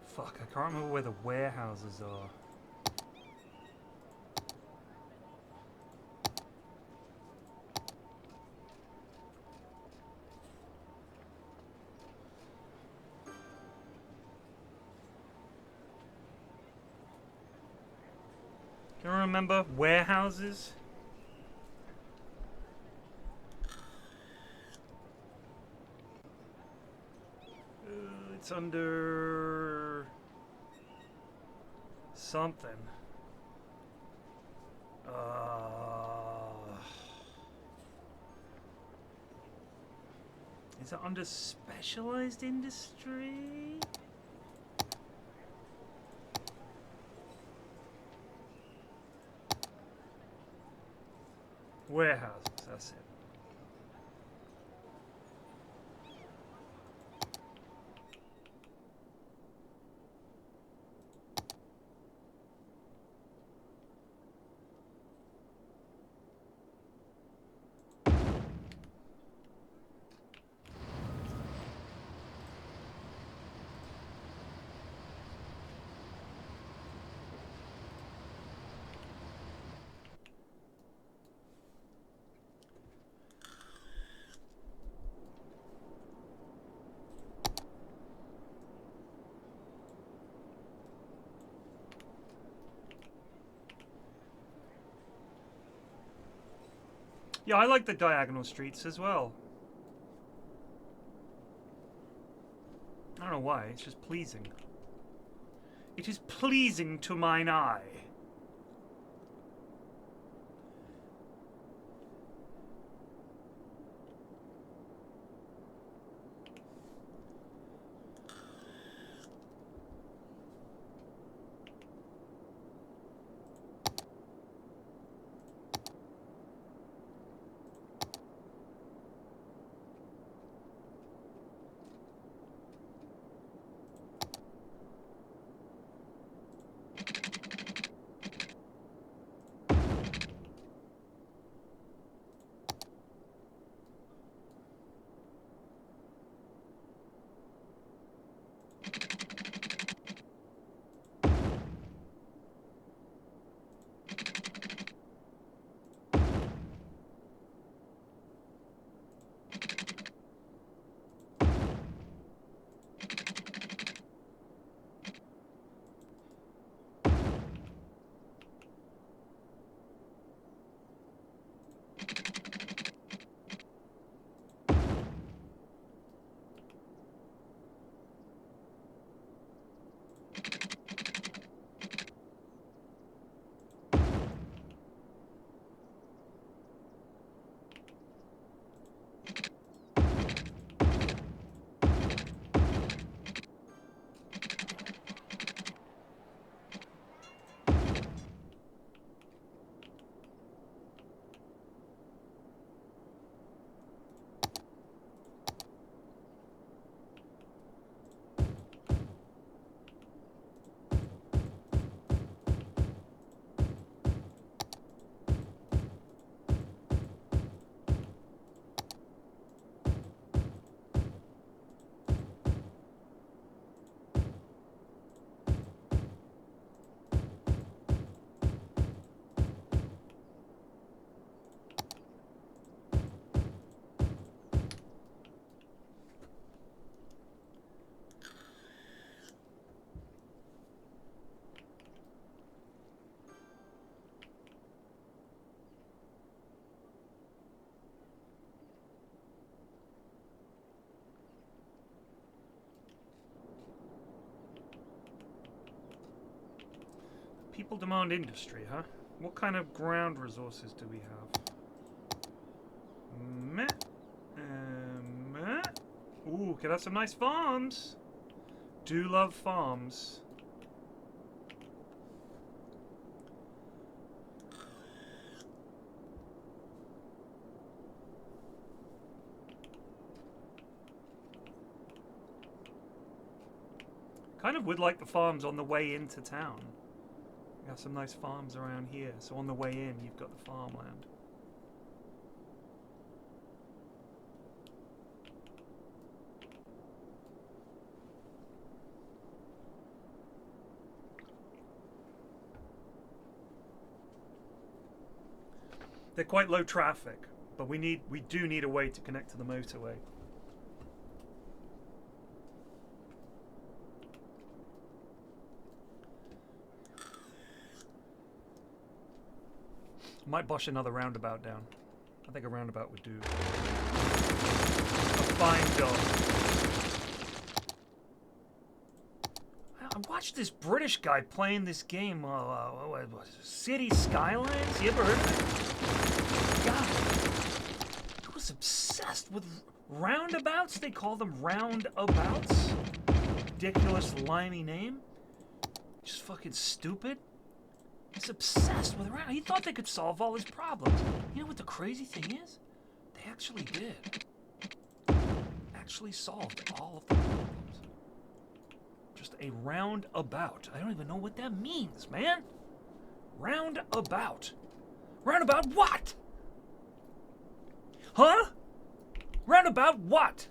Fuck, I can't remember where the warehouses are. Can you remember warehouses? It's under something. Is it under specialized industry? Warehouses, that's it. Yeah, I like the diagonal streets as well. I don't know why, it's just pleasing. It is pleasing to mine eye. People demand industry, huh? What kind of ground resources do we have? Meh. Meh. Ooh, could have some nice farms. Do love farms. Kind of would like the farms on the way into town. We got some nice farms around here, so on the way in you've got the farmland. They're quite low traffic, but we do need a way to connect to the motorway. Might bosh another roundabout down. I think a roundabout would do. A fine job. I watched this British guy playing this game, City Skylines. You ever heard of it? God, he was obsessed with roundabouts. They call them roundabouts. Ridiculous, limey name. Just fucking stupid. He's obsessed with round. He thought they could solve all his problems. You know what the crazy thing is? They actually did. Actually solved all of the problems. Just a roundabout. I don't even know what that means, man. Roundabout. Roundabout what? Huh? Roundabout what?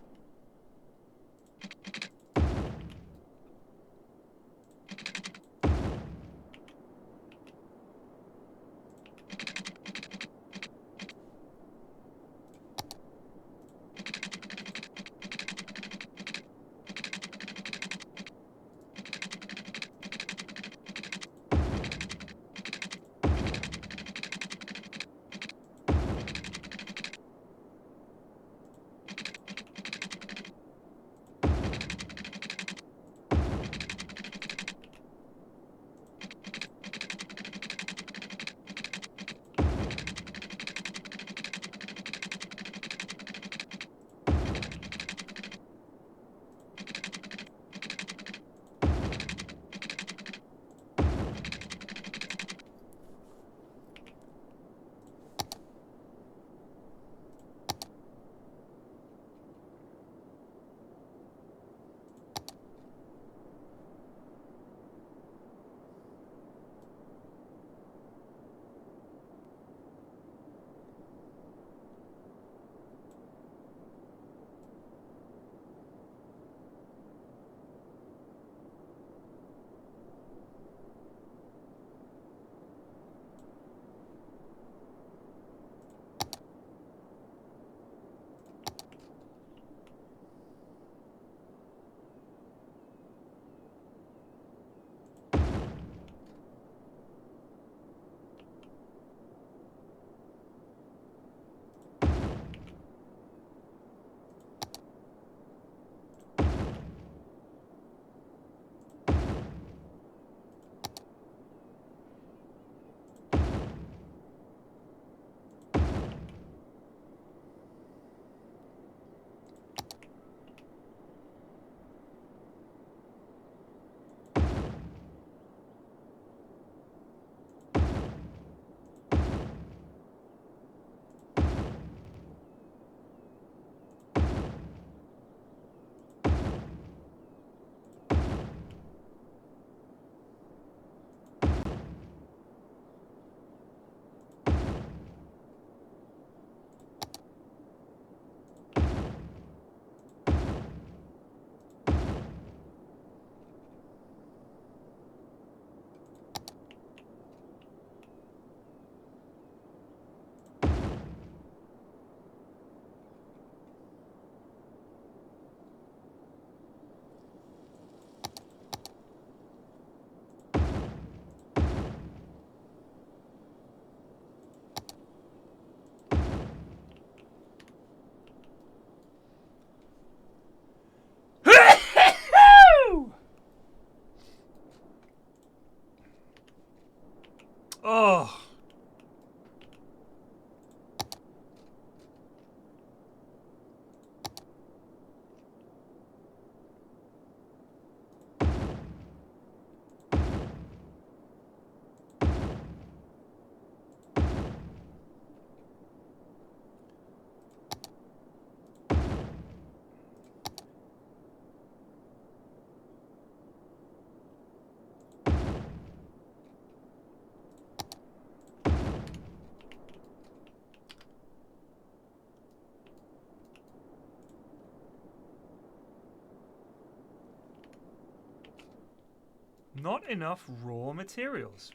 Not enough raw materials.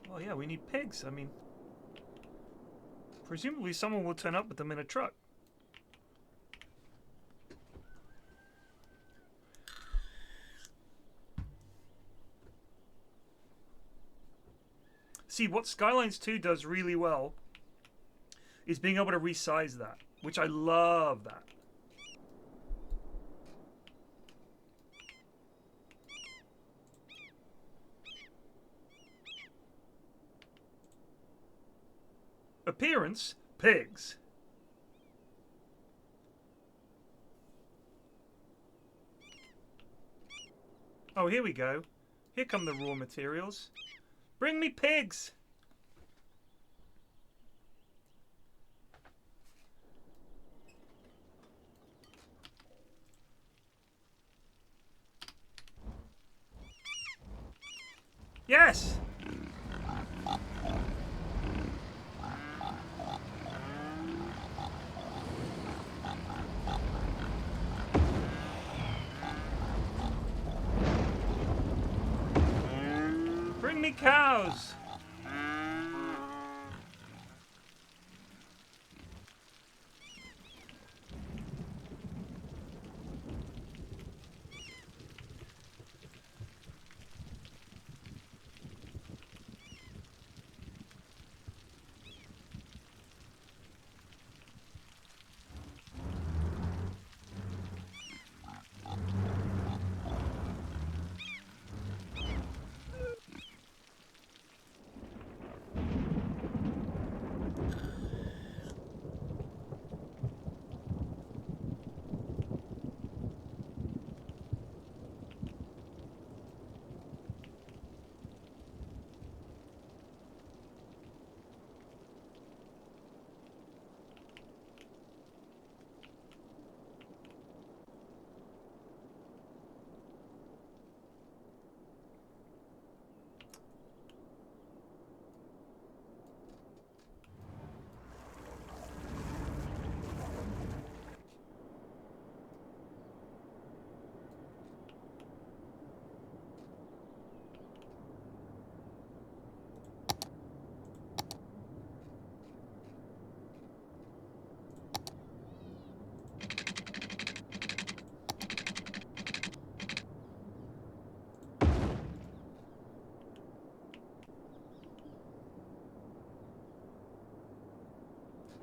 Well, yeah, we need pigs. I mean, presumably someone will turn up with them in a truck. See, what Skylines 2 does really well is being able to resize that, which I love that. Appearance, pigs. Oh, here we go. Here come the raw materials. Bring me pigs! Yes! Bring me cows!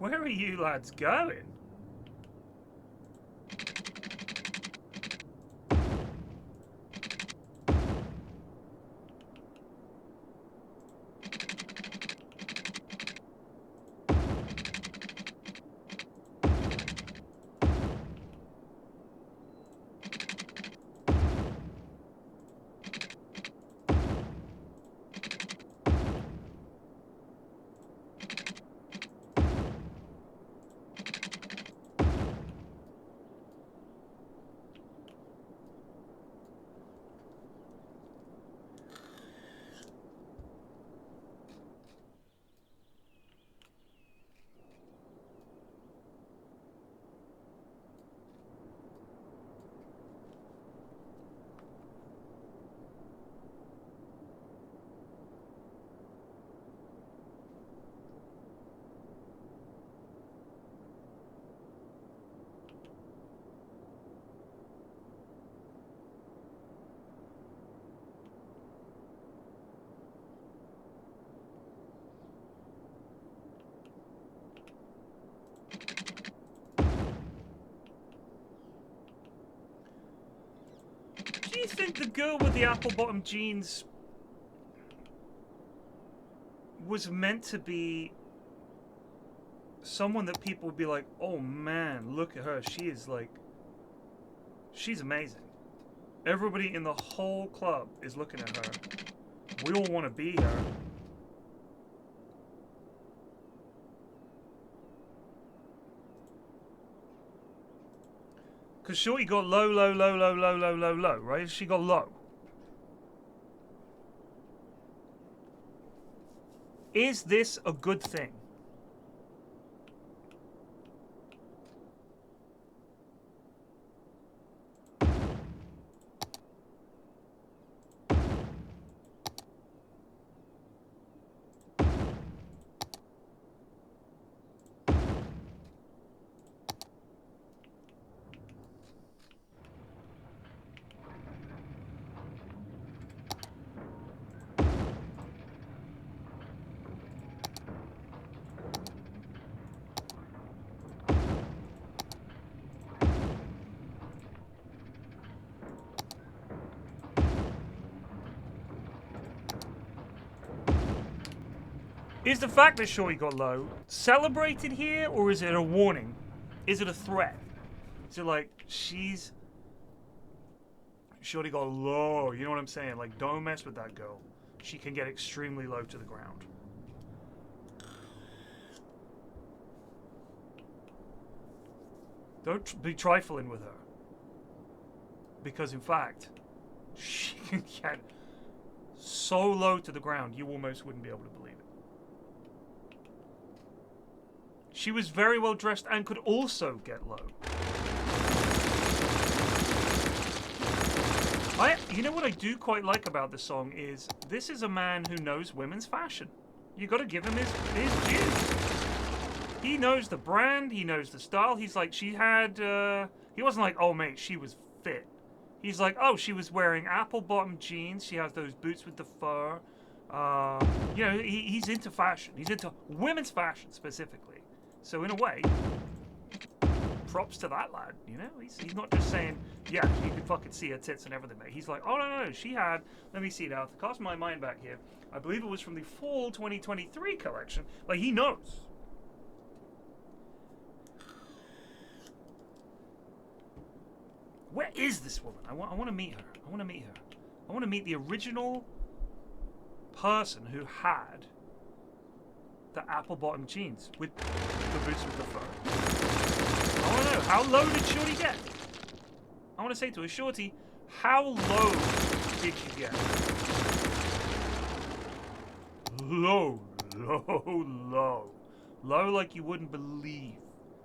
Where are you lads going? Do you think the girl with the apple-bottom jeans was meant to be someone that people would be like, oh man, look at her, she is like, she's amazing. Everybody in the whole club is looking at her. We all want to be her. Because Shorty got low, low, low, low, low, low, low, low, right? She got low. Is this a good thing? Is the fact that Shorty got low celebrated here, or is it a warning? Is it a threat? Is it like, Shorty got low, you know what I'm saying? Like, don't mess with that girl. She can get extremely low to the ground. Don't be trifling with her. Because, in fact, she can get so low to the ground, you almost wouldn't be able to believe it. She was very well dressed and could also get low. You know what I do quite like about the song is this is a man who knows women's fashion. You got to give him his due. He knows the brand. He knows the style. He's like, she had. He wasn't like, oh mate, she was fit. He's like, oh, she was wearing apple-bottom jeans. She has those boots with the fur. You know, he's into fashion. He's into women's fashion specifically. So in a way, props to that lad, you know? He's not just saying, yeah, you can fucking see her tits and everything, mate. He's like, oh, no, she had, let me see now, to cast my mind back here, I believe it was from the fall 2023 collection. Like, he knows. Where is this woman? I want to meet her. I want to meet her. I want to meet the original person who had the apple-bottom jeans with the boots with the fur. I want to know, how low did Shorty get? I want to say to her, Shorty, how low did you get? Low, low, low. Low like you wouldn't believe.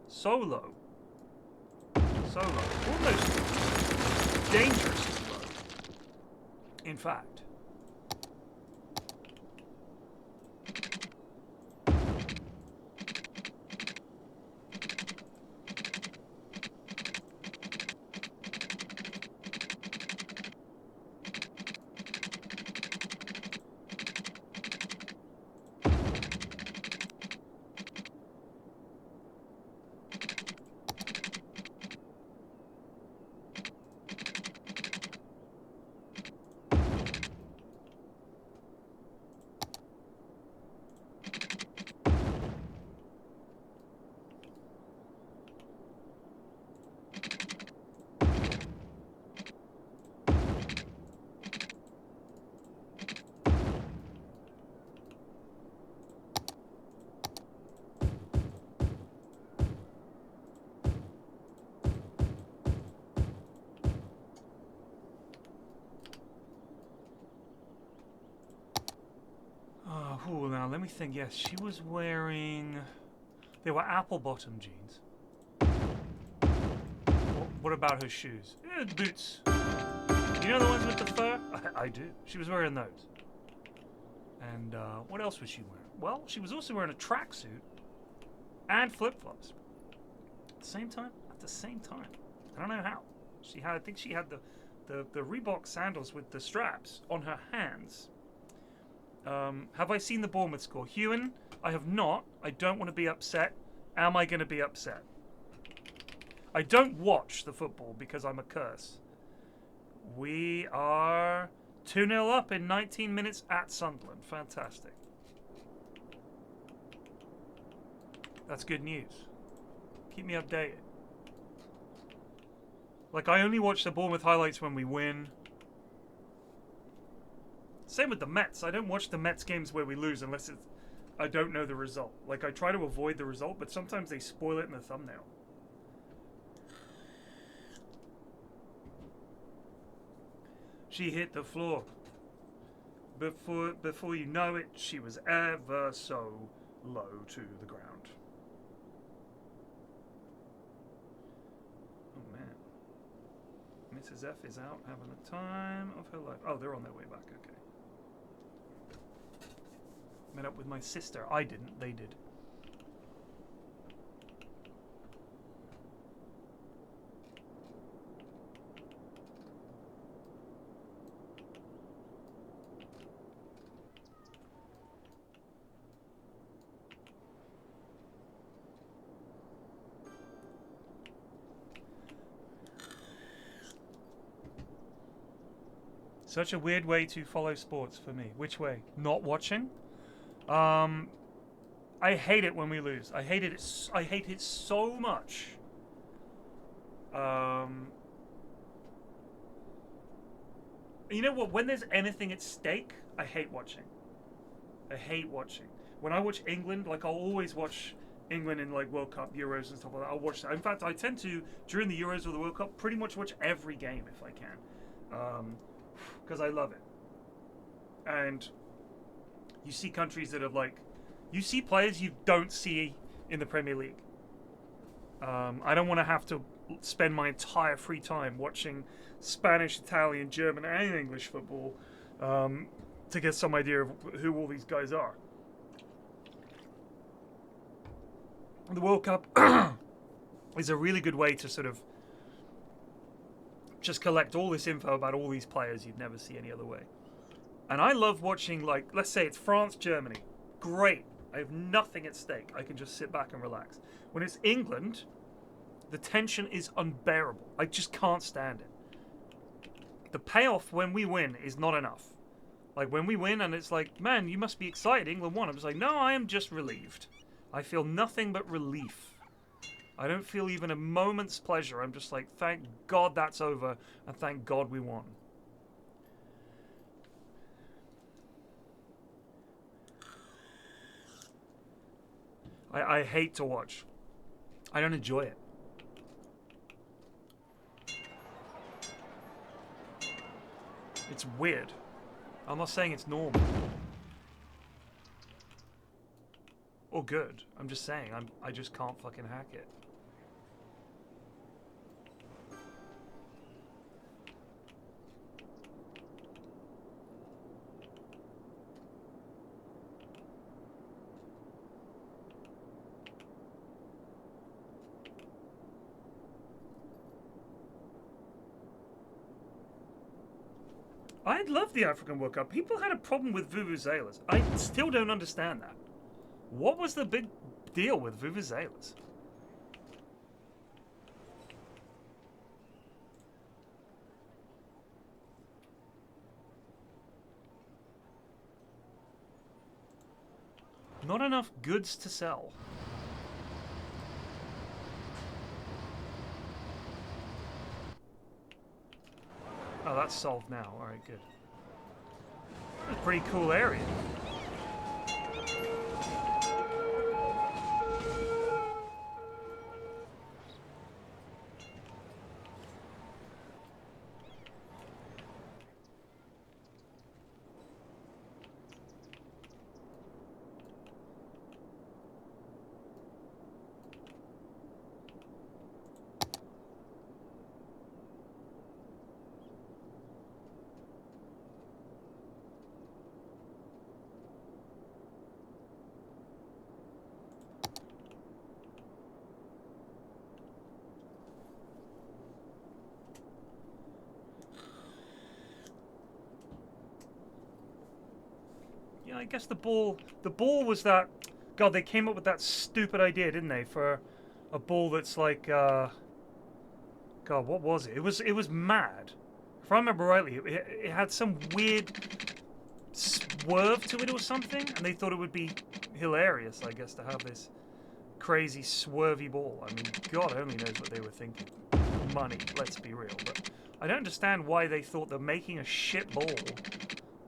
So low. So low. Almost dangerously low. In fact. Ooh, now let me think. Yes, she was wearing. They were apple-bottom jeans. What about her shoes? Yeah, boots. You know the ones with the fur? I do. She was wearing those. And what else was she wearing? Well, she was also wearing a tracksuit and flip-flops. At the same time? At the same time. I don't know how. She had. I think she had the Reebok sandals with the straps on her hands. Have I seen the Bournemouth score? Hewan, I have not. I don't want to be upset. Am I going to be upset? I don't watch the football because I'm a curse. We are 2-0 up in 19 minutes at Sunderland. Fantastic. That's good news. Keep me updated. Like, I only watch the Bournemouth highlights when we win. Same with the Mets. I don't watch the Mets games where we lose unless it's, I don't know the result. Like, I try to avoid the result, but sometimes they spoil it in the thumbnail. She hit the floor. Before you know it, she was ever so low to the ground. Oh, man. Mrs. F is out having the time of her life. Oh, they're on their way back. Okay. Met up with my sister. I didn't. They did. Such a weird way to follow sports for me. Which way? Not watching? I hate it when we lose. I hate it. I hate it so much. You know what? When there's anything at stake, I hate watching. I hate watching. When I watch England, like I'll always watch England in like World Cup, Euros and stuff like that. I'll watch that. In fact, I tend to, during the Euros or the World Cup, pretty much watch every game if I can. Because I love it. And you see countries that have like, you see players you don't see in the Premier League. I don't want to have to spend my entire free time watching Spanish, Italian, German, and English football to get some idea of who all these guys are. The World Cup is a really good way to sort of just collect all this info about all these players you'd never see any other way. And I love watching, like, let's say it's France, Germany. Great. I have nothing at stake. I can just sit back and relax. When it's England, the tension is unbearable. I just can't stand it. The payoff when we win is not enough. Like, when we win and it's like, man, you must be excited, England won. I'm just like, no, I am just relieved. I feel nothing but relief. I don't feel even a moment's pleasure. I'm just like, thank God that's over, and thank God we won. I hate to watch. I don't enjoy it. It's weird. I'm not saying it's normal. Or good. I'm just saying I just can't fucking hack it. I'd love the African World Cup. People had a problem with vuvuzelas. I still don't understand that. What was the big deal with vuvuzelas? Not enough goods to sell. Oh, that's solved now. Alright, good. That's a pretty cool area. I guess the ball was that. God, they came up with that stupid idea, didn't they, for a ball that's like, God, what was it? It was mad. If I remember rightly, it had some weird swerve to it or something, and they thought it would be hilarious, I guess, to have this crazy swervy ball. I mean, God only knows what they were thinking. Money, let's be real. But I don't understand why they thought that making a shit ball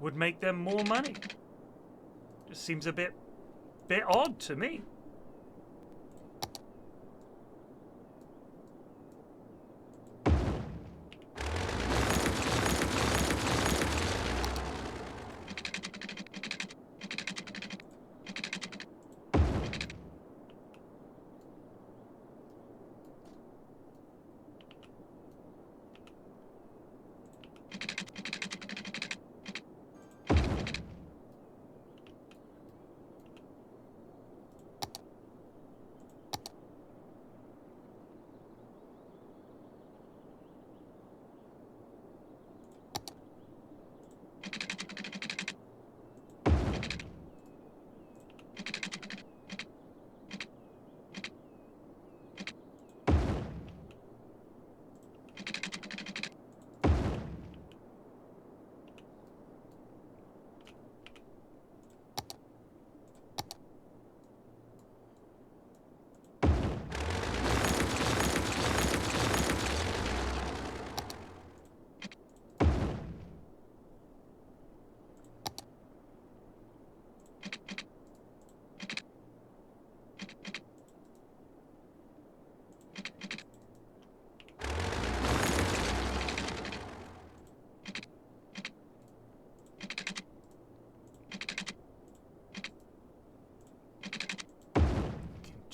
would make them more money. Just seems a bit odd to me.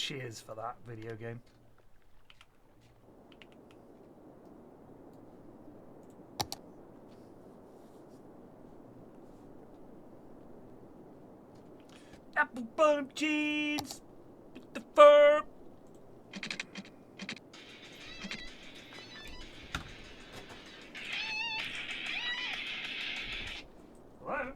Cheers for that video game. Apple bottom jeans with the fur. Hello?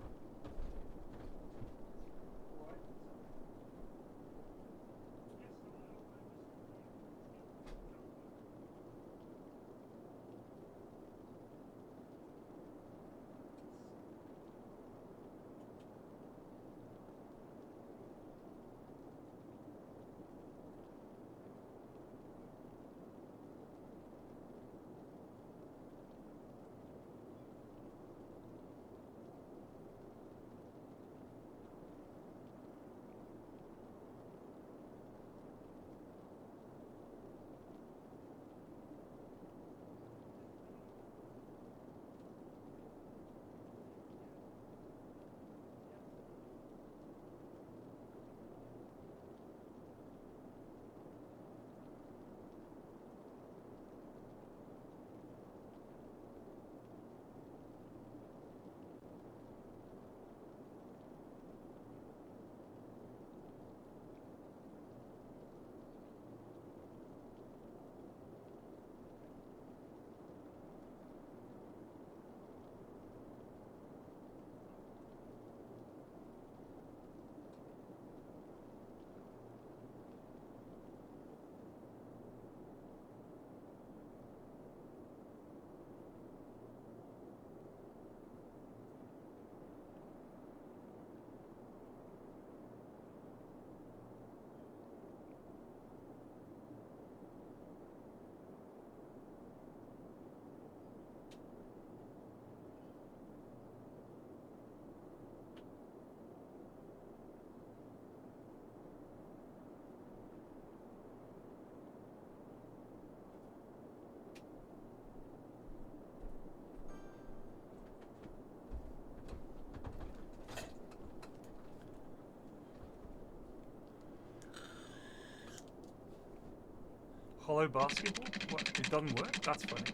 Hollow basketball? What? It doesn't work? That's funny.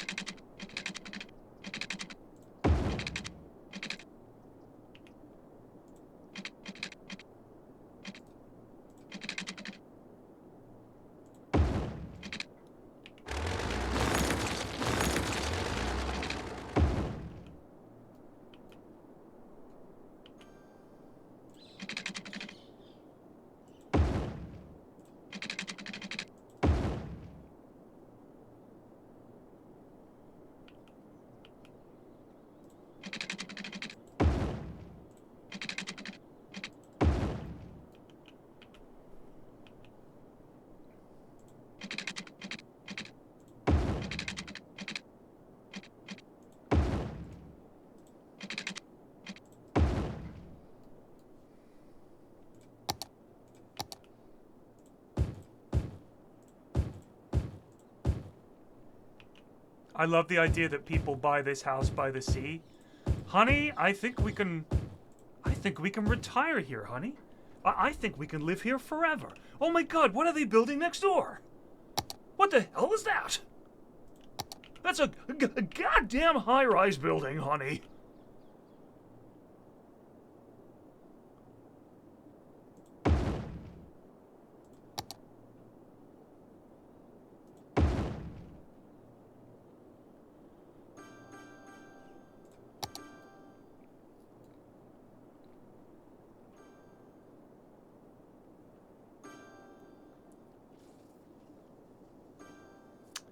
I love the idea that people buy this house by the sea. Honey, I think we can retire here, honey. I think we can live here forever. Oh my god, what are they building next door? What the hell is that? That's a goddamn high-rise building, honey.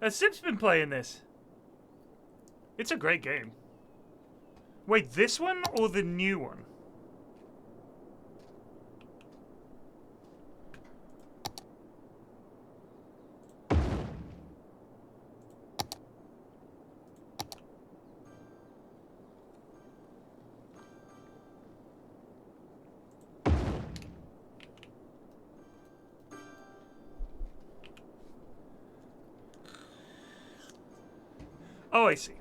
Has Sim's been playing this? It's a great game. Wait, this one or the new one? Oh, I see.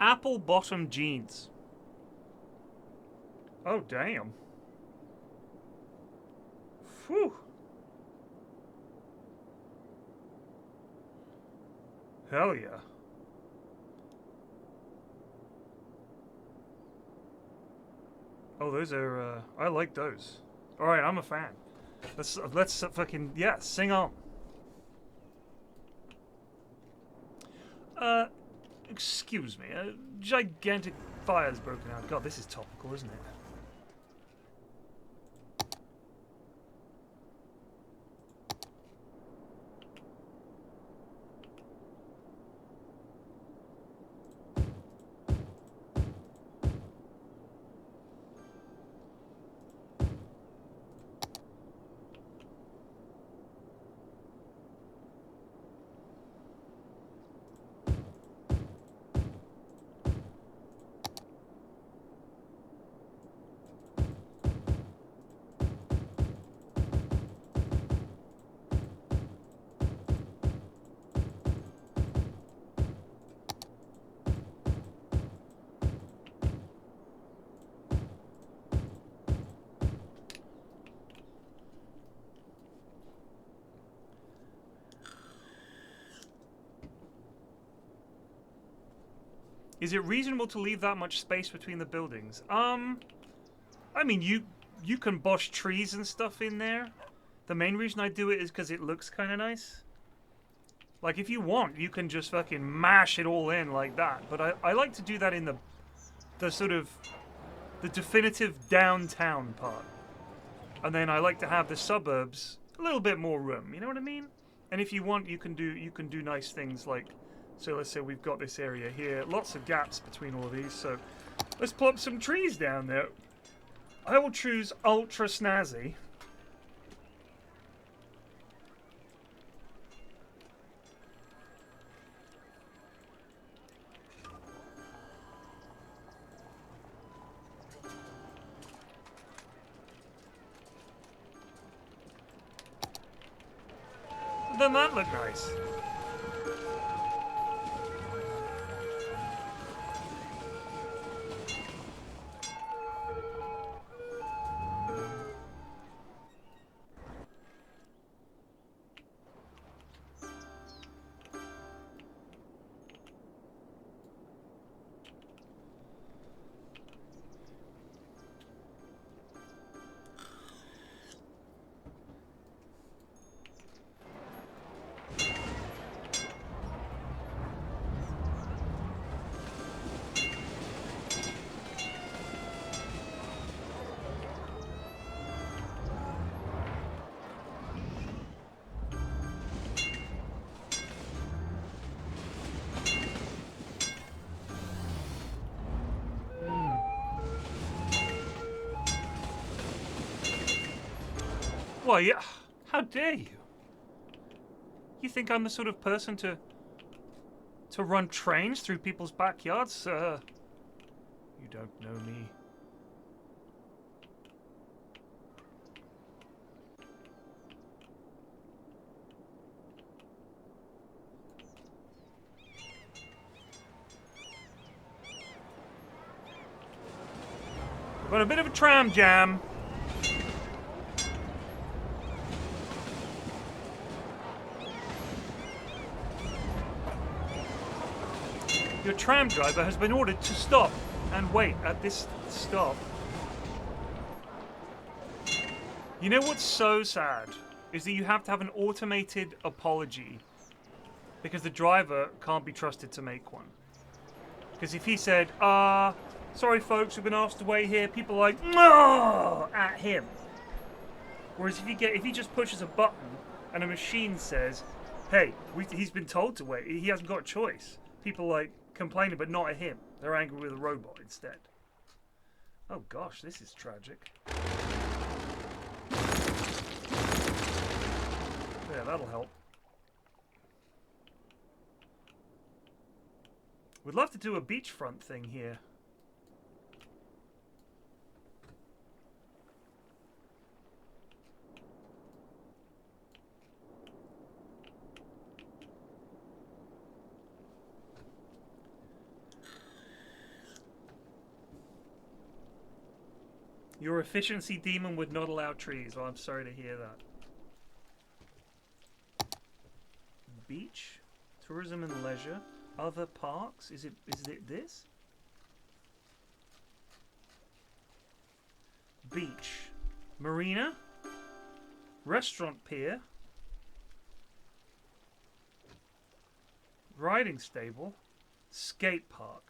Apple bottom jeans. Oh, damn. Whew. Hell yeah. Oh, those are, I like those. Alright, I'm a fan. Let's fucking, yeah, sing on. Excuse me, a gigantic fire's broken out. God, this is topical, isn't it? Is it reasonable to leave that much space between the buildings? I mean, you can bosh trees and stuff in there. The main reason I do it is because it looks kind of nice. Like, if you want, you can just fucking mash it all in like that. But I like to do that in the sort of, the definitive downtown part. And then I like to have the suburbs a little bit more room, you know what I mean? And if you want, you can do nice things like, so let's say we've got this area here, lots of gaps between all of these, so let's plop some trees down there. I will choose ultra snazzy. Then that look nice. Well, yeah. How dare you? You think I'm the sort of person to run trains through people's backyards? You don't know me. We've got a bit of a tram jam. Your tram driver has been ordered to stop and wait at this stop. You know what's so sad? Is that you have to have an automated apology because the driver can't be trusted to make one. Because if he said, sorry folks, we've been asked to wait here, people are like, no, at him. Whereas if he just pushes a button and a machine says, hey, he's been told to wait, he hasn't got a choice. People like complaining, but not at him. They're angry with a robot instead. Oh gosh, this is tragic. Yeah, that'll help. We'd love to do a beachfront thing here. Your efficiency demon would not allow trees. Well, I'm sorry to hear that. Beach, tourism and leisure, other parks. Is it this? Beach, marina, restaurant pier, riding stable, skate park.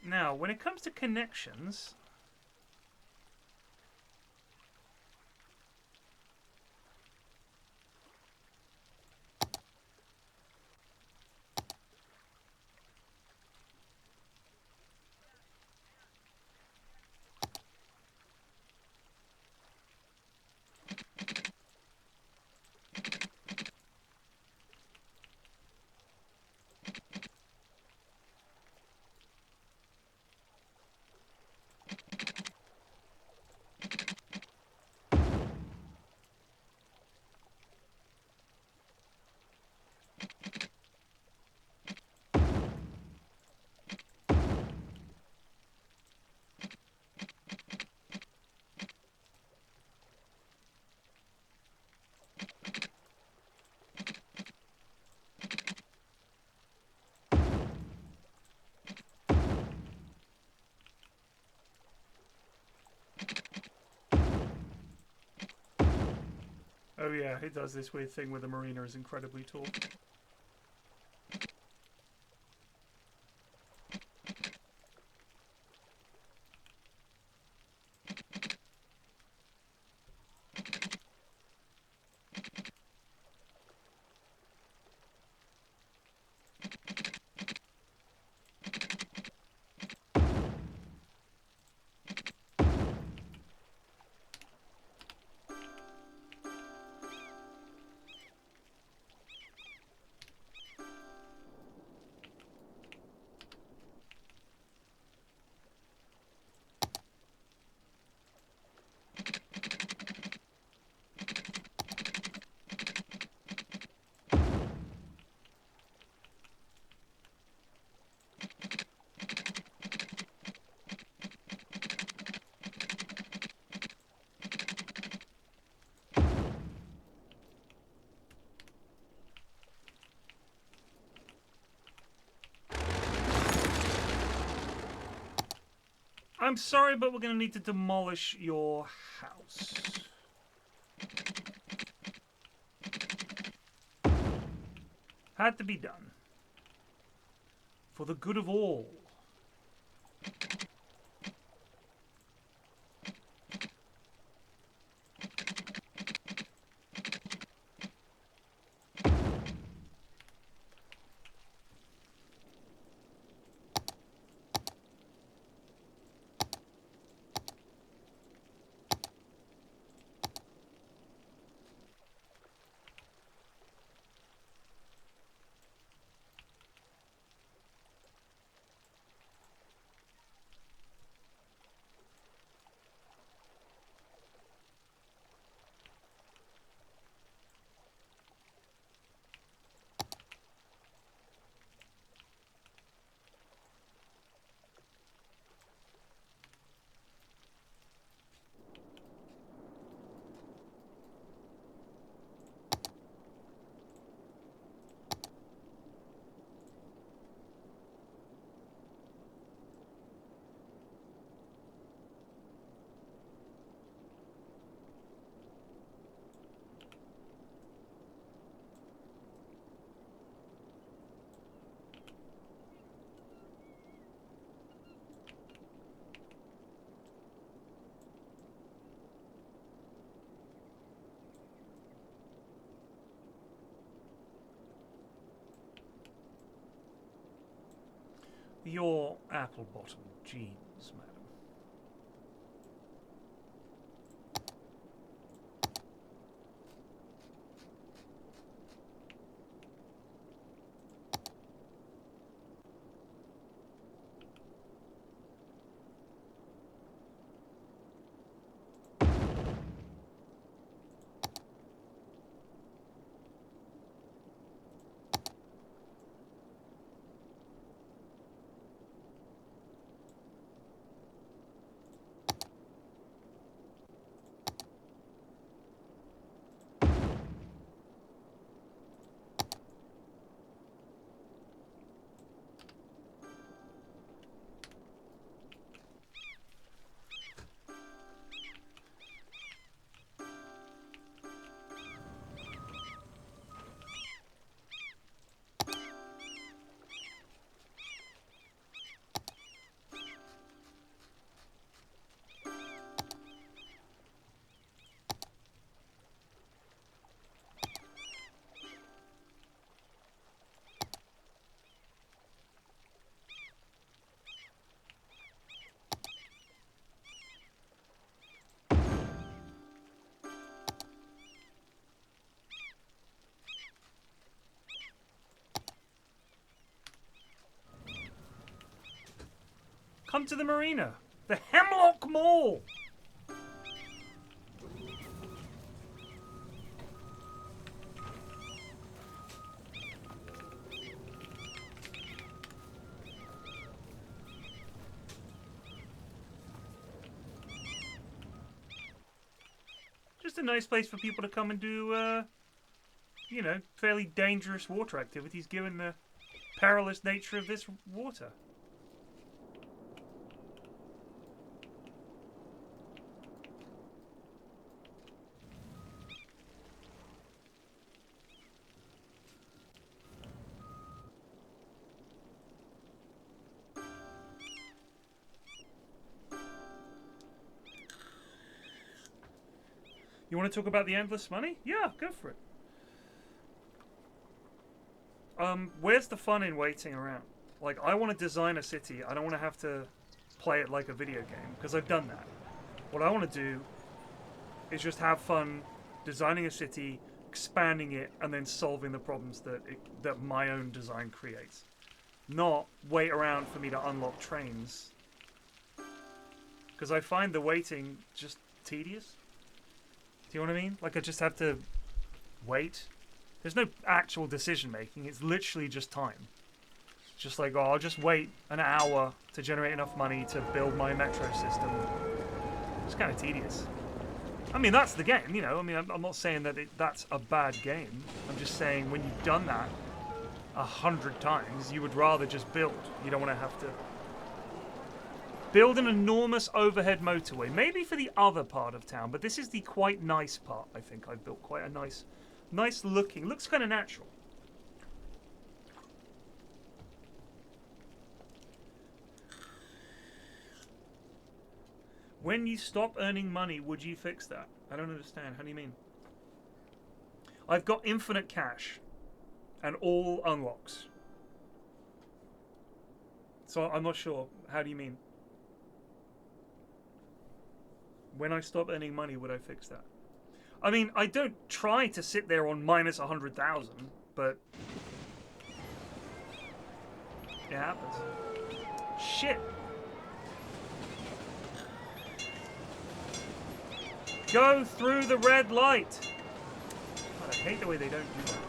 Now, when it comes to connections, oh yeah, it does this weird thing where the marina is incredibly tall. I'm sorry, but we're going to need to demolish your house. Had to be done. For the good of all. Your apple-bottom jeans, madam. Come to the marina. The Hemlock Mall. Just a nice place for people to come and do, you know, fairly dangerous water activities given the perilous nature of this water. You want to talk about the endless money? Yeah, go for it. Where's the fun in waiting around? Like, I want to design a city. I don't want to have to play it like a video game, because I've done that. What I want to do is just have fun designing a city, expanding it, and then solving the problems that my own design creates. Not wait around for me to unlock trains. Because I find the waiting just tedious. Do you know what I mean? Like, I just have to wait. There's no actual decision making. It's literally just time. It's just like, oh, I'll just wait an hour to generate enough money to build my metro system. It's kind of tedious. I mean, that's the game, you know. I mean, I'm not saying that that's a bad game. I'm just saying when you've done that 100 times, you would rather just build. You don't want to have to build an enormous overhead motorway. Maybe for the other part of town, but this is the quite nice part, I think. I've built quite a nice looking. Looks kind of natural. When you stop earning money, would you fix that? I don't understand. How do you mean? I've got infinite cash and all unlocks. So I'm not sure. How do you mean? When I stop earning money, would I fix that? I mean, I don't try to sit there on minus 100,000, but it happens. Shit. Go through the red light. God, I hate the way they don't do that.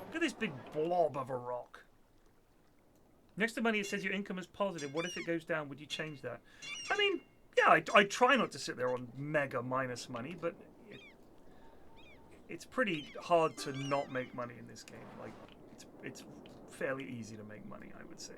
Look at this big blob of a rock. Next to money, it says your income is positive. What if it goes down? Would you change that? I mean, yeah, I try not to sit there on mega minus money, but it's pretty hard to not make money in this game. Like, it's fairly easy to make money, I would say.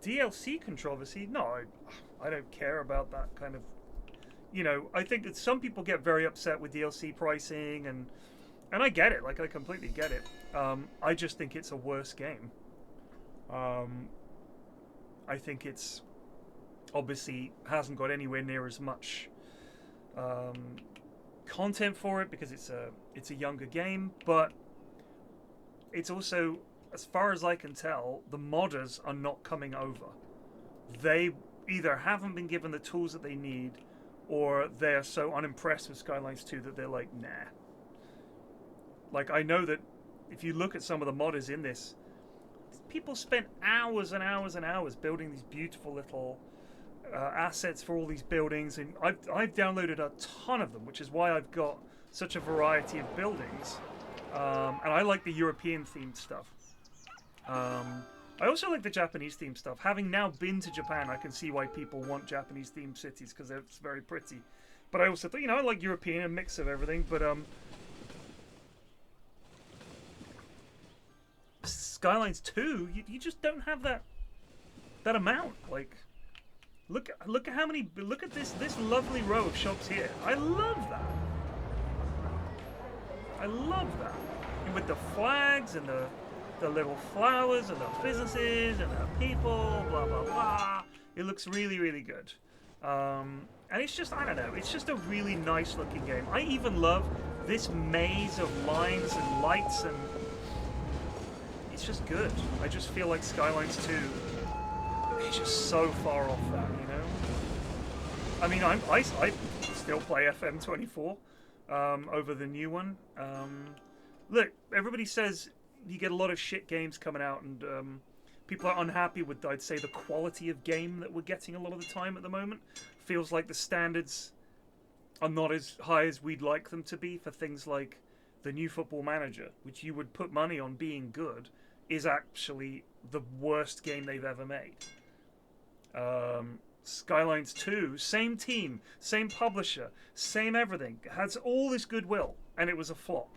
DLC controversy? No, I don't care about that kind of... You know, I think that some people get very upset with DLC pricing, and I get it. Like, I completely get it. I just think it's a worse game. I think it's obviously hasn't got anywhere near as much content for it because it's a younger game, but it's also, as far as I can tell, the modders are not coming over. They either haven't been given the tools that they need, or they're so unimpressed with Skylines 2 that they're like, nah. Like, I know that if you look at some of the modders in this, people spent hours and hours and hours building these beautiful little assets for all these buildings, and I've downloaded a ton of them, which is why I've got such a variety of buildings. And I like the European themed stuff. I also like the Japanese themed stuff. Having now been to Japan, I can see why people want Japanese themed cities, because it's very pretty. But I also think, you know, I like European, a mix of everything, but Skylines 2, you just don't have that that amount. Like, look at how many. Look at this lovely row of shops here. I love that. I love that. And with the flags and the little flowers and the businesses and the people, blah blah blah. It looks really, really good. And it's just, I don't know, it's just a really nice looking game. I even love this maze of lines and lights, and it's just good. I just feel like Skylines 2 is just so far off that, you know? I mean, I still play FM24 over the new one. Look, everybody says you get a lot of shit games coming out, and people are unhappy with, I'd say, the quality of game that we're getting a lot of the time at the moment. Feels like the standards are not as high as we'd like them to be for things like the new Football Manager, which you would put money on being good, is actually the worst game they've ever made. Skylines 2, same team, same publisher, same everything, has all this goodwill, and it was a flop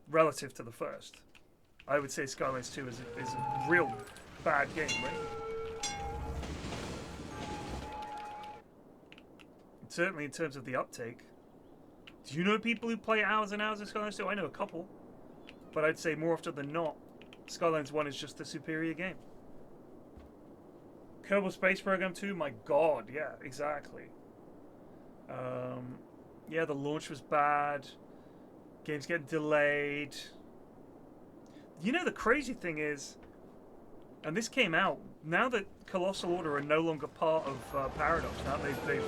relative to the first. I would say Skylines 2 is a real bad game, right? Certainly in terms of the uptake. Do you know people who play hours and hours of Skylines 2? I know a couple. But I'd say more often than not, Skylines 1 is just a superior game. Kerbal Space Program 2, my god, yeah, exactly. Yeah, the launch was bad. Games getting delayed. You know, the crazy thing is, and this came out, now that Colossal Order are no longer part of Paradox, now they've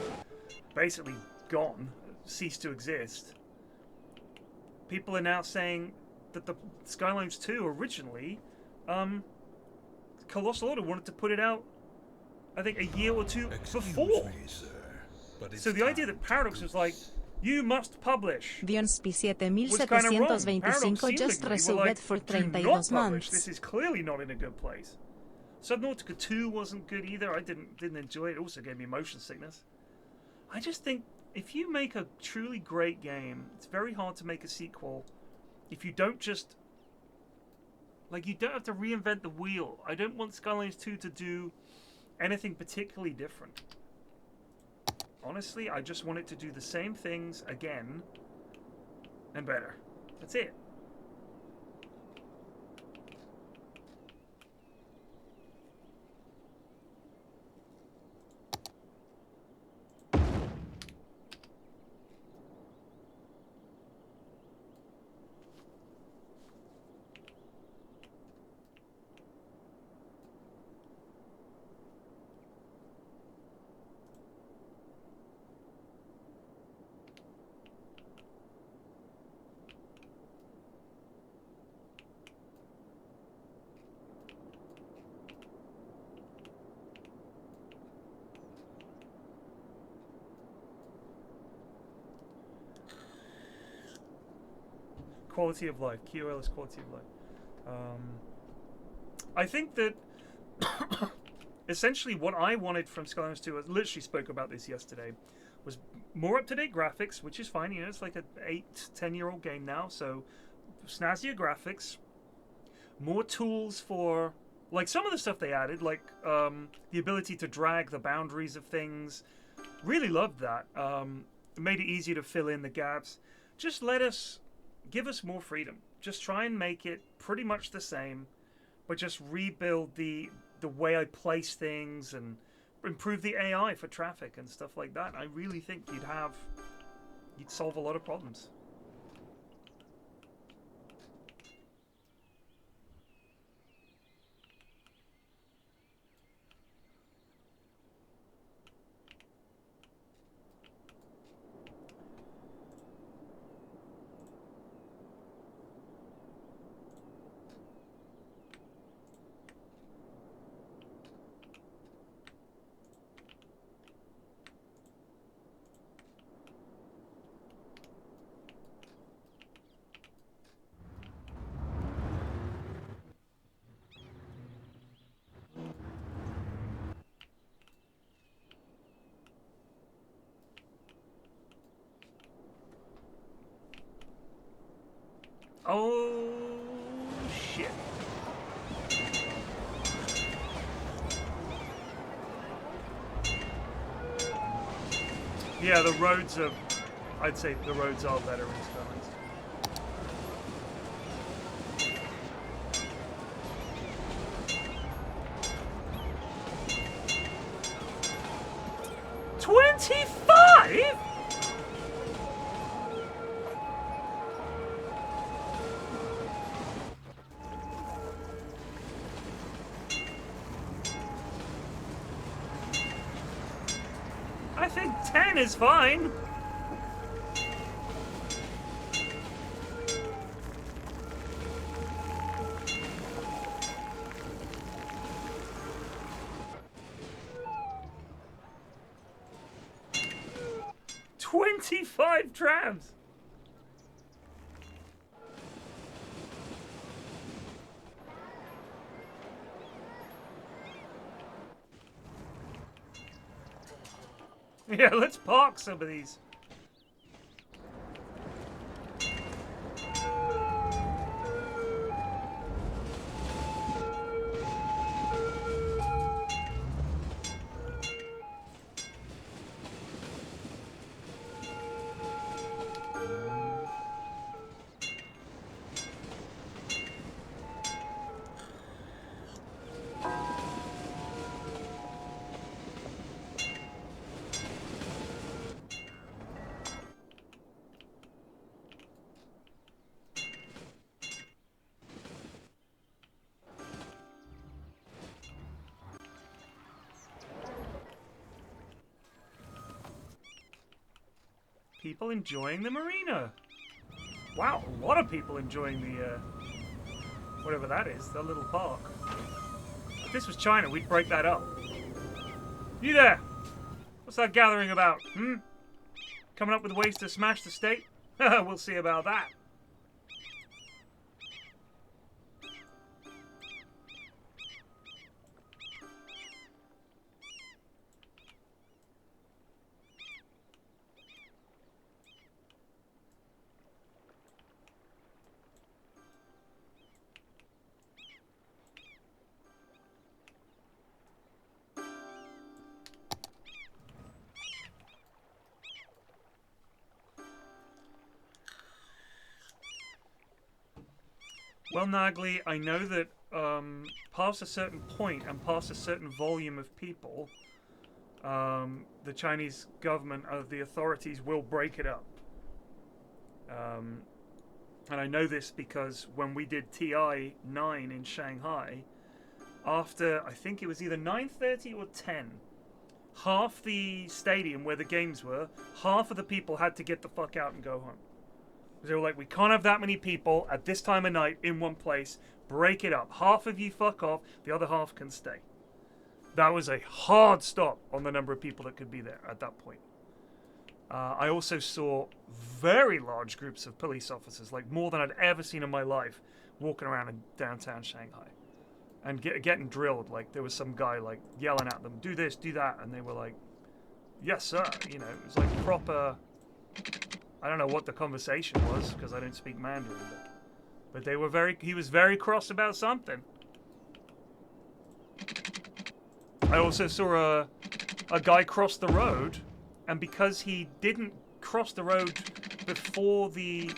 basically gone, ceased to exist, people are now saying that the Skylines 2 originally, Colossal Order wanted to put it out, I think, a year or two before. Me, sir, but it's So the idea that Paradox was like, you must publish, Dionspi was kind of wrong. 7725 just resubbed for do not 32 publish. months. This is clearly not in a good place. Subnautica 2 wasn't good either. I didn't enjoy it. It also gave me motion sickness. I just think if you make a truly great game, it's very hard to make a sequel if you don't just, like, you don't have to reinvent the wheel. I don't want Skylines 2 to do anything particularly different. Honestly, I just want it to do the same things again and better. That's it. Quality of life. QL is quality of life. I think that essentially what I wanted from Skylines 2, I literally spoke about this yesterday, was more up-to-date graphics, which is fine. You know, it's like an 8-10-year-old game now, so snazzier graphics, more tools for, like, some of the stuff they added, like the ability to drag the boundaries of things. Really loved that. It made it easier to fill in the gaps. Just give us more freedom. Just try and make it pretty much the same, but just rebuild the way I place things and improve the AI for traffic and stuff like that. I really think you'd solve a lot of problems. Oh, shit. Yeah, the roads are... I'd say the roads are better in Skylines. $25? I think 10 is fine. $25 trams. Yeah, let's park some of these. People enjoying the marina. Wow, a lot of people enjoying the, whatever that is, the little park. If this was China, we'd break that up. You there? What's that gathering about, hmm? Coming up with ways to smash the state? We'll see about that. Well, Nagli, I know that past a certain point and past a certain volume of people, the Chinese government, the authorities will break it up. And I know this because when we did TI 9 in Shanghai, after, I think it was either 9:30 or 10, half the stadium where the games were, half of the people had to get the fuck out and go home. They were like, we can't have that many people at this time of night in one place. Break it up. Half of you fuck off. The other half can stay. That was a hard stop on the number of people that could be there at that point. I also saw very large groups of police officers, like more than I'd ever seen in my life, walking around in downtown Shanghai. And getting drilled. Like, there was some guy, like, yelling at them, do this, do that. And they were like, yes, sir. You know, it was like proper... I don't know what the conversation was because I don't speak Mandarin, but they were he was very cross about something. I also saw a guy cross the road, and because he didn't cross the road before the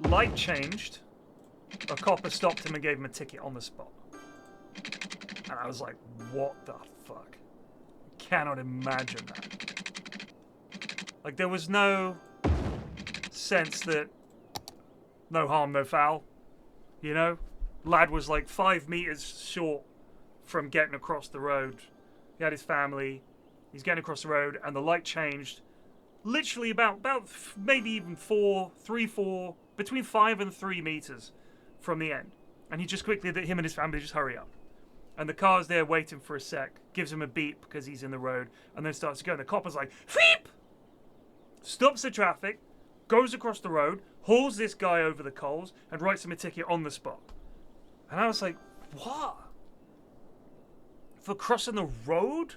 light changed, a copper stopped him and gave him a ticket on the spot. And I was like, what the fuck? Cannot imagine that. Like, there was no sense that no harm, no foul, you know? Lad was like 5 meters short from getting across the road. He had his family, he's getting across the road, and the light changed literally about maybe even between 5 and 3 meters from the end. And he just quickly, him and his family just hurry up. And the car's there waiting for a sec, gives him a beep because he's in the road, and then starts to go. And the copper's like, Feep! Stops the traffic, goes across the road, hauls this guy over the coals, and writes him a ticket on the spot. And I was like, what? For crossing the road?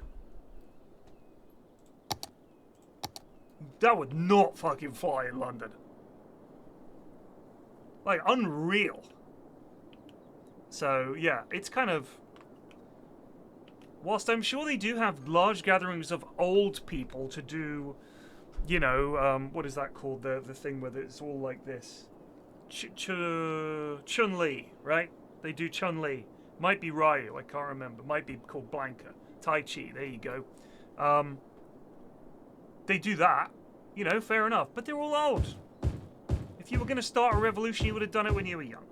That would not fucking fly in London. Like, unreal. So, yeah, it's kind of... whilst I'm sure they do have large gatherings of old people to do, you know, what is that called? The thing where it's all like this. Chun-Li, right? They do Chun-Li. Might be Ryu, I can't remember. Might be called Blanca. Tai Chi, there you go. They do that, you know, fair enough. But they're all old. If you were going to start a revolution, you would have done it when you were young.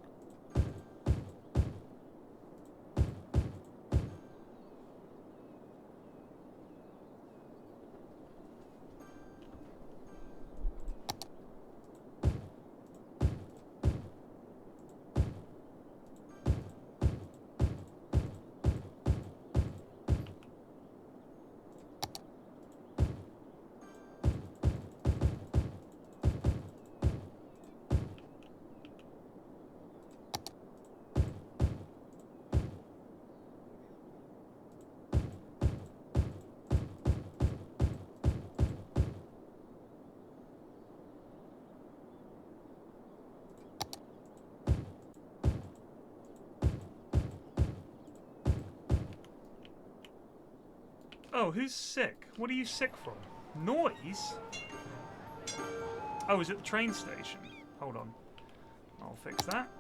Oh, who's sick? What are you sick from? Noise? Oh, is it the train station? Hold on. I'll fix that.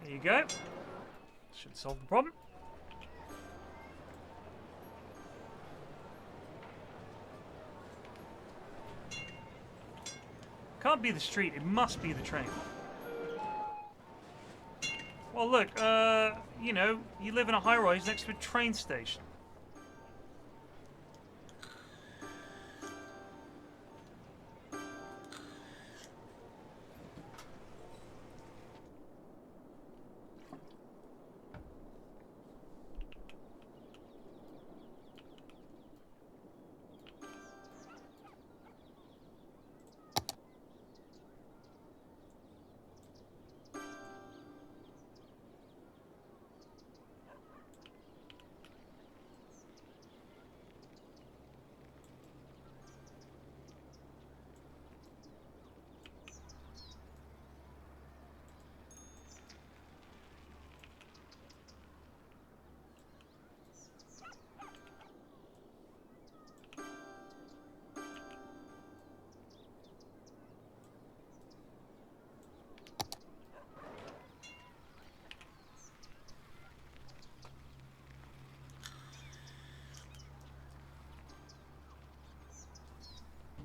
There you go. Should solve the problem. Can't be the street, it must be the train. Well, look, you know, you live in a high-rise next to a train station.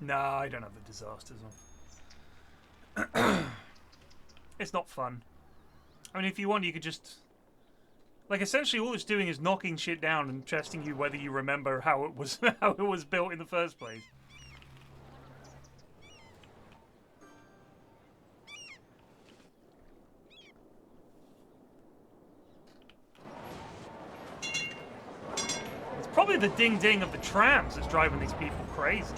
Nah, I don't have the disasters on. It's not fun. I mean, if you want, you could just... Like, essentially all it's doing is knocking shit down and testing you whether you remember how it was how it was built in the first place. It's probably the ding-ding of the trams that's driving these people crazy.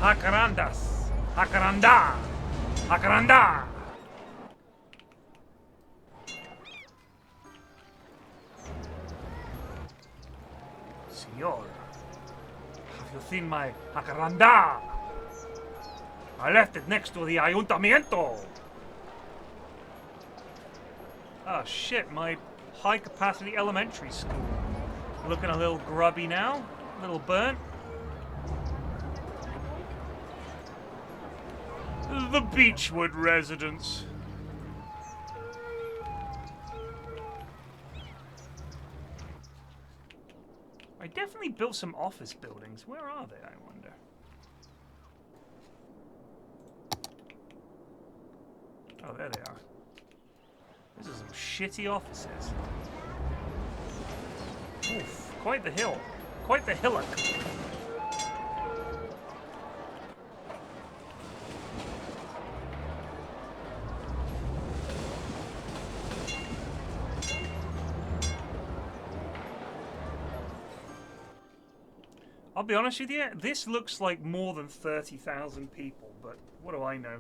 Jacarandas. Jacaranda. Jacaranda. Señor, have you seen my jacaranda? I left it next to the ayuntamiento. Oh shit, my high capacity elementary school. Looking a little grubby now, a little burnt. The Beechwood residence. I definitely built some office buildings. Where are they, I wonder? Oh, there they are. These are some shitty offices. Oof, quite the hill. Quite the hillock. I'll be honest with you, this looks like more than 30,000 people, but what do I know?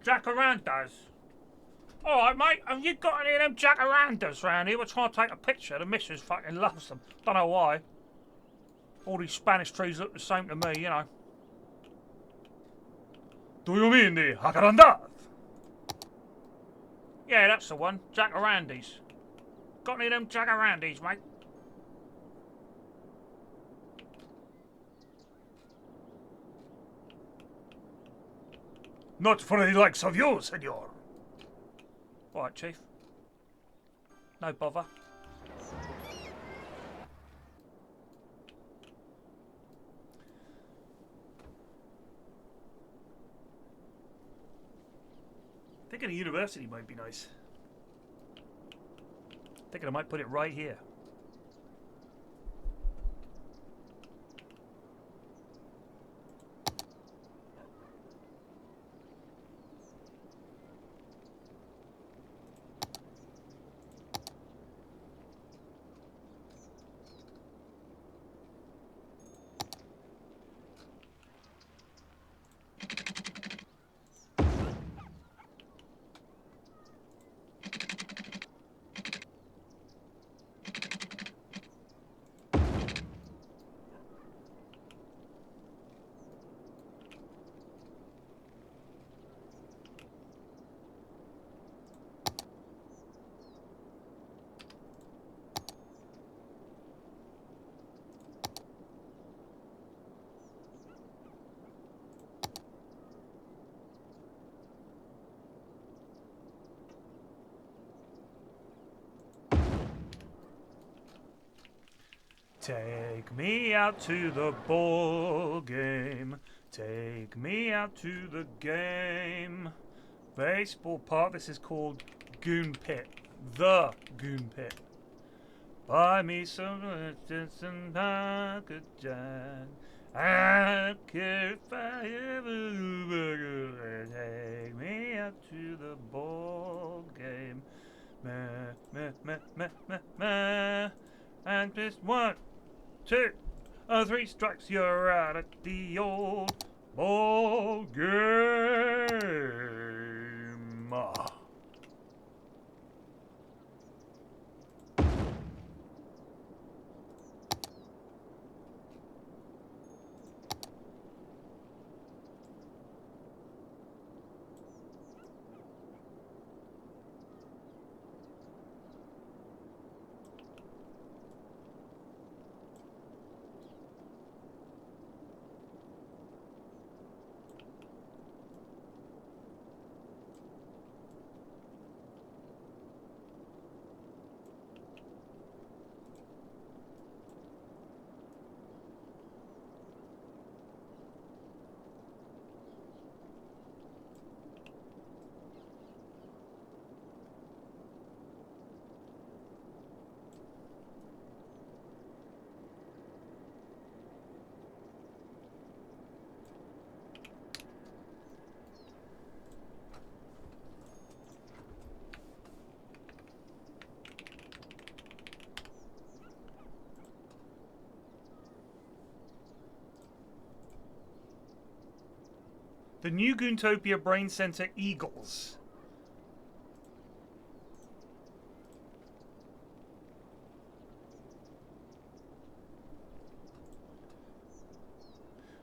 Jacarandas. Alright, mate, have you got any of them jacarandas round here? We're trying to take a picture. The missus fucking loves them. Don't know why. All these Spanish trees look the same to me, you know. Do you mean the jacarandas? Yeah, that's the one. Jacarandas. Got any of them jacarandas, mate? Not for the likes of you, senor. All right, Chief. No bother. Thinking a university might be nice. Thinking I might put it right here. Take me out to the ball game. Take me out to the game. Baseball park. This is called Goon Pit. The Goon Pit. Buy me some pocket jack. I don't care if I ever burger. Take me out to the ball game. Meh, meh, meh, meh, meh, meh. And just 1, 2, 3 strikes, you're out at the old ball game. The new Goontopia Brain Center Eagles.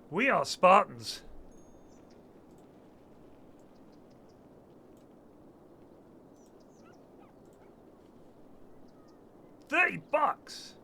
We are Spartans. $30.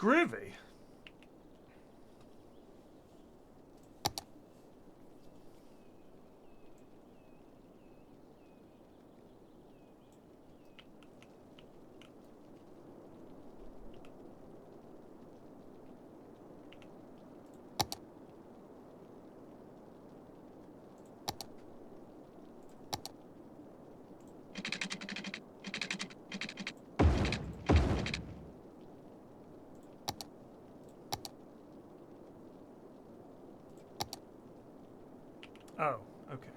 Groovy. Oh, okay.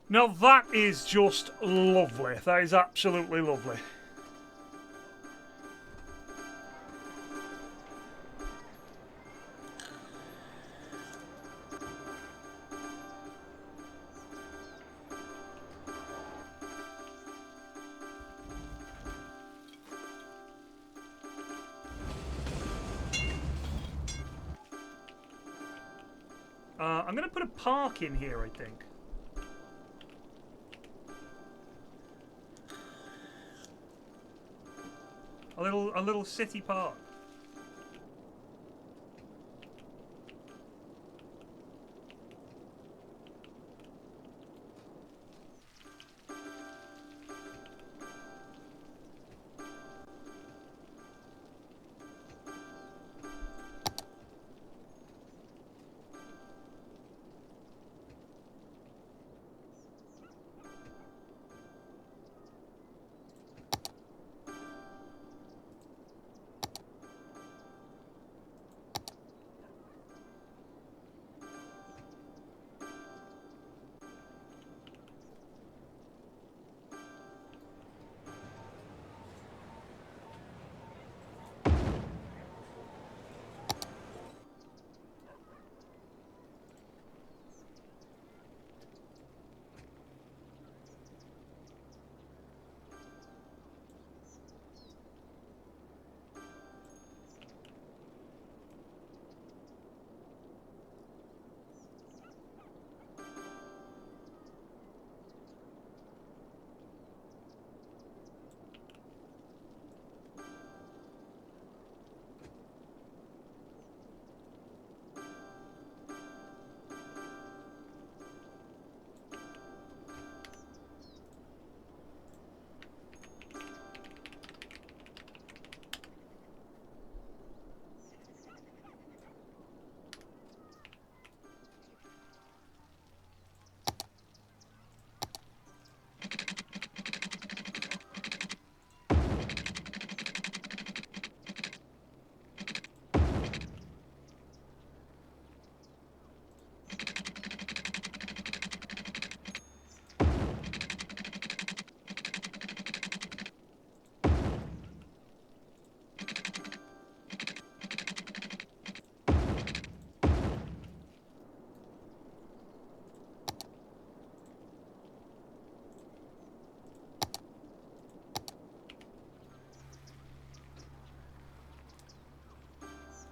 Now that is just lovely. That is absolutely lovely. I'm going to put a park in here, I think. A little city park.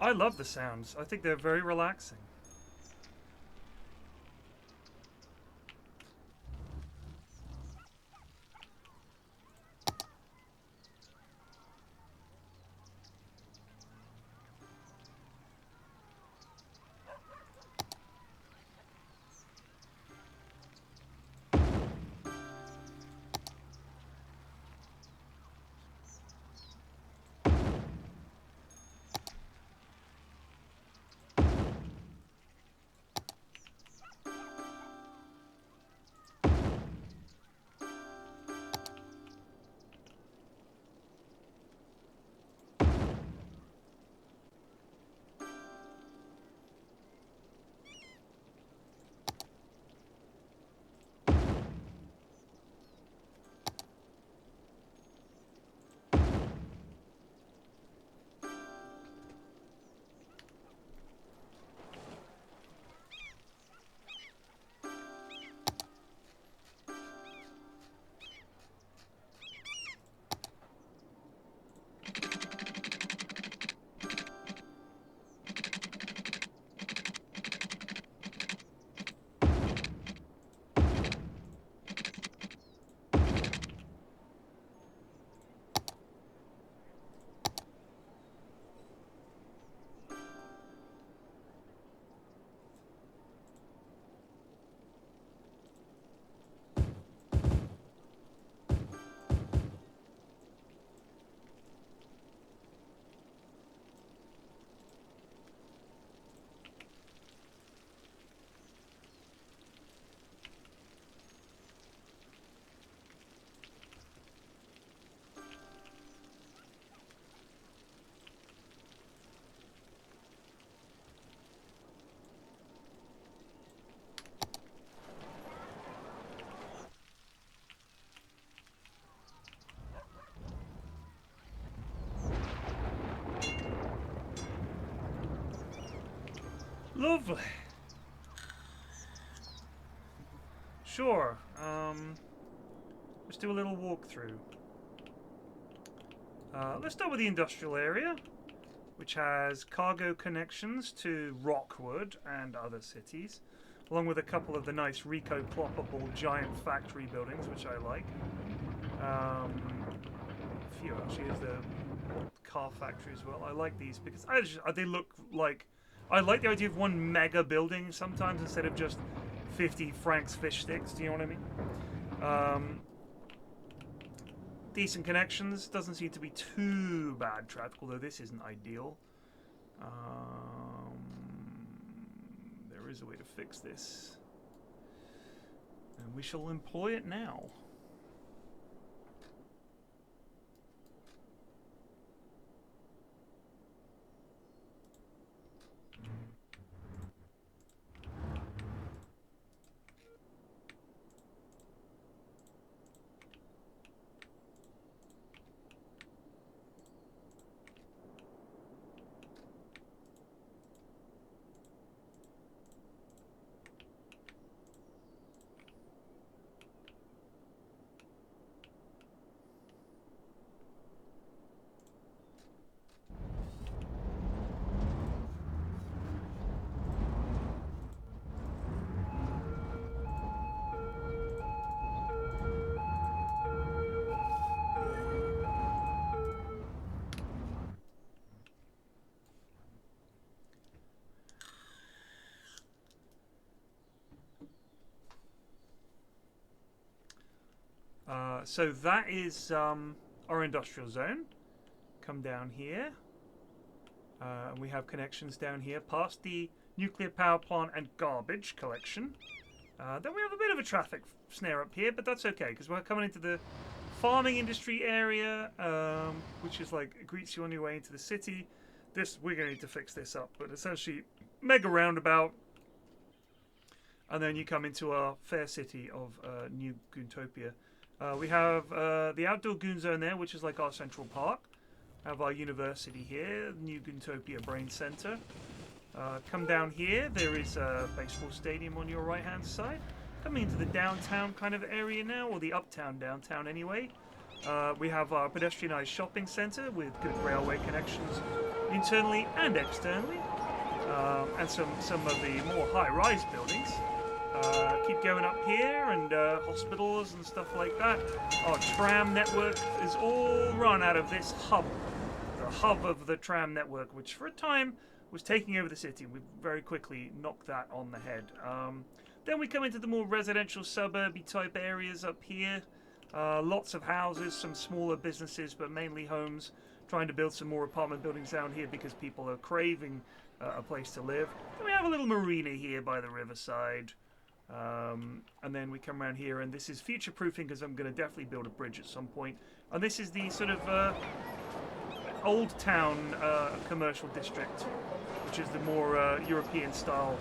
I love the sounds. I think they're very relaxing. Lovely. Sure. Let's do a little walkthrough. Let's start with the industrial area, which has cargo connections to Rockwood and other cities, along with a couple of the nice Rico-ploppable giant factory buildings, which I like. A few actually. There's the car factory as well. I like these because they look like... I like the idea of one mega building sometimes instead of just 50 Frank's fish sticks. Do you know what I mean? Decent connections. Doesn't seem to be too bad traffic, although this isn't ideal. There is a way to fix this. And we shall employ it now. So that is our industrial zone. Come down here. We have connections down here past the nuclear power plant and garbage collection. Then we have a bit of a traffic snare up here, but that's okay because we're coming into the farming industry area, which is like greets you on your way into the city. We're going to need to fix this up, but essentially mega roundabout. And then you come into our fair city of New Goontopia. We have the outdoor goon zone there, which is like our central park. We have our university here, New Goontopia Brain Center. Come down here, there is a baseball stadium on your right-hand side. Coming into the downtown kind of area now, or the uptown downtown anyway. We have our pedestrianised shopping centre with good railway connections internally and externally, and some of the more high-rise buildings. Keep going up here, and hospitals and stuff like that. Our tram network is all run out of this hub, the hub of the tram network, which for a time was taking over the city. We very quickly knocked that on the head. Then we come into the more residential suburby type areas up here. Lots of houses, some smaller businesses, but mainly homes. Trying to build some more apartment buildings down here because people are craving a place to live. Then we have a little marina here by the riverside. And then we come around here, and this is future-proofing because I'm going to definitely build a bridge at some point. And this is the sort of old town commercial district, which is the more European style,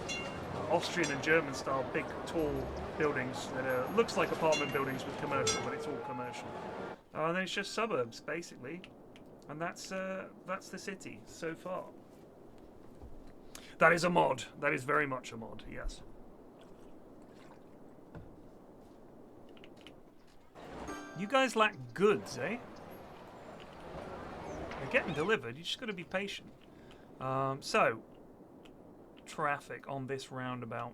Austrian and German style, big, tall buildings that looks like apartment buildings with commercial, but it's all commercial. And then it's just suburbs, basically. And that's the city so far. That is a mod. That is very much a mod, yes. You guys lack goods, eh? They're getting delivered. You just got to be patient. So, traffic on this roundabout.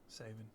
Saving.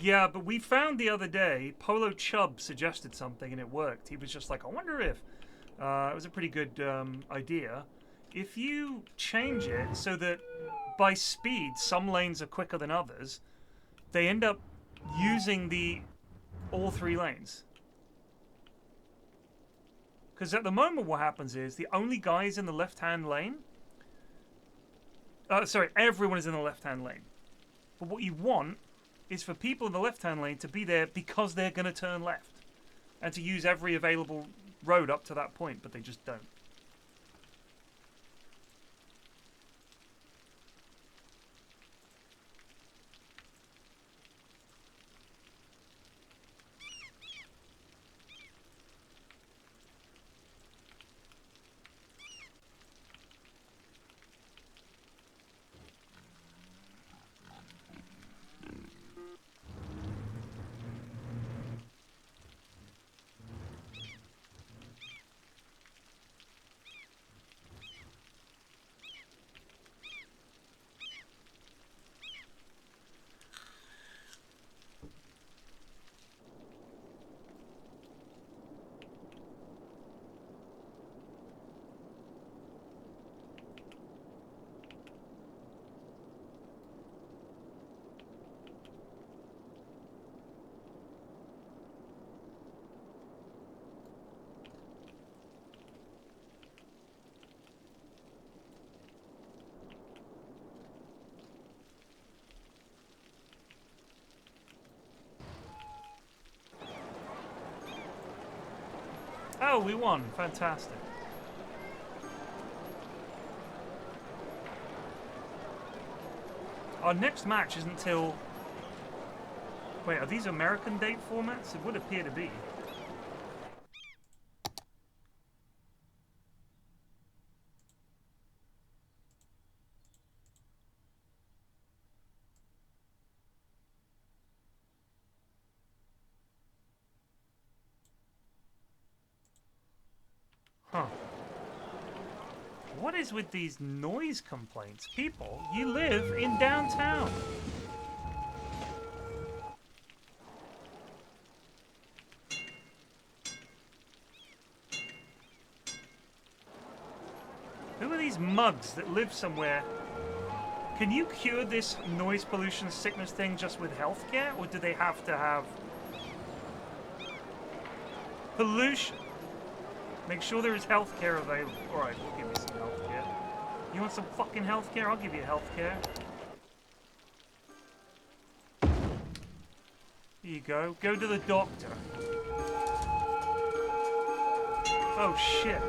Yeah, but we found the other day, Polo Chubb suggested something and it worked. He was just like, I wonder if... it was a pretty good idea. If you change it so that by speed some lanes are quicker than others, they end up using all three lanes. Because at the moment what happens is the only guys in the left-hand lane... sorry, everyone is in the left-hand lane. But what you want is for people in the left-hand lane to be there because they're going to turn left. And to use every available road up to that point, but they just don't. Oh, we won. Fantastic. Our next match isn't till... Wait, are these American date formats? It would appear to be. Huh. What is with these noise complaints? People, you live in downtown. Who are these mugs that live somewhere? Can you cure this noise pollution sickness thing just with healthcare, or do they have to have pollution? Make sure there is healthcare available. Alright, we'll give you some healthcare. You want some fucking healthcare? I'll give you healthcare. Here you go. Go to the doctor. Oh shit.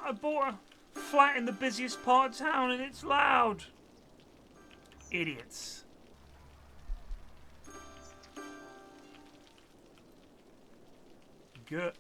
I bought a flat in the busiest part of town and it's loud. Idiots. Good.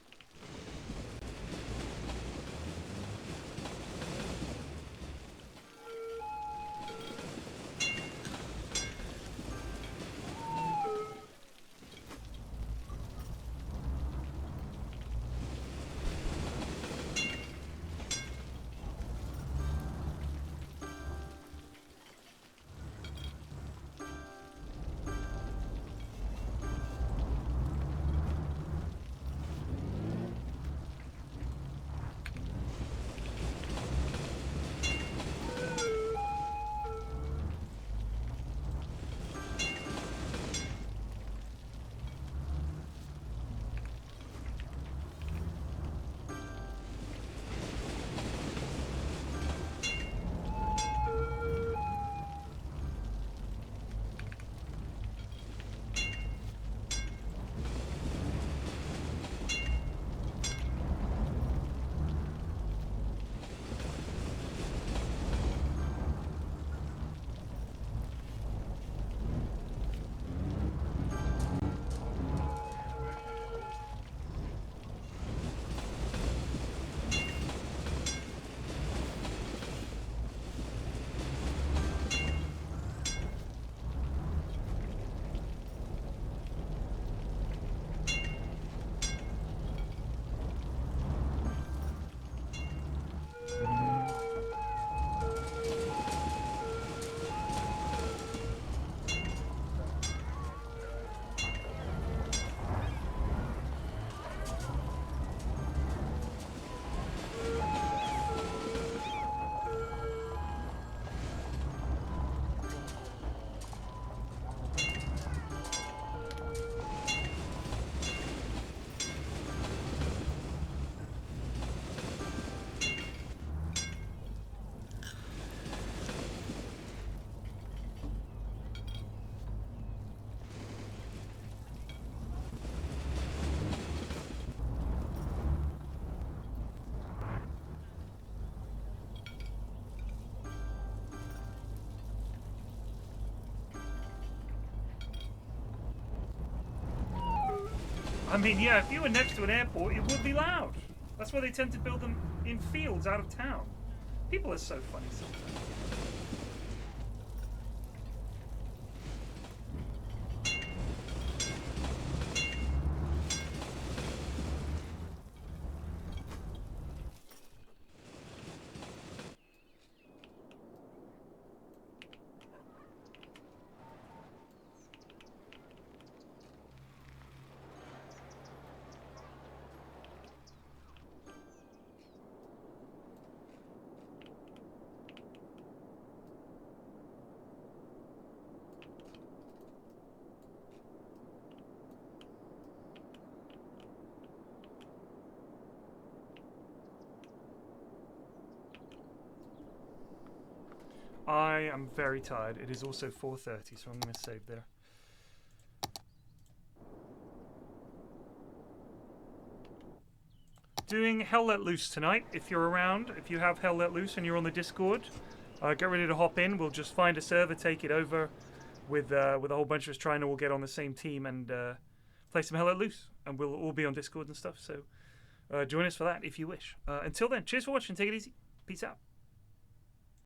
I mean, yeah, if you were next to an airport, it would be loud. That's why they tend to build them in fields out of town. People are so funny sometimes. I am very tired. It is also 4:30, so I'm going to save there. Doing Hell Let Loose tonight. If you're around, if you have Hell Let Loose and you're on the Discord, get ready to hop in. We'll just find a server, take it over with a whole bunch of us trying to all get on the same team and play some Hell Let Loose. And we'll all be on Discord and stuff, so Join us for that if you wish. Until then, cheers for watching. Take it easy. Peace out.